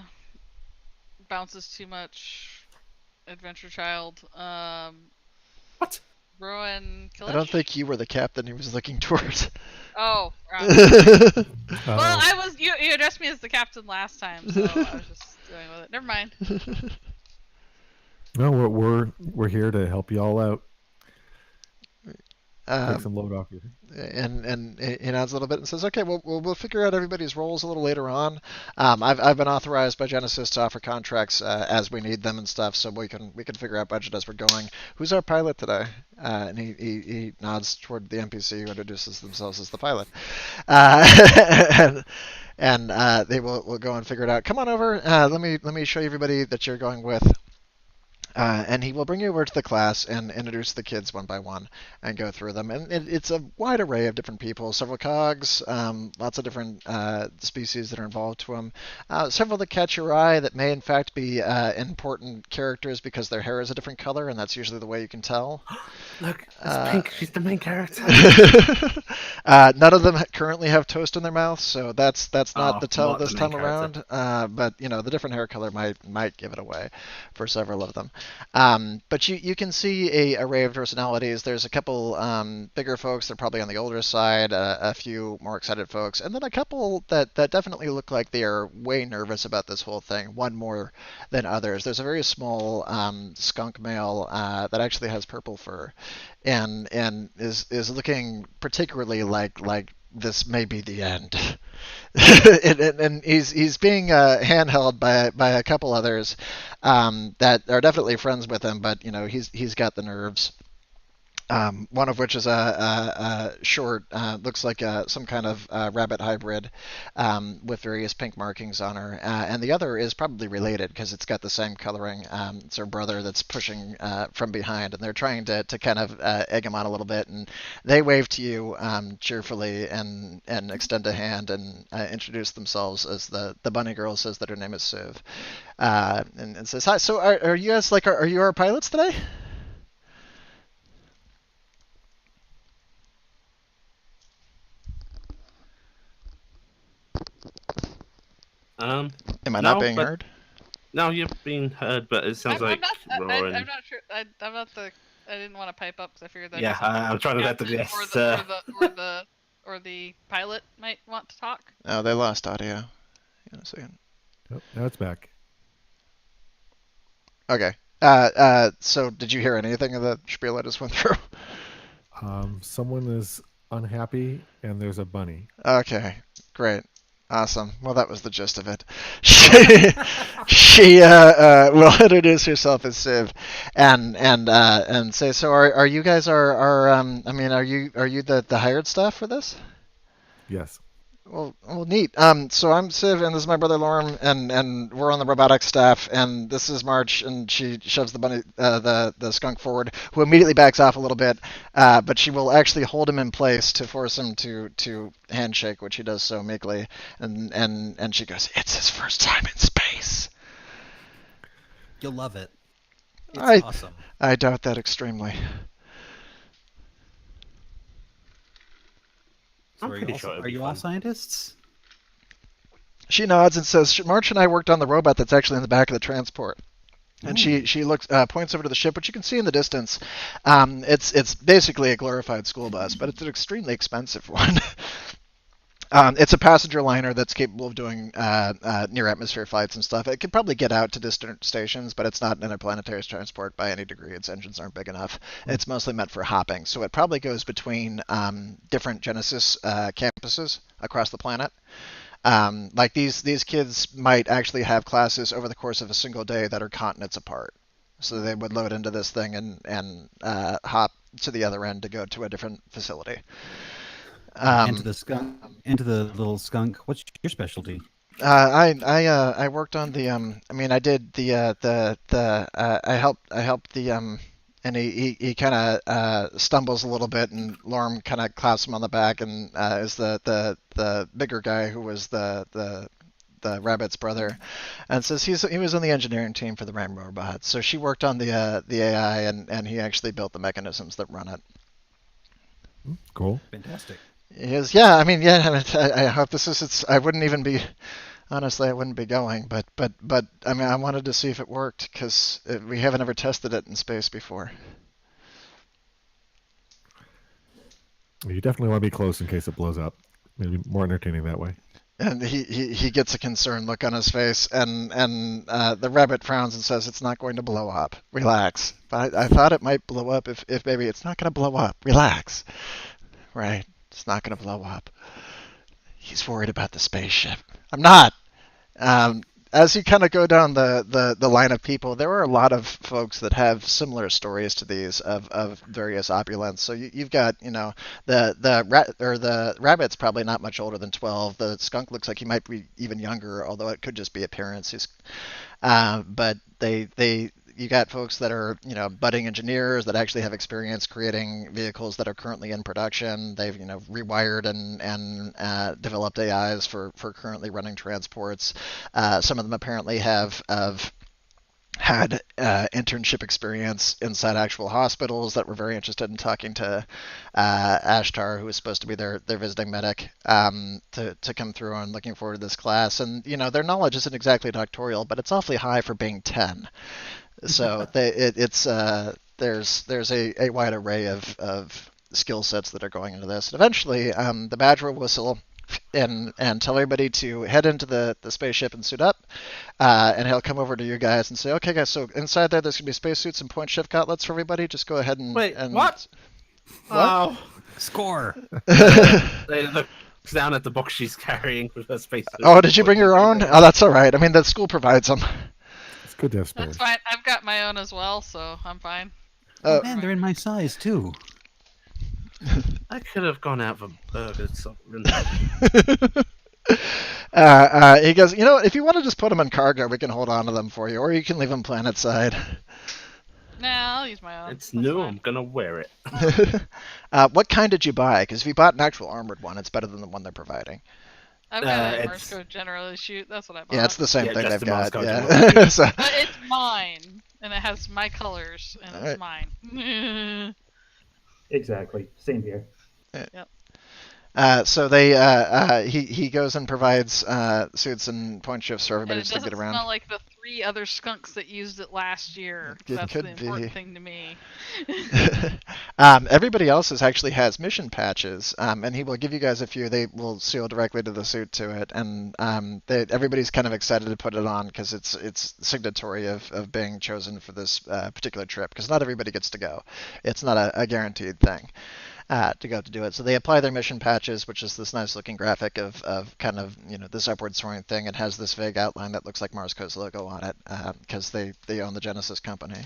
Bounces too much. Adventure Child. What? Rowan Kilish? I don't think you were the captain he was looking towards. Oh, wrong. Oh, Well, I was. You addressed me as the captain last time, so I was just going with it. Never mind. no, we're here to help you all out. Take some load off you. And he nods a little bit and says, "Okay, we'll figure out everybody's roles a little later on. I've been authorized by Genesis to offer contracts as we need them and stuff, so we can figure out budget as we're going. Who's our pilot today?" And he nods toward the NPC who introduces themselves as the pilot. And they will go and figure it out. Come on over. Let me show you everybody that you're going with. And he will bring you over to the class and introduce the kids one by one and go through them. And it's a wide array of different people, several cogs, lots of different species that are involved to them. Several that catch your eye that may in fact be important characters because their hair is a different color, and that's usually the way you can tell. Look, it's Pink. She's the main character. None of them currently have toast in their mouth, so that's not the tell not the this main time around. But the different hair color might give it away for several of them. But you can see a array of personalities. There's a couple bigger folks. They're probably on the older side. A few more excited folks, and then a couple that definitely look like they are way nervous about this whole thing. One more than others. There's a very small skunk male that actually has purple fur, and is looking particularly like this may be the end. and he's being handheld by a couple others that are definitely friends with him, but he's got the nerves. One of which is a short, looks like some kind of rabbit hybrid with various pink markings on her, and the other is probably related because it's got the same coloring. It's her brother that's pushing from behind, and they're trying to kind of egg him on a little bit, and they wave to you cheerfully and extend a hand and introduce themselves as the bunny girl says that her name is Siv, and says, "Hi, so are you guys are you our pilots today?" Am I not No, being but- heard? No, you've been heard, but it sounds like Rowan. I'm not sure. I'm not the. I didn't want to pipe up because I figured that. Yeah, I'm trying to let the guests. guests. Or the pilot might want to talk. Oh, they lost audio. Hang on a second. Oh, now it's back. Okay. So did you hear anything of the spiel I just went through? Someone is unhappy, and there's a bunny. Okay, great. Awesome. Well, that was the gist of it. She will introduce herself as Civ, and say, so are you guys I mean, are you the hired staff for this? Yes. Well, neat. So I'm Civ, and this is my brother Lorm, and we're on the robotics staff, and this is March, and she shoves the bunny, the skunk forward, who immediately backs off a little bit, but she will actually hold him in place to force him to handshake, which he does so meekly, and she goes, "It's his first time in space." You'll love it. It's I- awesome. I doubt that extremely. So I'm are you pretty all, sure it'll are be you all fun. scientists? She nods and says, "March and I worked on the robot that's actually in the back of the transport." And she looks points over to the ship, which you can see in the distance. It's basically a glorified school bus, but it's an extremely expensive one. It's a passenger liner that's capable of doing near atmosphere flights and stuff. It could probably get out to distant stations, but it's not interplanetary transport by any degree. Its engines aren't big enough. It's mostly meant for hopping, so it probably goes between different Genesis campuses across the planet. Like these kids might actually have classes over the course of a single day that are continents apart. So they would load into this thing and hop to the other end to go to a different facility. Into the little skunk. What's your specialty? I worked on the I mean I did I helped the and he kind of stumbles a little bit, and Lorm kind of claps him on the back, and is the bigger guy who was the rabbit's brother, and says he was on the engineering team for the Ram robot. So she worked on the AI, and he actually built the mechanisms that run it. Cool. Fantastic. He goes, yeah, I mean, yeah, I hope this is it's. I wouldn't even be. Honestly, I wouldn't be going, but I mean, I wanted to see if it worked because we haven't ever tested it in space before. You definitely want to be close in case it blows up. Maybe more entertaining that way. And he gets a concerned look on his face, and the rabbit frowns and says, "It's not going to blow up. Relax." But I thought it might blow up if maybe it's not going to blow up. Relax. Right. It's not going to blow up. He's worried about the spaceship. I'm not. As you kind of go down the line of people, there are a lot of folks that have similar stories to these of various opulence. So you've got, the rabbit's probably not much older than 12. The skunk looks like he might be even younger, although it could just be appearance. But you got folks that are, budding engineers that actually have experience creating vehicles that are currently in production. They've, rewired and developed AIs for currently running transports. Some of them apparently have had internship experience inside actual hospitals that were very interested in talking to Ashtar, who was supposed to be their visiting medic, to come through, and looking forward to this class. And, their knowledge isn't exactly doctoral, but it's awfully high for being 10. So there's a wide array of skill sets that are going into this. And eventually, the badger will whistle and tell everybody to head into the spaceship and suit up. And he'll come over to you guys and say, "Okay, guys, so inside there's going to be spacesuits and point shift gauntlets for everybody. Just go ahead and..." Wait, and... what? Oh, Score. they look down at the box she's carrying with her space. Oh, did you bring your own? Oh, that's all right. I mean, the school provides them. It's good to have spares. That's fine. I've got my own as well, so I'm fine. Oh, Man, they're in my size too. I could have gone out for burgers. He goes, if you want to just put them in cargo, we can hold on to them for you, or you can leave them planet side. Nah, I'll use my own. It's That's new. fine. I'm gonna wear it. What kind did you buy? Because if you bought an actual armored one, it's better than the one they're providing. I've got a it's- Morsco generally shoot. That's what I bought. Yeah, it's the same Yeah, thing just they've the got. Moscow Yeah. General. So, But it's mine, and it has my colors, and Alright. it's mine. Exactly. Same here. so he goes and provides suits and point shifts for And everybody it to doesn't get around. smell like the 3 other skunks that used it last year. It That's could the important be. thing to me. Everybody else's actually has mission patches, and he will give you guys a few. They will seal directly to the suit to it, and everybody's kind of excited to put it on because it's signatory of being chosen for this particular trip. Because not everybody gets to go; it's not a guaranteed thing. to go to do it. So they apply their mission patches, which is this nice looking graphic of kind of, this upward soaring thing. It has this vague outline that looks like Marsco's logo on it because they own the Genesis company.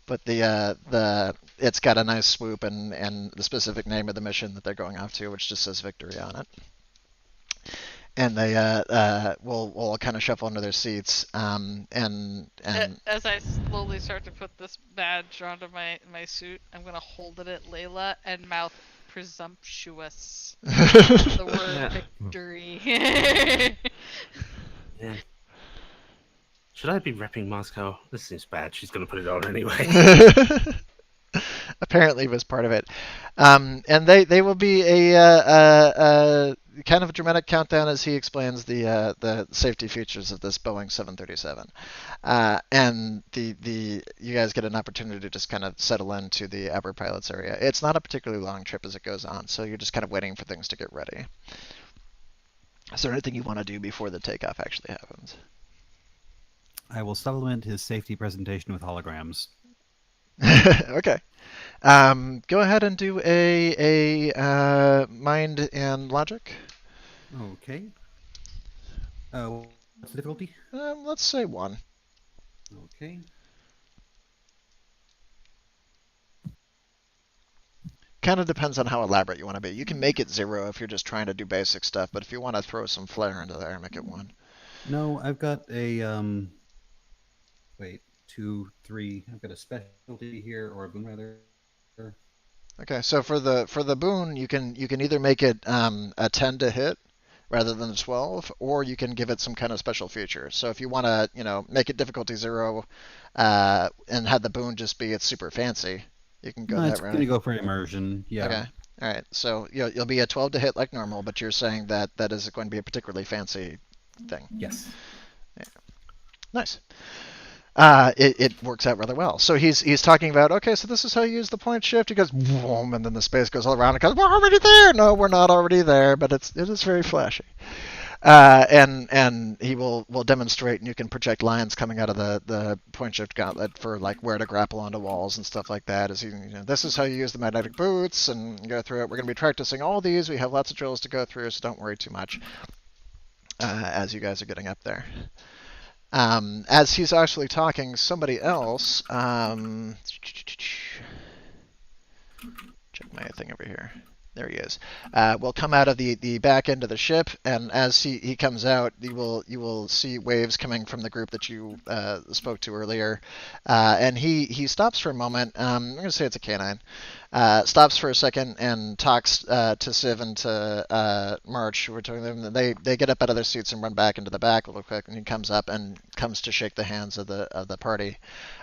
But it's got a nice swoop and the specific name of the mission that they're going off to, which just says victory on it. And they will kind of shuffle into their seats. And As I slowly start to put this badge onto my suit, I'm gonna hold it at Layla and mouth presumptuous. The word victory. Yeah. Should I be repping Moscow? This seems bad. She's gonna put it on anyway. Apparently was part of it. And they will be a kind of a dramatic countdown as he explains the safety features of this Boeing 737. And you guys get an opportunity to just kind of settle into the upper pilots area. It's not a particularly long trip as it goes on, so you're just kind of waiting for things to get ready. Is there anything you want to do before the takeoff actually happens? I will supplement his safety presentation with holograms. Okay. Go ahead and do a mind and logic. Okay. What's the difficulty? Let's say 1. Okay. Kind of depends on how elaborate you want to be. You can make it 0 if you're just trying to do basic stuff, but if you want to throw some flair into there, make it 1. No, I've got a wait, 2, 3. I've got a specialty here, or a boon rather. Okay, so for the boon, you can either make it a 10 to hit rather than a 12, or you can give it some kind of special feature. So if you want to, make it difficulty 0, and have the boon just be it's super fancy, you can go No, that it's route. going to go for immersion. Yeah. Okay. All right. So you'll be a 12 to hit like normal, but you're saying that is going to be a particularly fancy thing. Yes. Yeah. Nice. It works out rather well. So he's talking about, okay, so this is how you use the point shift. He goes, boom, and then the space goes all around. It goes, we're already there. No, we're not already there, but it is very flashy. And he will demonstrate, and you can project lines coming out of the point shift gauntlet for like where to grapple onto walls and stuff like that. This is how you use the magnetic boots, and go through it. We're going to be practicing all these. We have lots of drills to go through, so don't worry too much as you guys are getting up there. As he's actually talking, somebody else. Check my thing over here. There he is. Will come out of the back end of the ship, and as he comes out, you will see waves coming from the group that you spoke to earlier. And he stops for a moment. I'm going to say it's a canine. Stops for a second and talks to Civ and to March. We're talking to them. They get up out of their seats and run back into the back a little quick, and he comes up and comes to shake the hands of the party.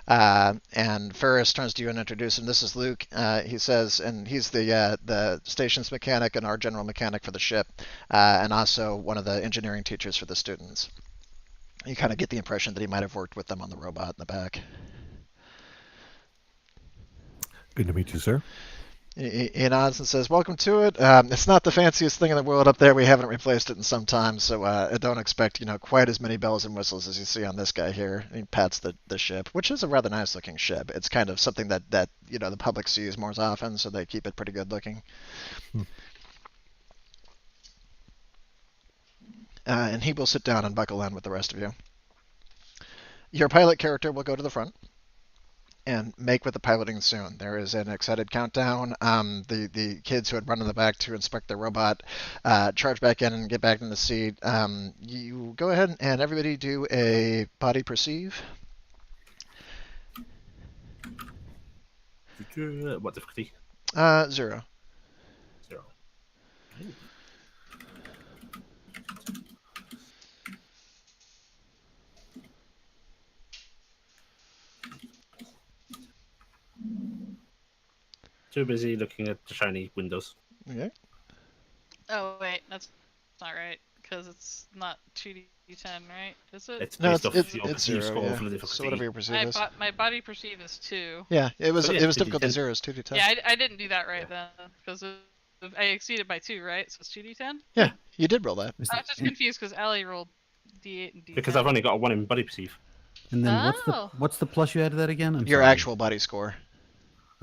And Ferris turns to you and introduces him. This is Luke. He says, and he's the station's mechanic and our general mechanic for the ship, and also one of the engineering teachers for the students. You kind of get the impression that he might have worked with them on the robot in the back. Good to meet you, sir. He nods and says, welcome to it. It's not the fanciest thing in the world up there. We haven't replaced it in some time, so don't expect quite as many bells and whistles as you see on this guy here. He pats the ship, which is a rather nice looking ship. It's kind of something that the public sees more often, so they keep it pretty good looking. And he will sit down and buckle in with the rest of you. Your pilot character will go to the front and make with the piloting soon. There is an excited countdown. The kids who had run in the back to inspect their robot charge back in and get back in the seat. You go ahead and everybody do a body perceive. What difficulty? 0. 0. Too busy looking at the shiny windows. Okay. Oh wait, that's not right because it's not 2d10, right? Is it? It's No, based off it's your perceived 0. score Yeah. for the difficulty. So whatever your perceive is. My body perceive is 2. Yeah, it was Oh, yeah, it was 2d10. difficulty 0. It's 2d10. Yeah, I didn't do that right then because I exceeded by 2, right? So it's 2d10. Yeah, you did roll that. Is I it- was just confused because Ellie rolled d8 and d10. Because I've only got a 1 in body perceive. And then Oh. what's the plus you add to that again? I'm Your sorry. actual body score.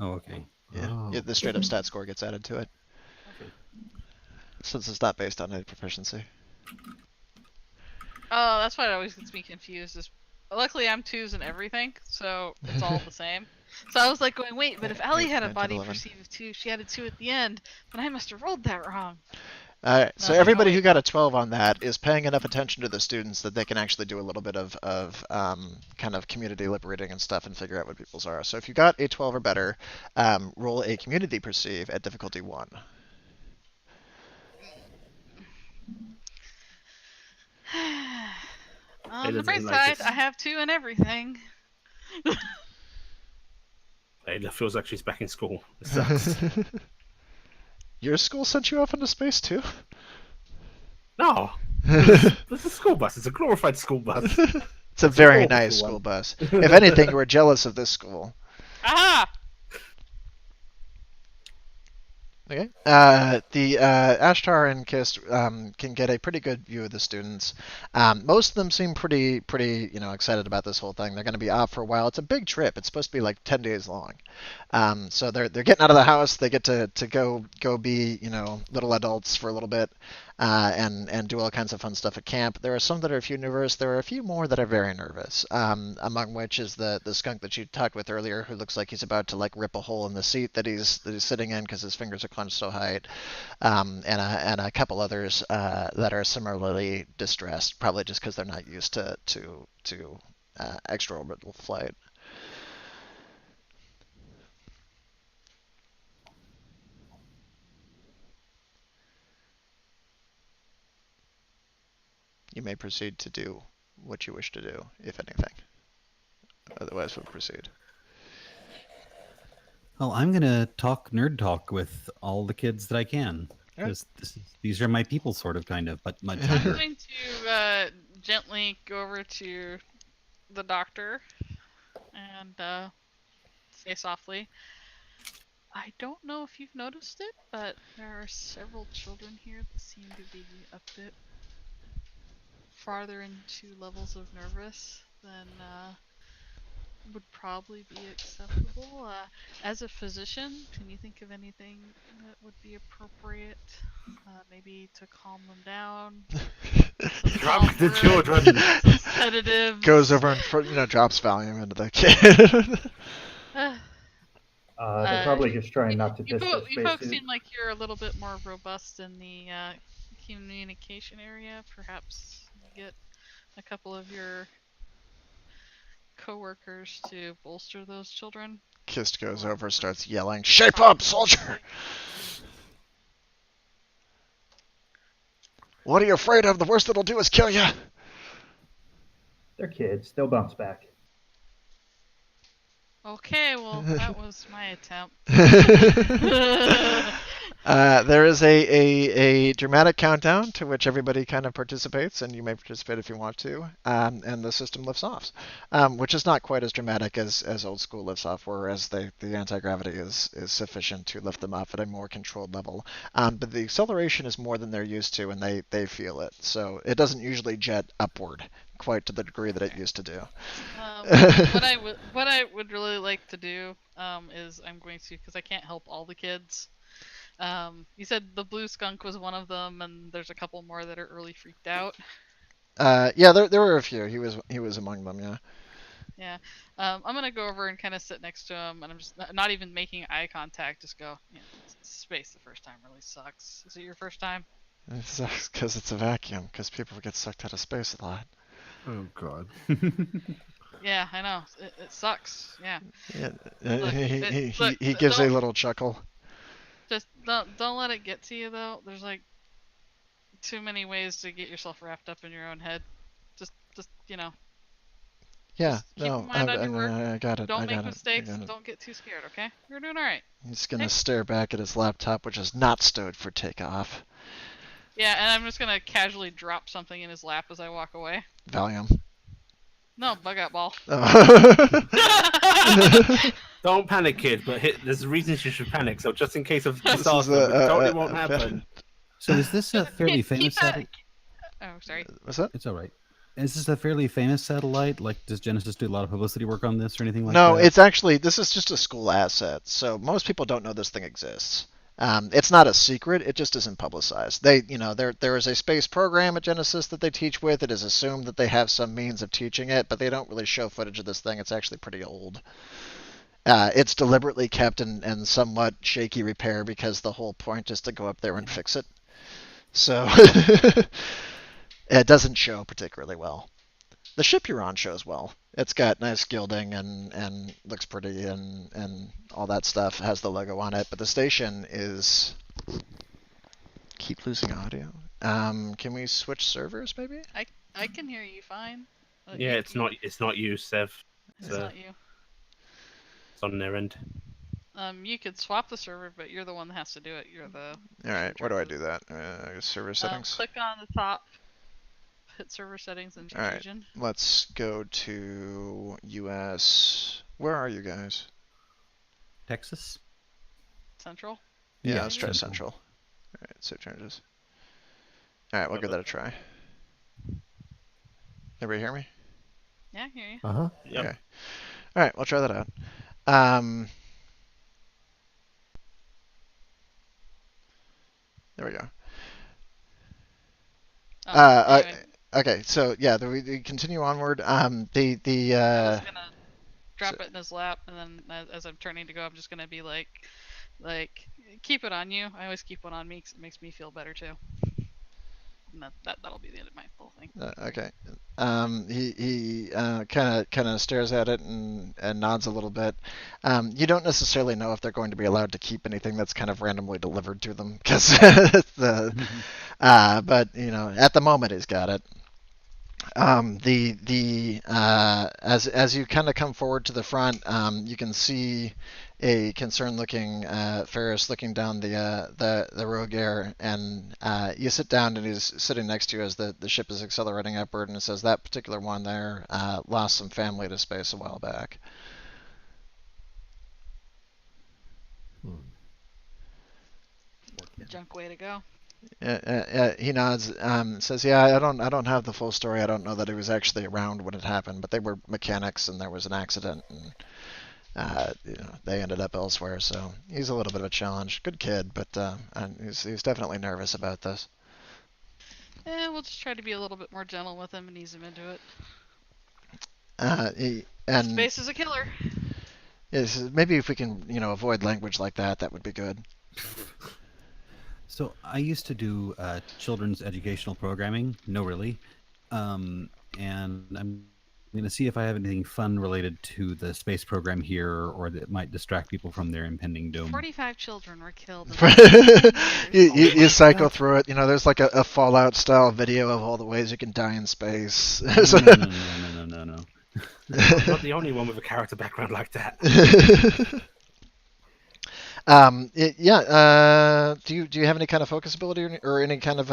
Oh, okay. Yeah, Oh. the straight up stat score gets added to it. since it's not based on any proficiency. Oh, that's why it always gets me confused. Is luckily I'm 2s in everything, so it's all the same. So I was like going, wait, but if Ellie had a 9, 10, body 11. perceive of 2, she had a 2 at the end, then I must have rolled that wrong. Alright, so No, everybody no, who got a 12 on that is paying enough attention to the students that they can actually do a little bit of kind of community liberating and stuff and figure out what people's are. So if you got a 12 or better, roll a community perceive at difficulty 1. On the doesn't bright like side, this. I have 2 in everything. It feels like she's back in school. It sucks. Your school sent you off into space too? No, it's a school bus. It's a glorified school bus. It's a very awful nice one. school bus. If anything, you were jealous of this school. Aha! Okay. The Ashtar and Kist can get a pretty good view of the students. Most of them seem pretty, excited about this whole thing. They're going to be off for a while. It's a big trip. It's supposed to be like 10 days long. So they're getting out of the house. They get to go be, little adults for a little bit, and do all kinds of fun stuff at camp. There are some that are a few nervous. There are a few more that are very nervous. Among which is the skunk that you talked with earlier, who looks like he's about to rip a hole in the seat that he's sitting in because his fingers are clenched so tight, and a couple others that are similarly distressed, probably just because they're not used to extraorbital flight. You may proceed to do what you wish to do, if anything. Otherwise, we'll proceed. Well, I'm gonna talk nerd talk with all the kids that I can, Yeah. because these are my people, sort of, kind of, but much I'm younger. going to gently go over to the doctor and say softly, I don't know if you've noticed it, but there are several children here that seem to be a bit farther into levels of nervous than would probably be acceptable. As a physician, can you think of anything that would be appropriate? Maybe to calm them down? Drug the Some children. sedatives. Goes over and drops Valium into the kid. They're probably just trying not to You, diss you the folks space. seem like you're a little bit more robust in the communication area. Perhaps you get a couple of your co-workers to bolster those children. Kist goes over, starts yelling, "Shape up, soldier! What are you afraid of? The worst it'll do is kill you." They're kids. They'll bounce back. Okay, well, that was my attempt. There is a dramatic countdown to which everybody kind of participates, and you may participate if you want to, and the system lifts off, which is not quite as dramatic as old school lifts off, whereas the anti-gravity is sufficient to lift them off at a more controlled level. But the acceleration is more than they're used to, and they feel it. So it doesn't usually jet upward quite to the degree that it used to do. What I would really like to do is I'm going to, because I can't help all the kids. You said the blue skunk was one of them, and there's a couple more that are early freaked out. Yeah, there were a few. He was among them. Yeah. Yeah. I'm gonna go over and kind of sit next to him, and I'm just not even making eye contact. Just go. Yeah, space the first time really sucks. Is it your first time? It sucks because it's a vacuum. Because people get sucked out of space a lot. Oh God. Yeah, I know. It sucks. Yeah. Yeah, Look, he gives a don't- little chuckle. Just don't let it get to you though. There's like too many ways to get yourself wrapped up in your own head. Just Yeah, Just keep no, in mind on your work. I got it. don't I make got mistakes. It, I got it. Don't get too scared. Okay, you're doing all right. He's gonna Okay. stare back at his laptop, which is not stowed for takeoff. Yeah, and I'm just gonna casually drop something in his lap as I walk away. Valium. No, bug out ball. Oh. Don't panic, kid. But there's reasons you should panic. So just in case of This is disaster, a- which totally a- won't a- happen. So is this a fairly Keep famous that- satellite? Oh, sorry. What's that? It's all right. Is this a fairly famous satellite? Like, does Genesis do a lot of publicity work on this or anything like No, that? it's actually, this is just a school asset. So most people don't know this thing exists. It's not a secret. It just isn't publicized. There is a space program at Genesis that they teach with. It is assumed that they have some means of teaching it, but they don't really show footage of this thing. It's actually pretty old. It's deliberately kept in somewhat shaky repair because the whole point is to go up there and fix it. So it doesn't show particularly well. The ship you're on shows well. It's got nice gilding and looks pretty and all that stuff. Has the logo on it, but the station is. Keep losing audio. Can we switch servers maybe? I can hear you fine. Yeah, it's not you, Sev. It's not you. It's on their end. You could swap the server, but you're the one that has to do it. You're the. All right. Where do I do that? Server settings. Click on the top. Hit server settings and change All right. region. Let's go to US. Where are you guys? Texas. Central. Yeah, Yeah, let's try Central. Central. All right, so changes. All right, we'll give that a try. Everybody hear me? Yeah, I hear you. Uh-huh. Yep. Okay. All right, we'll try that out. There we go. Anyway, Okay, so yeah, we continue onward. I was gonna drop so- it in his lap, and then as I'm turning to go, I'm just gonna be like, keep it on you. I always keep one on me 'cause it makes me feel better too. And that'll be the end of my little thing. Okay. He kind of stares at it and nods a little bit. You don't necessarily know if they're going to be allowed to keep anything that's kind of randomly delivered to them, because but at the moment he's got it. As you kind of come forward to the front, you can see a concerned-looking Ferris looking down the rogue air, and you sit down, and he's sitting next to you as the ship is accelerating upward, and it says that particular one there lost some family to space a while back. Junk way to go. He nods, says, "Yeah, I don't have the full story. I don't know that he was actually around when it happened, but they were mechanics, and there was an accident, and they ended up elsewhere. So he's a little bit of a challenge. Good kid, but and he's definitely nervous about this." We'll just try to be a little bit more gentle with him and ease him into it. Space is a killer. Yes, maybe if we can, avoid language like that, that would be good. So I used to do children's educational programming. No, really. And I'm going to see if I have anything fun related to the space program here, or that might distract people from their impending doom. 45 children were killed. You cycle through it. There's like a Fallout style video of all the ways you can die in space. No. I'm not the only one with a character background like that. Do you have any kind of focus ability or any kind of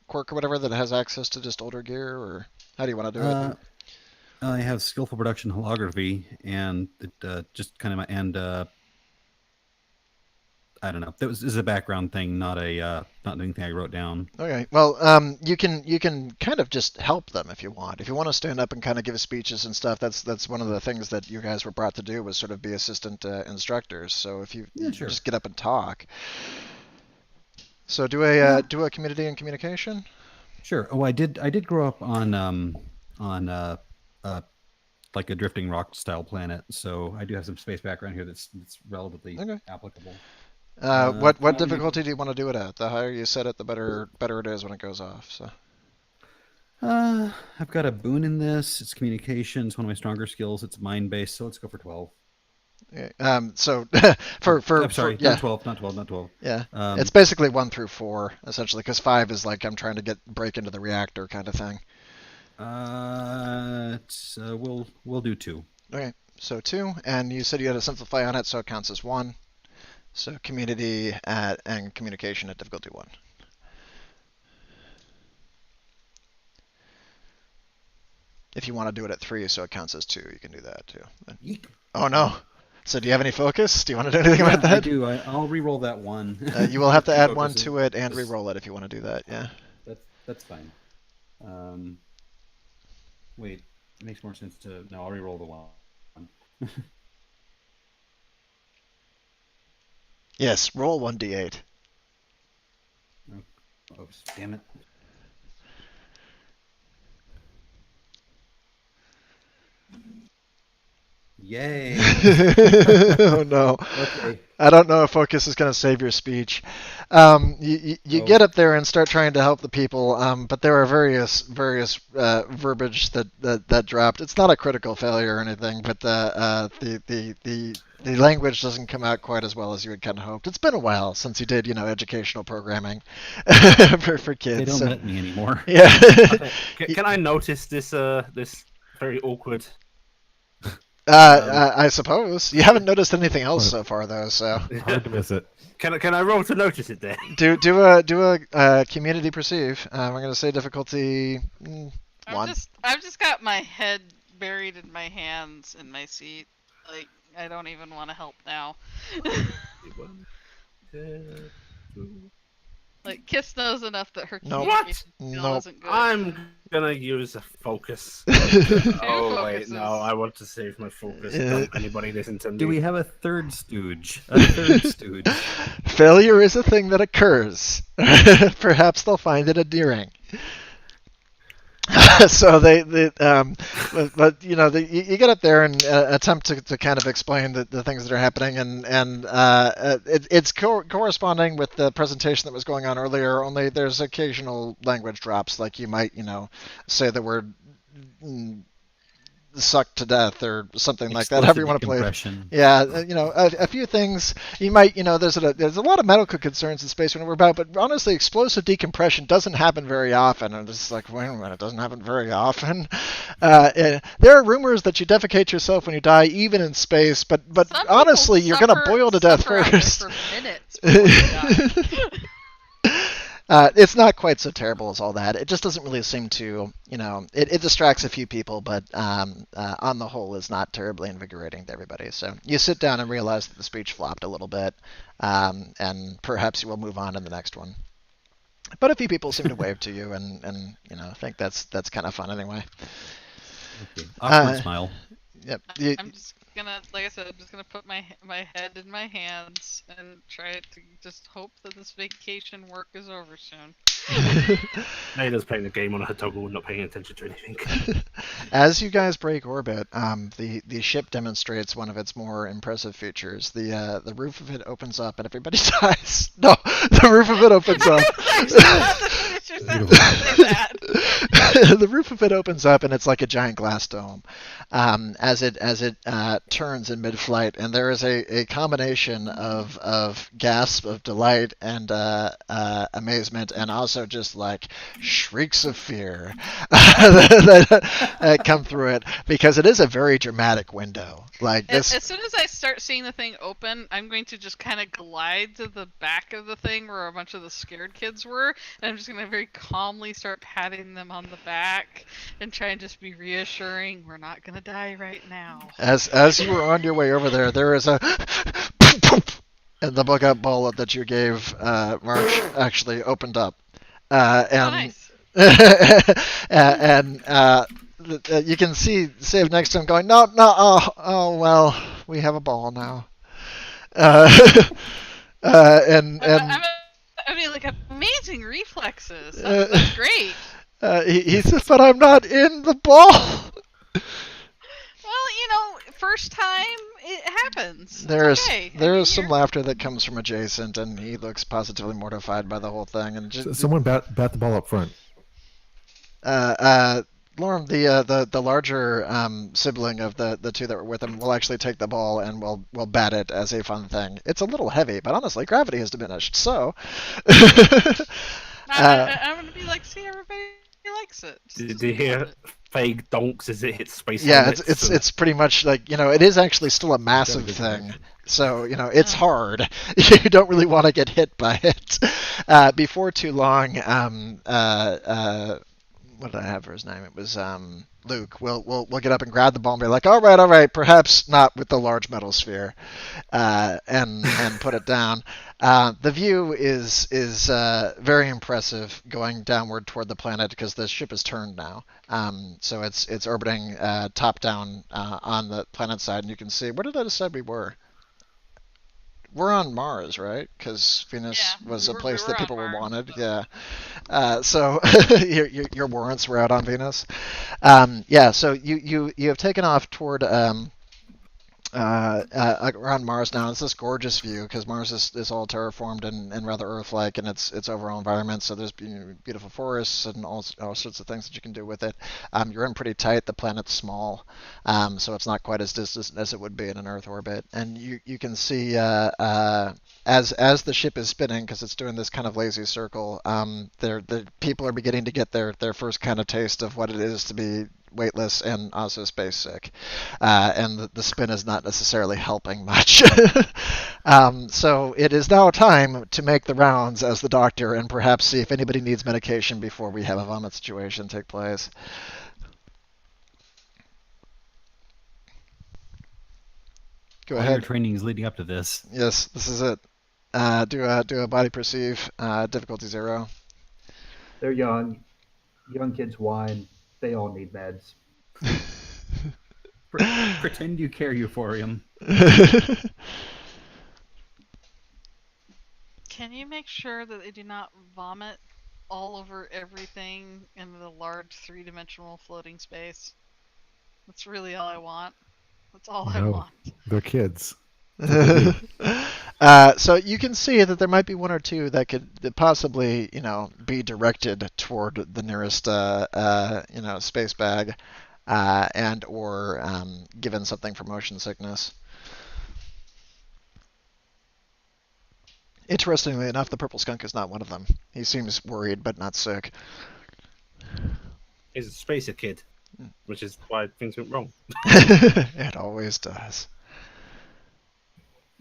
quirk or whatever that has access to just older gear, or how do you want to do it? I have skillful production holography, and it just kind of I don't know. This is a background thing, not anything I wrote down. Okay. Well, you can kind of just help them if you want. If you want to stand up and kind of give speeches and stuff, that's one of the things that you guys were brought to do, was sort of be assistant instructors. So if you Sure. just get up and talk. So do a community and communication. Sure. Oh, I did grow up on like a drifting rock style planet, so I do have some space background here that's relatively applicable. What difficulty do you want to do it at? The higher you set it, the better it is when it goes off. So. I've got a boon in this. It's communication. It's one of my stronger skills. It's mind based, so let's go for 12. Yeah, so for I'm sorry, yeah. not 12. Yeah, it's basically 1 through 4 essentially, because 5 is like I'm trying to break into the reactor kind of thing. We'll do 2. Okay, so 2, and you said you had a simplify on it, so it counts as 1. So community and communication at difficulty 1. If you want to do it at 3, so it counts as 2, you can do that too. Yeek. Oh no! So do you have any focus? Do you want to do anything about that? I do. I'll re-roll that 1. You will have to add 1 to it and re-roll it if you want to do that. Yeah. That's fine. Wait, it makes more sense to. No, I'll re-roll the 1. Yes, roll 1d8. Oh, damn it. Yay. Oh no. Okay. I don't know if focus is going to save your speech. You Oh. get up there and start trying to help the people, but there are various verbiage that dropped. It's not a critical failure or anything, but the language doesn't come out quite as well as you had kind of hoped. It's been a while since you did, educational programming for kids. They don't so- let me anymore. Yeah. Can I notice this this very awkward? I suppose you haven't noticed anything else so far, though. So Hard to miss it. Can I roll to notice it then? do a community perceive. We're gonna say difficulty one. I've just got my head buried in my hands in my seat. Like I don't even want to help now. One, two, Like Kiss knows enough that her Nope. communication skill Nope. isn't good. I'm gonna use a focus. Oh wait, focuses. no, I want to save my focus. Yeah. Don't anybody listen to me? Do we have a third stooge? A third stooge. Failure is a thing that occurs. Perhaps they'll find it endearing. So but you get up there and attempt to kind of explain the things that are happening, and it's corresponding with the presentation that was going on earlier. Only there's occasional language drops, like you might say the word sucked to death or something like that. However you want to play it. Decompression. Yeah, a few things you might, there's a lot of medical concerns in Space Runner about, but honestly, explosive decompression doesn't happen very often. And it's like, wait a minute, it doesn't happen very often. There are rumors that you defecate yourself when you die, even in space, but Some people honestly, you're gonna suffer- boil to death suffer out there first. For minutes before they die. It's not quite so terrible as all that. It just doesn't really seem to, it distracts a few people, but on the whole is not terribly invigorating to everybody. So you sit down and realize that the speech flopped a little bit, and perhaps you will move on to the next one. But a few people seem to wave to you and think that's kind of fun anyway. Okay. Awkward Uh, smile. Yep. I'm just gonna, like I said, I'm just gonna put my head in my hands and try to just hope that this vacation work is over soon. Nada's playing the game on her toggle, not paying attention to anything. As you guys break orbit, the ship demonstrates one of its more impressive features. The roof of it opens up and everybody dies. No, the roof of it opens up. The roof of it opens up and it's like a giant glass dome. As it turns in mid-flight, and there is a combination of gasp of delight and amazement, and also just like shrieks of fear that come through it, because it is a very dramatic window. Like this. As soon as I start seeing the thing open, I'm going to just kind of glide to the back of the thing where a bunch of the scared kids were, and I'm just going to very calmly start patting them on the back and try and just be reassuring, we're not going to die right now. As you were on your way over there, there is a and the bug-out bullet that you gave March actually opened up, and and you can see Save next to him going, no, oh well, we have a ball now, and I mean, like, amazing reflexes. That's great. he says, but I'm not in the ball. Well, first time it happens. There It's is okay. there I mean, is some you're- laughter that comes from adjacent, and he looks positively mortified by the whole thing. And just, Someone bat the ball up front. Lorm, the larger sibling of the two that were with him, will actually take the ball and will bat it as a fun thing. It's a little heavy, but honestly, gravity has diminished, so. I'm gonna be like, see, everybody likes it. Did you hear vague donks as it hits space? Yeah, helmets? it's pretty much like, it is actually still a massive good thing. connection. So, it's hard. You don't really want to get hit by it. Before too long, what did I have for his name? It was Luke. We'll get up and grab the ball and be like, all right, perhaps not with the large metal sphere, and put it down. The view is very impressive going downward toward the planet because the ship is turned now. So it's orbiting top down on the planet side, and you can see, where did I decide we were? we're on Mars, right? Because Venus Yeah, was we a were- place we that were on people were Mars, wanted. but- Yeah. So your warrants were out on Venus. Yeah. So you have taken off toward around Mars now. It's this gorgeous view because Mars is all terraformed and rather Earth-like in its overall environment. So there's beautiful forests and all sorts of things that you can do with it. You're in pretty tight. The planet's small, so it's not quite as distant as it would be in an Earth orbit. And you can see as the ship is spinning, because it's doing this kind of lazy circle, the people are beginning to get their first kind of taste of what it is to be weightless and also space sick, and the spin is not necessarily helping much. So it is now time to make the rounds as the doctor and perhaps see if anybody needs medication before we have a vomit situation take place. Go All your ahead. training is leading up to this. Yes, this is it. Do a body perceive, difficulty 0. They're young. Young kids whine. They all need meds. Pretend you care, Euphorium. Can you make sure that they do not vomit all over everything in the large three-dimensional floating space? That's really all I want. That's all I No. want. They're kids. So you can see that there might be one or two that could possibly, be directed toward the nearest, space bag, and or given something for motion sickness. Interestingly enough, the purple skunk is not one of them. He seems worried but not sick. He's a spacer kid, which is why things went wrong. It always does.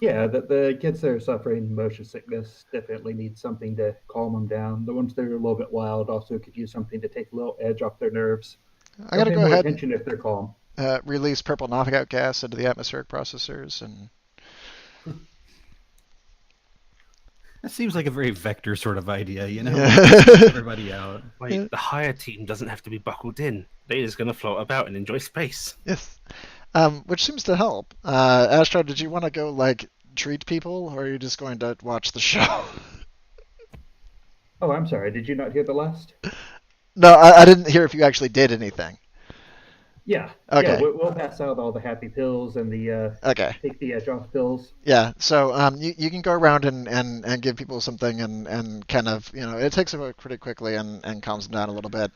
Yeah, the kids that are suffering motion sickness definitely need something to calm them down. The ones that are a little bit wild also could use something to take a little edge off their nerves. I gotta They'll pay go more ahead attention if they're calm. and release purple knockout gas into the atmospheric processors and. That seems like a very Vector sort of idea, Yeah. Everybody out. Like, Yeah. the higher team doesn't have to be buckled in. They're just going to float about and enjoy space. Yes. Which seems to help. Astra, did you want to go treat people, or are you just going to watch the show? Oh, I'm sorry. Did you not hear the last? No, I didn't hear if you actually did anything. Yeah. Okay. Yeah, we'll pass out all the happy pills and the Okay. take the edge off pills. Yeah. So you can go around and give people something and kind of it takes them out pretty quickly and calms them down a little bit.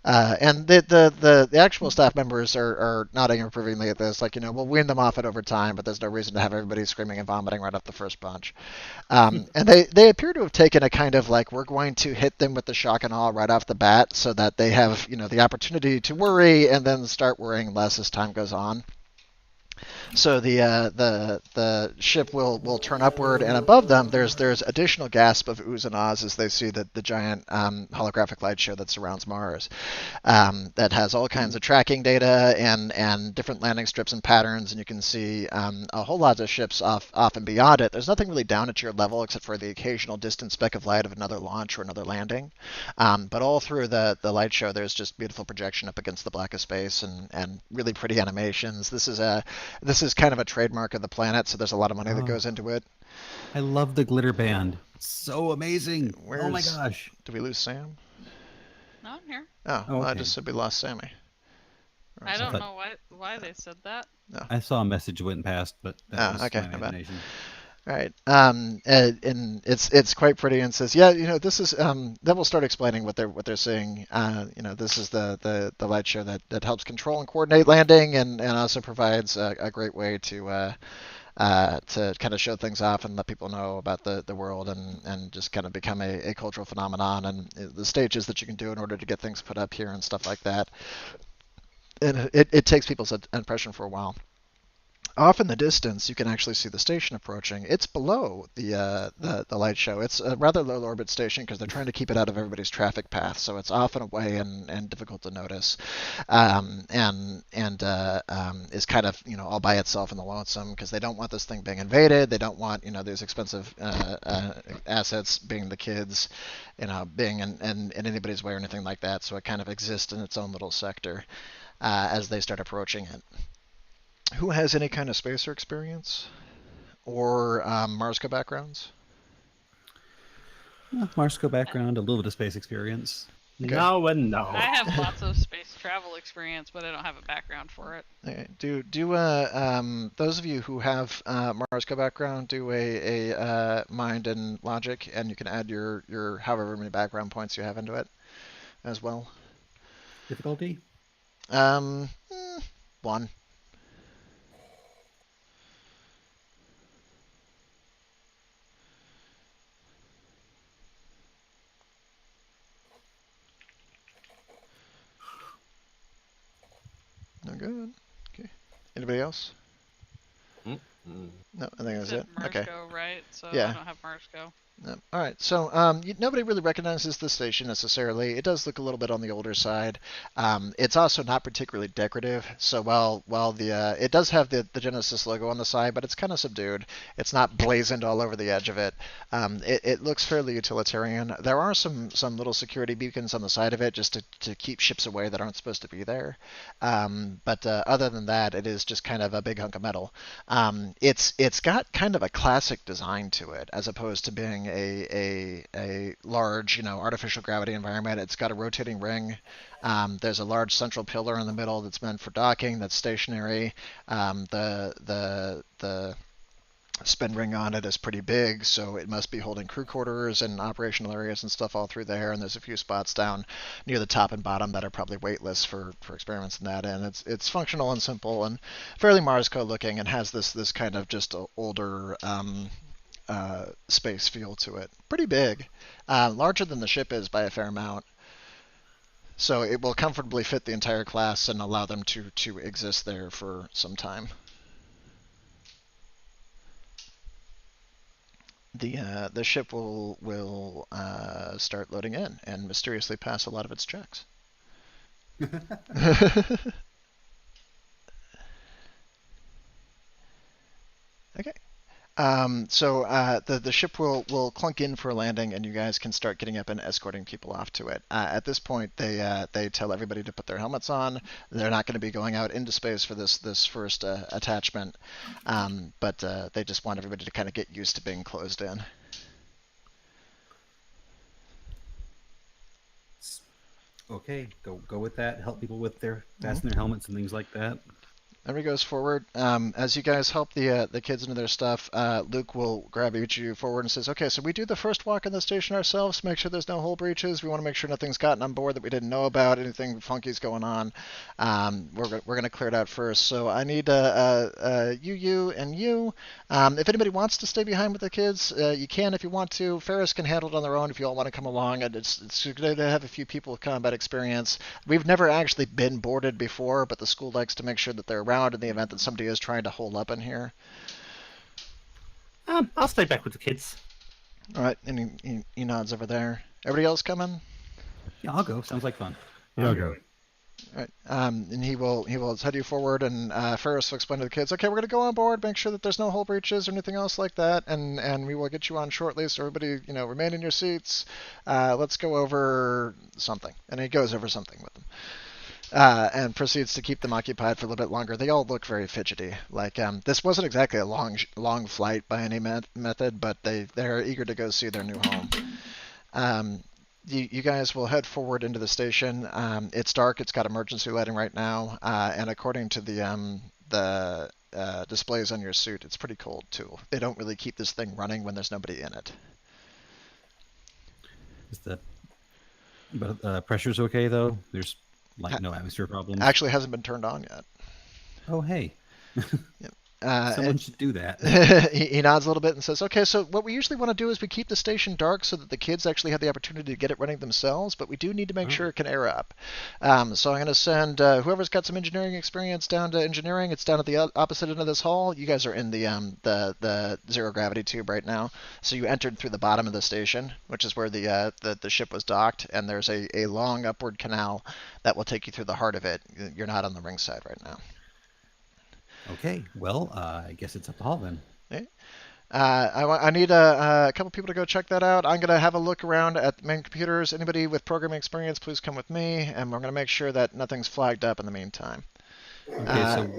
And the actual staff members are nodding approvingly at this. We'll wean them off it over time, but there's no reason to have everybody screaming and vomiting right off the first bunch. And they appear to have taken a kind of we're going to hit them with the shock and awe right off the bat, so that they have the opportunity to worry and then start worrying less as time goes on. So the ship will turn upward, and above them there's additional gasp of oohs and ahs as they see the giant holographic light show that surrounds Mars, that has all kinds of tracking data and different landing strips and patterns, and you can see a whole lot of ships off and beyond it. There's nothing really down at your level except for the occasional distant speck of light of another launch or another landing, but all through the light show there's just beautiful projection up against the black of space and really pretty animations. This is kind of a trademark of the planet, so there's a lot of money that goes into it. I love the glitter band. It's so amazing. Oh my Where's- gosh. Did we lose Sam? No, I'm here. Oh, Oh, well, I okay. just said we lost Sammy. Or I don't something. know why they said that. I saw a message went past, but that was okay, my my bad. imagination. All right. And it's quite pretty, and says, yeah, this is then we'll start explaining what they're seeing. This is the light show that helps control and coordinate landing, and also provides a great way to kind of show things off and let people know about the world and just kind of become a cultural phenomenon, and the stages that you can do in order to get things put up here and stuff like that. And it takes people's impression for a while. Off in the distance, you can actually see the station approaching. It's below the light show. It's a rather low orbit station because they're trying to keep it out of everybody's traffic path, so it's off and away and difficult to notice, and is kind of all by itself in the lonesome because they don't want this thing being invaded. They don't want these expensive assets being the kids, being in anybody's way or anything like that. So it kind of exists in its own little sector as they start approaching it. Who has any kind of spacer experience? or Marsco backgrounds? Marsco background, a little bit of space experience. Okay. No and no. I have lots of space travel experience, but I don't have a background for it. Okay. Those of you who have Marsco background, do a mind and logic, and you can add your however many background points you have into it as well. Difficulty? 1. No good. Okay. Anybody else? Mm. No, I think that's Said it. Okay. Marsco, right? So Yeah. I don't have Marsco. All right, so nobody really recognizes the station necessarily. It does look a little bit on the older side. It's also not particularly decorative. So while the it does have the Genesis logo on the side, but it's kind of subdued. It's not blazoned all over the edge of it. It looks fairly utilitarian. There are some little security beacons on the side of it just to keep ships away that aren't supposed to be there. But other than that, it is just kind of a big hunk of metal. It's got kind of a classic design to it, as opposed to being a large, artificial gravity environment. It's got a rotating ring. There's a large central pillar in the middle that's meant for docking. That's stationary. The spin ring on it is pretty big, so it must be holding crew quarters and operational areas and stuff all through there. And there's a few spots down near the top and bottom that are probably weightless for experiments in that end. It's functional and simple and fairly Marsco looking, and has this kind of just older space feel to it. Pretty big, larger than the ship is by a fair amount. So it will comfortably fit the entire class and allow them to exist there for some time. The ship will start loading in and mysteriously pass a lot of its checks. Okay. So the ship will clunk in for a landing, and you guys can start getting up and escorting people off to it. At this point, they tell everybody to put their helmets on. They're not going to be going out into space for this first attachment, but they just want everybody to kind of get used to being closed in. Okay, go with that. Help people with their fasten their helmets and things like that. Everybody goes forward. As you guys help the kids into their stuff, Luke will grab each of you forward and says, "Okay, so we do the first walk in the station ourselves. Make sure there's no hull breaches. We want to make sure nothing's gotten on board that we didn't know about. Anything funky's going on. We're going to clear it out first. So I need you and you. If anybody wants to stay behind with the kids, you can if you want to. Ferris can handle it on their own if you all want to come along. And it's good to have a few people with combat experience. We've never actually been boarded before, but the school likes to make sure that they're around in the event that somebody is trying to hole up in here." I'll stay back with the kids. All right, and he nods over there. Everybody else coming? Yeah, I'll go. Sounds like fun. Yeah, I'll go. All right, and he will head you forward, and Ferris will explain to the kids, "Okay, we're going to go on board, make sure that there's no hull breaches or anything else like that, and we will get you on shortly. So everybody, remain in your seats. Let's go over something." And he goes over something with them. And proceeds to keep them occupied for a little bit longer. They all look very fidgety. Like this wasn't exactly a long flight by any method, but they're eager to go see their new home. You guys will head forward into the station. It's dark. It's got emergency lighting right now, and according to the displays on your suit, it's pretty cold too. They don't really keep this thing running when there's nobody in it. Is but pressure's okay though? There's no atmosphere problems. Actually hasn't been turned on yet. Oh, hey. Yep. Someone should do that. He nods a little bit and says, "Okay, so what we usually want to do is we keep the station dark so that the kids actually have the opportunity to get it running themselves, but we do need to make sure it can air up. So I'm going to send whoever's got some engineering experience down to engineering. It's down at the opposite end of this hall. You guys are in the zero gravity tube right now. So you entered through the bottom of the station, which is where the ship was docked, and there's a long upward canal that will take you through the heart of it. You're not on the ring side right now. Okay, well, I guess it's up the hall then. Okay. I need a couple people to go check that out. I'm going to have a look around at the main computers. Anybody with programming experience, please come with me, and we're going to make sure that nothing's flagged up in the meantime. Okay,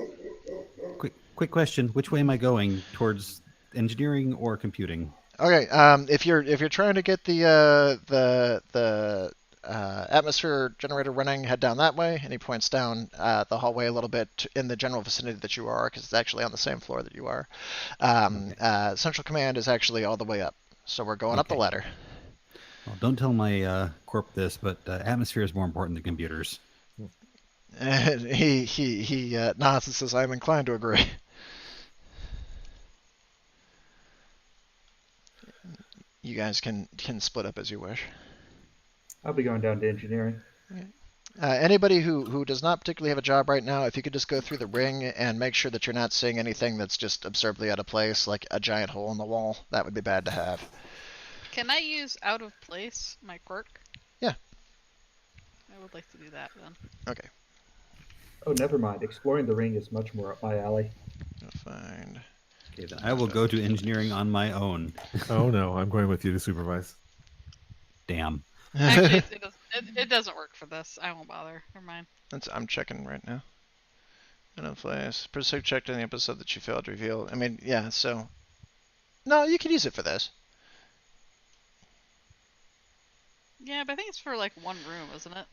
so quick question. Which way am I going? Towards engineering or computing? Okay. If you're trying to get the atmosphere generator running, head down that way, and he points down the hallway a little bit in the general vicinity that you are, because it's actually on the same floor that you are. Central command is actually all the way up, so we're going up the Okay. ladder. Well, don't tell my corp this, but atmosphere is more important than computers. And he nods and says, "I'm inclined to agree." You guys can split up as you wish. I'll be going down to engineering. Anybody who does not particularly have a job right now, if you could just go through the ring and make sure that you're not seeing anything that's just absurdly out of place, like a giant hole in the wall, that would be bad to have. Can I use out of place my quirk? Yeah. I would like to do that then. Okay. Oh, never mind. Exploring the ring is much more up my alley. Find. Okay, then I will go to engineering on my own. Oh no, I'm going with you to supervise. Damn. Actually, it doesn't work for this. I won't bother. Never mind. I'm checking right now. Out of place. Pursuit checked in the episode that you failed to reveal. I mean, yeah. So, no, you can use it for this. Yeah, but I think it's for like one room, isn't it?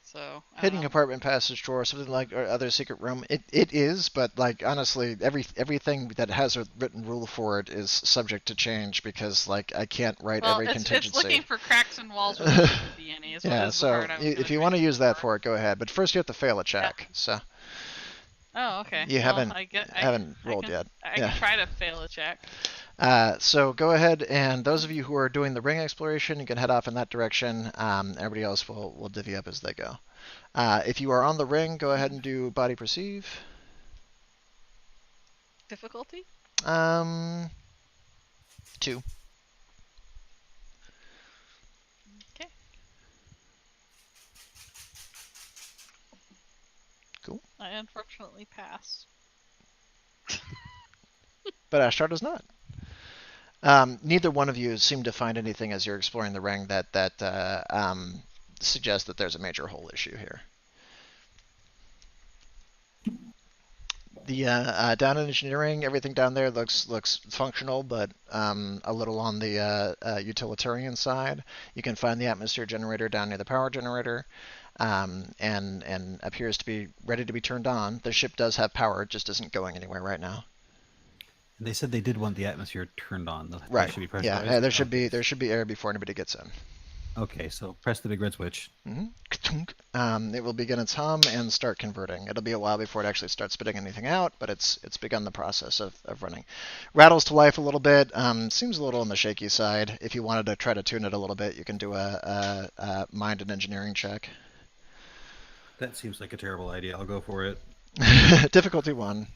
So I don't Hidden know. compartment, passage door, something like or other secret room. It is, but like honestly, everything that has a written rule for it is subject to change because like I can't write Well, every it's contingency. looking for cracks in walls where there shouldn't be any. Is Yeah, what is the so part I was if gonna you want to try use that for. for it, go ahead. But first, you have to fail a check. So Oh, okay. you Well, haven't I haven't rolled can, yet. I Yeah. can try to fail a check. So go ahead, and those of you who are doing the ring exploration, you can head off in that direction. Everybody else will divvy up as they go. If you are on the ring, go ahead and do body perceive. Difficulty? 2. Okay. Cool. I unfortunately passed. But Ashtar does not. Neither one of you seem to find anything as you're exploring the ring that suggests that there's a major hole issue here. The down in engineering, everything down there looks functional, but a little on the utilitarian side. You can find the atmosphere generator down near the power generator, and appears to be ready to be turned on. The ship does have power; it just isn't going anywhere right now. They said they did want the atmosphere turned on. They Right. should be Yeah. pressurized. There should be air before anybody gets in. Okay, so press the big red switch. It will begin its hum and start converting. It'll be a while before it actually starts spitting anything out, but it's begun the process of running. Rattles to life a little bit. Seems a little on the shaky side. If you wanted to try to tune it a little bit, you can do a mind and engineering check. That seems like a terrible idea. I'll go for it. Difficulty 1.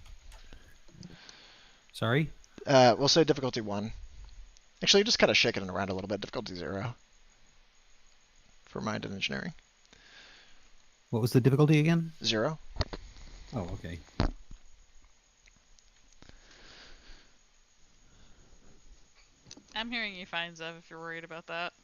Sorry? We'll say difficulty 1. Actually, you're just kind of shaking it around a little bit. Difficulty 0 for mind and engineering. What was the difficulty again? 0. Oh, okay. I'm hearing you fine, Zev, if you're worried about that.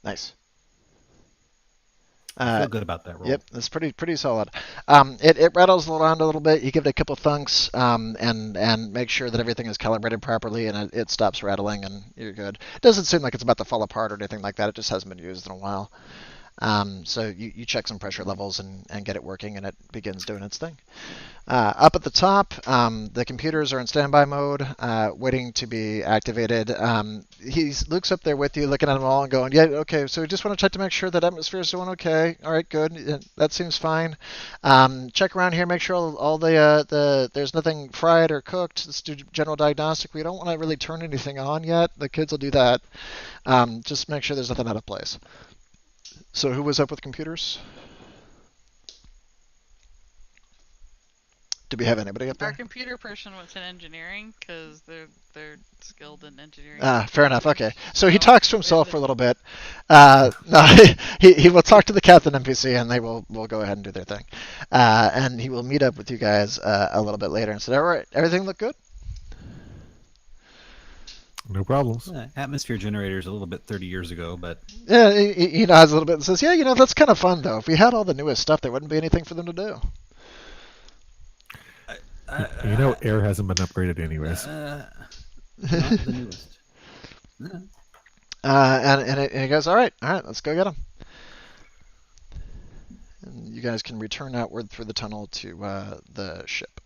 Nice. I feel good about that roll. Yep, that's pretty solid. It rattles around a little bit. You give it a couple thunks, and make sure that everything is calibrated properly, and it stops rattling, and you're good. It doesn't seem like it's about to fall apart or anything like that. It just hasn't been used in a while. So you check some pressure levels and get it working, and it begins doing its thing. Up at the top, the computers are in standby mode, waiting to be activated. He looks up there with you, looking at them all and going, yeah, okay, so we just want to check to make sure that atmosphere is doing okay. All right, good. Yeah, that seems fine. Check around here, make sure all the there's nothing fried or cooked. Let's do general diagnostic. We don't want to really turn anything on yet. The kids will do that. Just make sure there's nothing out of place. So who was up with computers? Did we have anybody up Our there? computer person went to engineering because they're skilled in engineering. Fair enough. Okay. So he No, talks to himself for a little bit. No, he will talk to the captain NPC, and they will go ahead and do their thing. And he will meet up with you guys a little bit later and say, all right, everything look good? No problems. Atmosphere generators a little bit 30 years ago, but Yeah, he nods a little bit and says, yeah, that's kind of fun, though. If we had all the newest stuff, there wouldn't be anything for them to do. Air hasn't been upgraded anyways. not the newest. And he goes, all right, let's go get him. And you guys can return outward through the tunnel to the ship.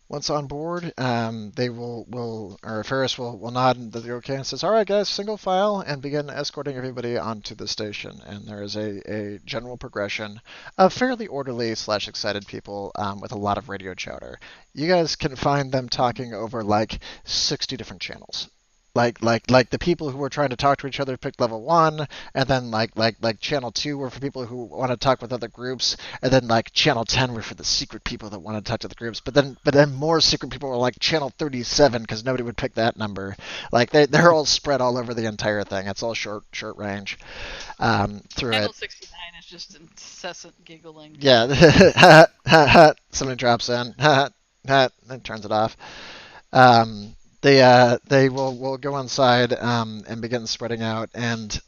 Once on board, they or Ferris will nod that they're okay and says, all right, guys, single file, and begin escorting everybody onto the station. And there is a general progression of fairly orderly / excited people with a lot of radio chatter. You guys can find them talking over like 60 different channels. Like the people who were trying to talk to each other picked level 1, and then like channel 2 were for people who want to talk with other groups, and then like channel 10 were for the secret people that want to talk to the groups. But then more secret people were like channel 37 because nobody would pick that number. Like they're all spread all over the entire thing. It's all short range through Channel it. 69 is just incessant giggling. Yeah, somebody drops in, then turns it off. They will go inside and begin spreading out. And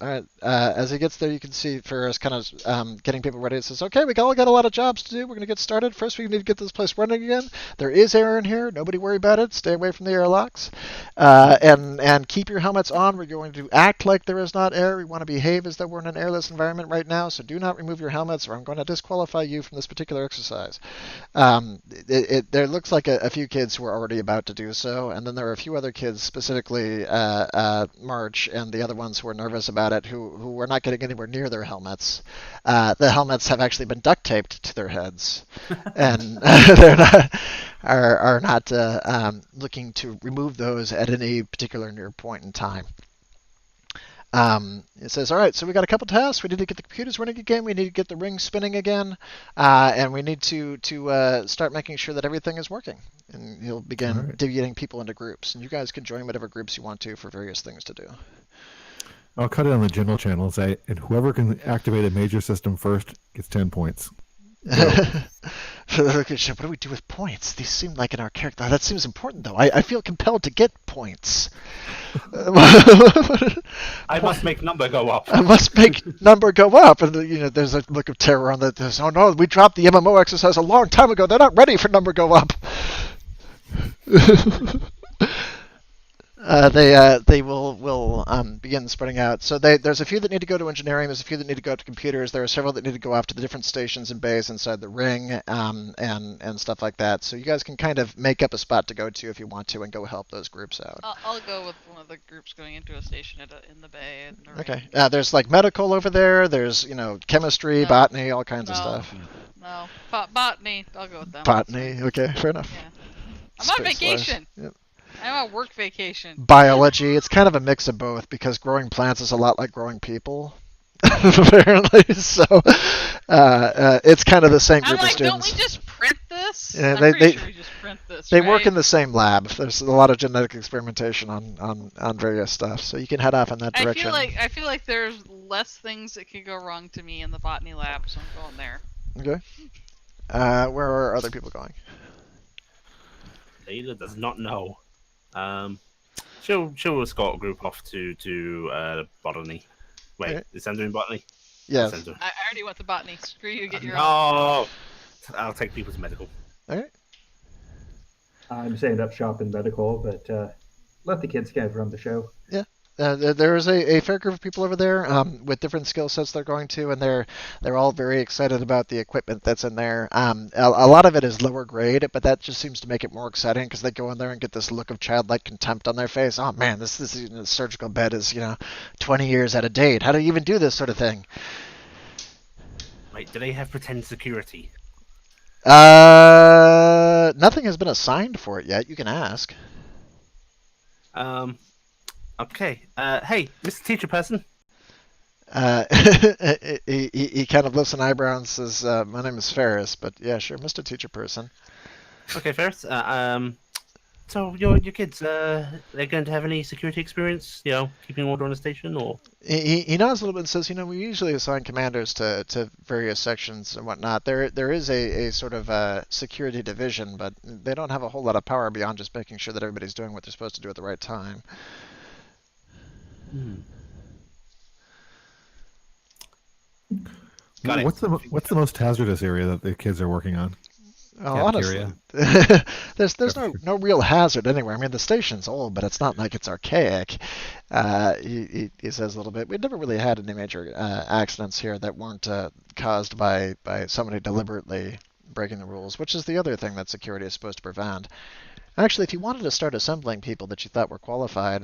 as he gets there, you can see Ferris kind of getting people ready. It says, okay, we all got a lot of jobs to do. We're going to get started. First, we need to get this place running again. There is air in here. Nobody worry about it. Stay away from the airlocks. And keep your helmets on. We're going to act like there is not air. We want to behave as though we're in an airless environment right now. So do not remove your helmets, or I'm going to disqualify you from this particular exercise. There looks like a few kids who are already about to do so. And then there are a few other kids, specifically March and the other ones who are nervous about it, who are not getting anywhere near their helmets. The helmets have actually been duct taped to their heads, and they're not looking to remove those at any particular near point in time. It says, all right, so we got a couple tasks. We need to get the computers running again. We need to get the ring spinning again. And we need to start making sure that everything is working. And he'll begin dividing people into groups. And you guys can join whatever groups you want to for various things to do. I'll cut it on the general channel and say, and whoever can activate a major system first gets 10 points. What do we do with points? These seem like in our character. That seems important, though. I feel compelled to get points. I must make number go up. I must make number go up. And there's a look of terror on that. Oh no, we dropped the MMO exercise a long time ago. They're not ready for number go up. They will begin spreading out. So there's a few that need to go to engineering. There's a few that need to go to computers. There are several that need to go off to the different stations and bays inside the ring, and stuff like that. So you guys can kind of make up a spot to go to if you want to, and go help those groups out. I'll go with one of the groups going into a station in the bay. Okay. There's like medical over there. There's chemistry, botany, all kinds of stuff. No, botany. I'll go with them. Botany. Okay, fair enough. Yeah. I'm on vacation. Yep. I'm on work vacation. Biology. It's kind of a mix of both because growing plants is a lot like growing people, apparently. So it's kind of the same group I'm like, of students. don't we just print this? Yeah, I'm pretty sure we just print this. They right? work in the same lab. There's a lot of genetic experimentation on various stuff, so you can head off in that direction. I feel like there's less things that could go wrong to me in the botany lab, so I'm going there. Okay. Where are other people going? Layla does not know. She'll escort a group off to botany. Wait, Okay. is Sam doing botany? Yes. Sam's doing- I already went to botany. Screw you, get your own. No, I'll take people to medical. All right. I'm setting up shop in medical, but let the kids kind of run the show. There is a fair group of people over there with different skill sets they're going to, and they're all very excited about the equipment that's in there. A lot of it is lower grade, but that just seems to make it more exciting because they go in there and get this look of childlike contempt on their face. Oh man, this surgical bed is 20 years out of date. How do you even do this sort of thing? Wait, do they have pretend security? Nothing has been assigned for it yet. You can ask. Okay. Hey, Mr. Teacher Person. He kind of lifts an eyebrow and says, "My name is Ferris, but yeah, sure, Mr. Teacher Person." Okay, Ferris. So your kids, they're going to have any security experience? Keeping order on the station, or? He nods a little bit and says, we usually assign commanders to various sections and whatnot. There is a sort of security division, but they don't have a whole lot of power beyond just making sure that everybody's doing what they're supposed to do at the right time. Got it. What's the most hazardous area that the kids are working on? Oh, Cafeteria. honestly, there's no real hazard anywhere. I mean, the station's old, but it's not like it's archaic. He says a little bit. We've never really had any major accidents here that weren't caused by somebody deliberately breaking the rules, which is the other thing that security is supposed to prevent. Actually, if you wanted to start assembling people that you thought were qualified,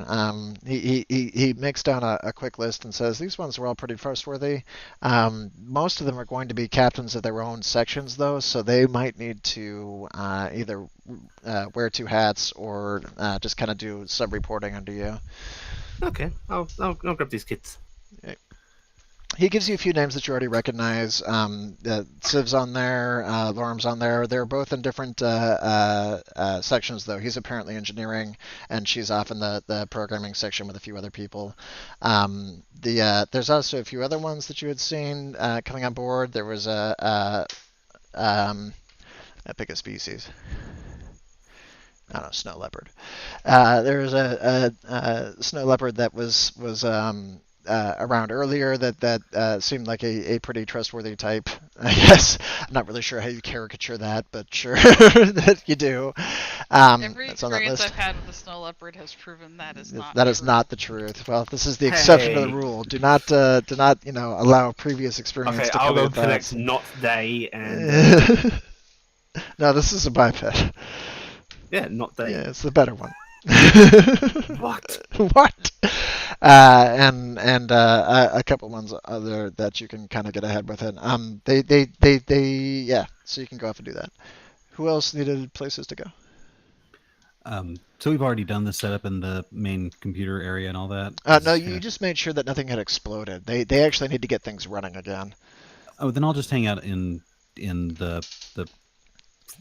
he makes down a quick list and says these ones were all pretty trustworthy. Most of them are going to be captains of their own sections, though, so they might need to either wear two hats or just kind of do sub-reporting under you. Okay, I'll grab these kids. He gives you a few names that you already recognize. Civ's on there, Lorm's on there. They're both in different sections, though. He's apparently engineering, and she's off in the programming section with a few other people. There's also a few other ones that you had seen coming on board. There was I pick a species. I don't know, snow leopard. There was a snow leopard that was around earlier that seemed like a pretty trustworthy type. I guess I'm not really sure how you caricature that, but sure that you do. Every That's on that experience list. I've had with the snow leopard has proven that is not. That is true. not the truth. Well, this is the exception to the Hey. rule. Do not allow previous experience Okay, to I'll come go with connect that. not they and No, this is a biped. not they. Yeah, it's the better one. What? What? And a couple ones other that you can kind of get ahead with it. Yeah. So you can go off and do that. Who else needed places to go? So we've already done the setup in the main computer area and all that. No, you just made sure that nothing had exploded. They actually need to get things running again. Oh, then I'll just hang out in the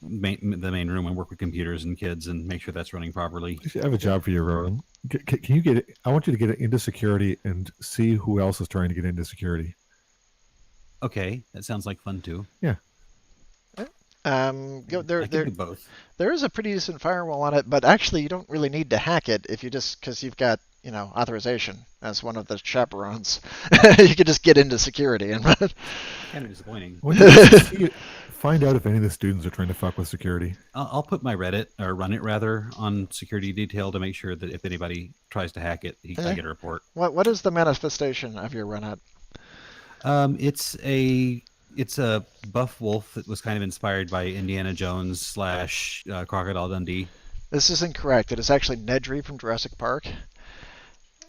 main room and work with computers and kids and make sure that's running properly. I have a job for you, Rowan. Can you get it? I want you to get it into security and see who else is trying to get into security. Okay, that sounds like fun too. There I can do both. there is a pretty decent firewall on it, but actually you don't really need to hack it if you just because you've got authorization as one of the chaperones. You could just get into security and run. Kind of disappointing. When you find out if any of the students are trying to fuck with security. I'll put my Reddit, or run it rather, on security detail to make sure that if anybody tries to hack it, I get a report. What is the manifestation of your run at? It's a buff wolf that was kind of inspired by Indiana Jones / Crocodile Dundee. This is incorrect. It is actually Nedry from Jurassic Park.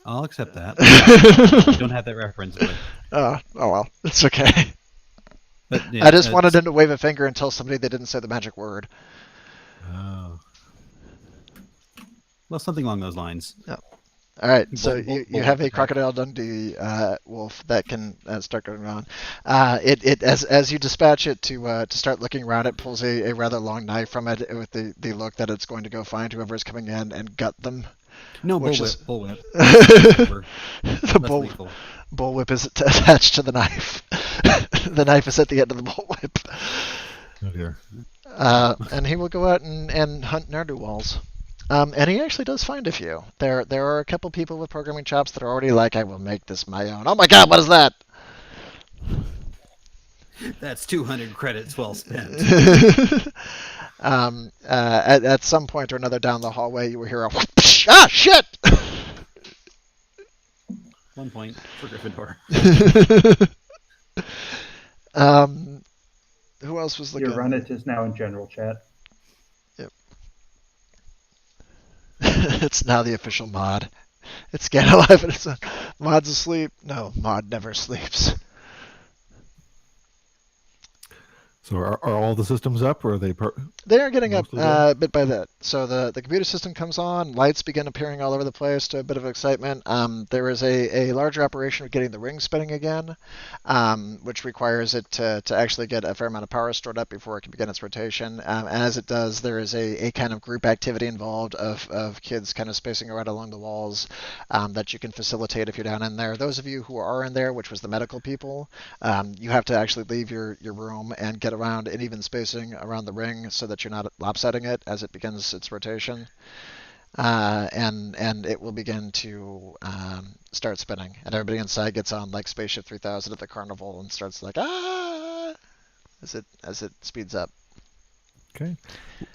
I'll accept that. I don't have that reference, but Oh well, it's okay. yeah, I just wanted him to wave a finger and tell somebody they didn't say the magic word. Oh. Well, something along those lines. All right, so Bull you have a attack. Crocodile Dundee wolf that can start going around. As you dispatch it to start looking around, it pulls a rather long knife from it with the look that it's going to go find whoever is coming in and gut them. No, Which is- bullwhip. The Less lethal. bullwhip is attached to the knife. The knife is at the end of the bullwhip. Oh dear. And he will go out and hunt ne'er-do-wells. And he actually does find a few. There are a couple people with programming chops that are already like, I will make this my own. Oh my god, what is that? That's 200 credits well spent. At some point or another down the hallway, you will hear a whoosh, ah, shit! 1 point for Gryffindor. Who else was looking? Your run it is now in general chat. It's now the official mod. It's Scan Alive and it's Mod's asleep. No, Mod never sleeps. So are all the systems up, or are they? They are getting up Mostly done? bit by bit. So the computer system comes on, lights begin appearing all over the place to a bit of excitement. There is a larger operation of getting the ring spinning again, which requires it to actually get a fair amount of power stored up before it can begin its rotation. And as it does, there is a kind of group activity involved of kids kind of spacing around along the walls that you can facilitate if you're down in there. Those of you who are in there, which was the medical people, you have to actually leave your room and get around in even spacing around the ring so that you're not lopsiding it as it begins its rotation. And it will begin to start spinning, and everybody inside gets on like Spaceship 3000 at the carnival and starts like as it speeds up. Okay.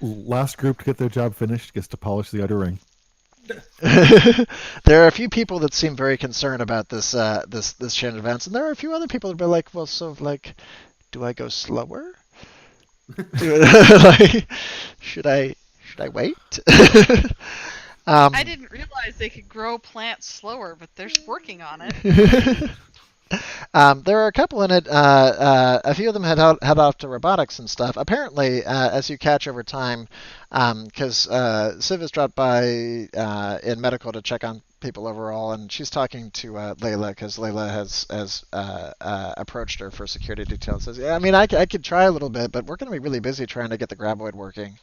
Last group to get their job finished gets to polish the outer ring. There are a few people that seem very concerned about this change of events, and there are a few other people that be like, well, so like, do I go slower? Like, should I wait? I didn't realize they could grow plants slower, but they're working on it. There are a couple in it. A few of them head off to robotics and stuff. Apparently, as you catch over time, because Civ has dropped by in medical to check on people overall, and she's talking to Layla because Layla has approached her for security details. Says, yeah, I mean, I could try a little bit, but we're going to be really busy trying to get the graboid working.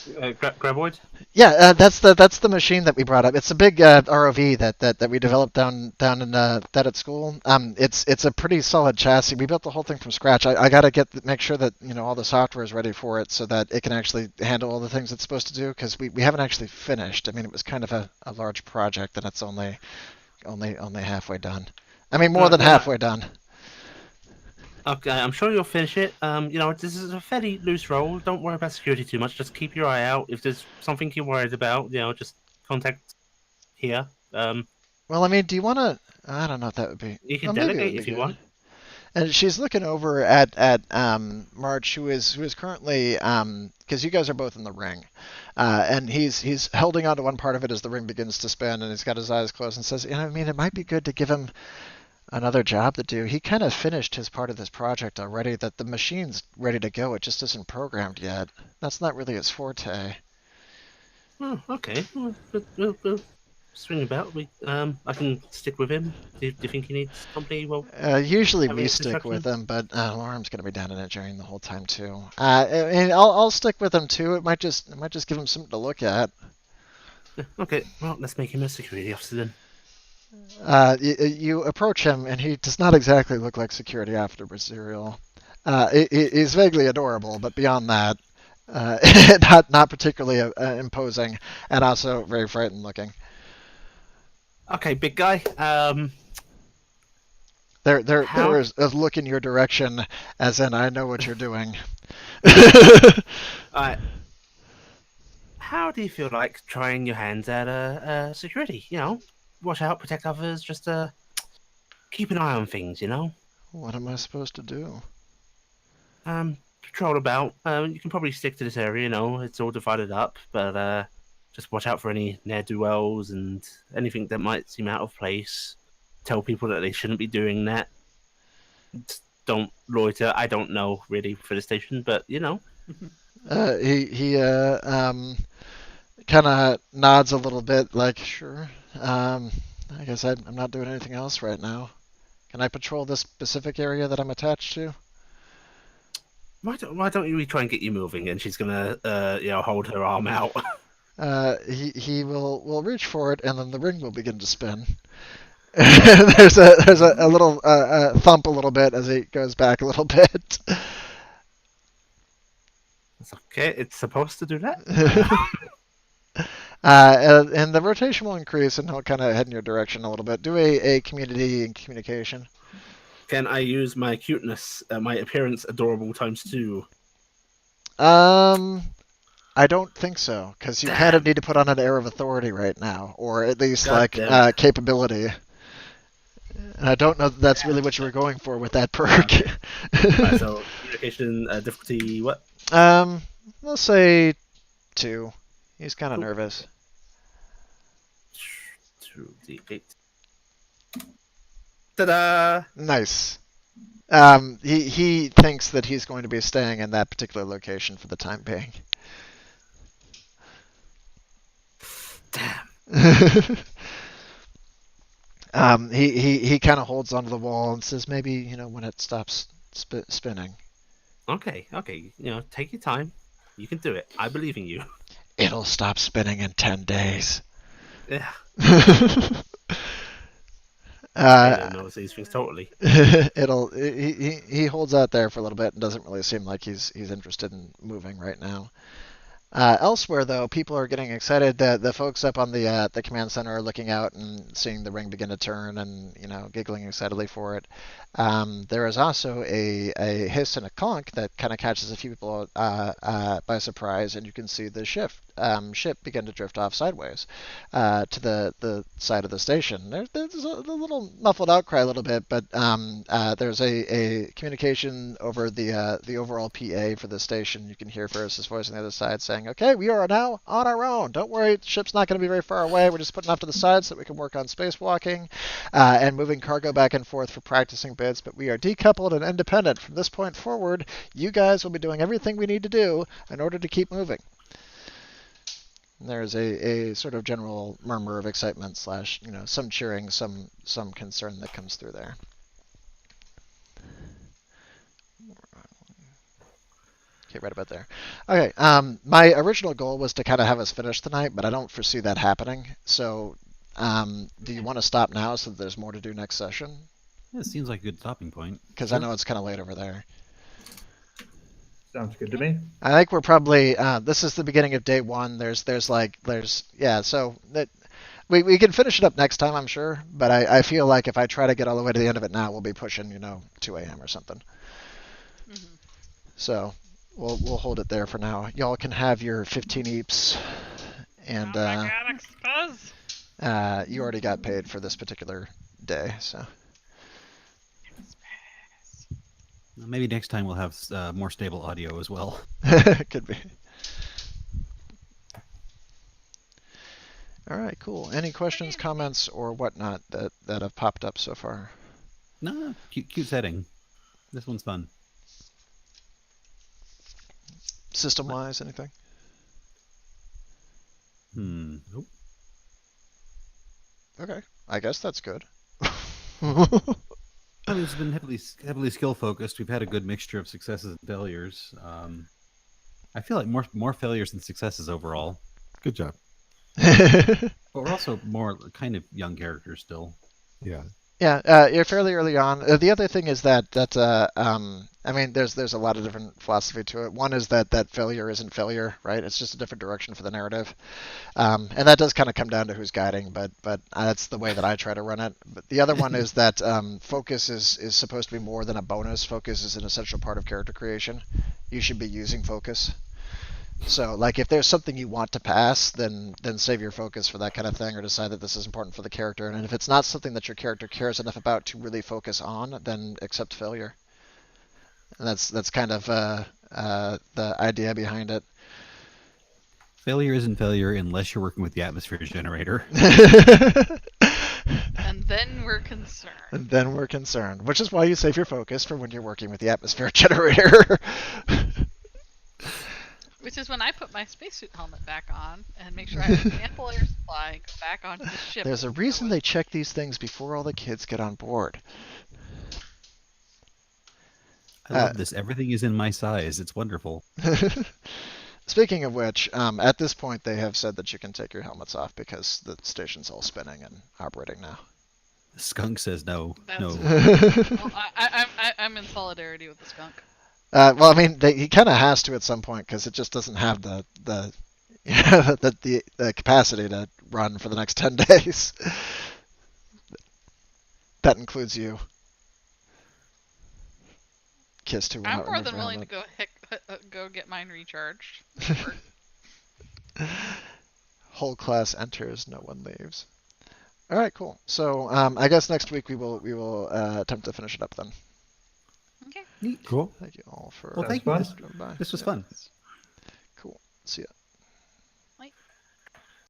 Graboid? Yeah, that's the machine that we brought up. It's a big ROV that we developed down in that at school. It's a pretty solid chassis. We built the whole thing from scratch. I got to make sure that all the software is ready for it so that it can actually handle all the things it's supposed to do, because we haven't actually finished. I mean, it was kind of a large project, and it's only halfway done. I mean, more than halfway done. Okay, I'm sure you'll finish it. This is a fairly loose role. Don't worry about security too much. Just keep your eye out. If there's something you're worried about, just contact here. Well, I mean, do you want to? I don't know if that would be. You can delegate if you want. And she's looking over at March, who is currently because you guys are both in the ring, and he's holding on to one part of it as the ring begins to spin, and he's got his eyes closed and says, I mean, it might be good to give him another job to do. He kind of finished his part of this project already. That the machine's ready to go. It just isn't programmed yet. That's not really his forte. Oh, okay. We'll swing about. I can stick with him. Do you think he needs company? Well, usually we stick with him, but Lorem's going to be down in it during the whole time too. And I'll stick with him too. It might just give him something to look at. Okay. Well, let's make him a security officer then. You approach him, and he does not exactly look like security officer material. He's vaguely adorable, but beyond that, not particularly imposing, and also very frightened looking. Okay, big guy. There is a look in your direction, as in I know what you're doing. Alright. How do you feel like trying your hands at security? Watch out, protect others, just keep an eye on things, What am I supposed to do? Patrol about. You can probably stick to this area, it's all divided up, but just watch out for any ne'er-do-wells and anything that might seem out of place. Tell people that they shouldn't be doing that. Just don't loiter. I don't know really for the station, but He kind of nods a little bit, like sure. I guess I'm not doing anything else right now. Can I patrol this specific area that I'm attached to? Why don't we try and get you moving? And she's gonna hold her arm out. He will reach for it, and then the ring will begin to spin. there's a little thump a little bit as he goes back a little bit. It's okay. It's supposed to do that. And the rotation will increase, and he'll kind of head in your direction a little bit. Do a community and communication. Can I use my cuteness, my appearance adorable ×2? I don't think so, because you kind of need to put on an air of authority right now, or at least capability. And I don't know that that's really what you were going for with that perk. Okay. Right, so communication difficulty what? Let's say 2. He's kind of nervous. 2d8. Ta-da! Nice. He thinks that he's going to be staying in that particular location for the time being. Damn. He kind of holds onto the wall and says, maybe, you know, when it stops spinning. Okay. You know, take your time. You can do it. I believe in you. It'll stop spinning in 10 days. Yeah. Uh, I know these things totally. he holds out there for a little bit and doesn't really seem like he's interested in moving right now. Elsewhere, though, people are getting excited. The folks up on the command center are looking out and seeing the ring begin to turn, and giggling excitedly for it. There is also a hiss and a clunk that kind of catches a few people by surprise, and you can see the ship begin to drift off sideways to the side of the station. There's a little muffled outcry a little bit, but there's a communication over the overall PA for the station. You can hear Ferris's voice on the other side saying, "Okay, we are now on our own. Don't worry, the ship's not going to be very far away. We're just putting off to the side so that we can work on spacewalking and moving cargo back and forth for practicing bids. But we are decoupled and independent. From this point forward, you guys will be doing everything we need to do in order to keep moving." There's a sort of general murmur of excitement slash, some cheering, some concern that comes through there. Okay, right about there. Okay, my original goal was to kind of have us finish tonight, but I don't foresee that happening. So, do you want to stop now so that there's more to do next session? Yeah, it seems like a good stopping point. Because I know it's kind of late over there. Sounds good to me. I think we're probably this is the beginning of day one. So that we can finish it up next time, I'm sure. But I feel like if I try to get all the way to the end of it now, we'll be pushing 2 a.m. or something. Mm-hmm. So we'll hold it there for now. Y'all can have your 15 eeps, and Oh my God, expose. you already got paid for this particular day, so. Maybe next time we'll have more stable audio as well. Could be. All right, cool. Any questions, comments, or whatnot that have popped up so far? No, cute setting. This one's fun. System-wise, anything? Nope. Okay, I guess that's good. I mean, it's been heavily skill focused. We've had a good mixture of successes and failures. I feel like more failures than successes overall. Good job. But we're also more kind of young characters still. Yeah. Yeah, you're fairly early on. The other thing is that I mean, there's a lot of different philosophy to it. One is that failure isn't failure, right? It's just a different direction for the narrative, and that does kind of come down to who's guiding. But that's the way that I try to run it. But the other one is that focus is supposed to be more than a bonus. Focus is an essential part of character creation. You should be using focus. So, like, if there's something you want to pass, then save your focus for that kind of thing, or decide that this is important for the character. And if it's not something that your character cares enough about to really focus on, then accept failure. And that's kind of the idea behind it. Failure isn't failure unless you're working with the atmosphere generator. And then we're concerned. And then we're concerned, which is why you save your focus for when you're working with the atmosphere generator. Which is when I put my spacesuit helmet back on and make sure I have ample air supply and go back onto the ship. There's a reason they check these things before all the kids get on board. I love this. Everything is in my size. It's wonderful. Speaking of which, at this point they have said that you can take your helmets off because the station's all spinning and operating now. The skunk says no. No. Well, I'm in solidarity with the skunk. Well, I mean, he kind of has to at some point because it just doesn't have the capacity to run for the next 10 days. That includes you. Kiss to I'm more than willing to go get mine recharged. Whole class enters, no one leaves. All right, cool. So I guess next week we will attempt to finish it up then. Okay. Neat. Cool. Thank you all for. Well, thank fun. you. This was fun.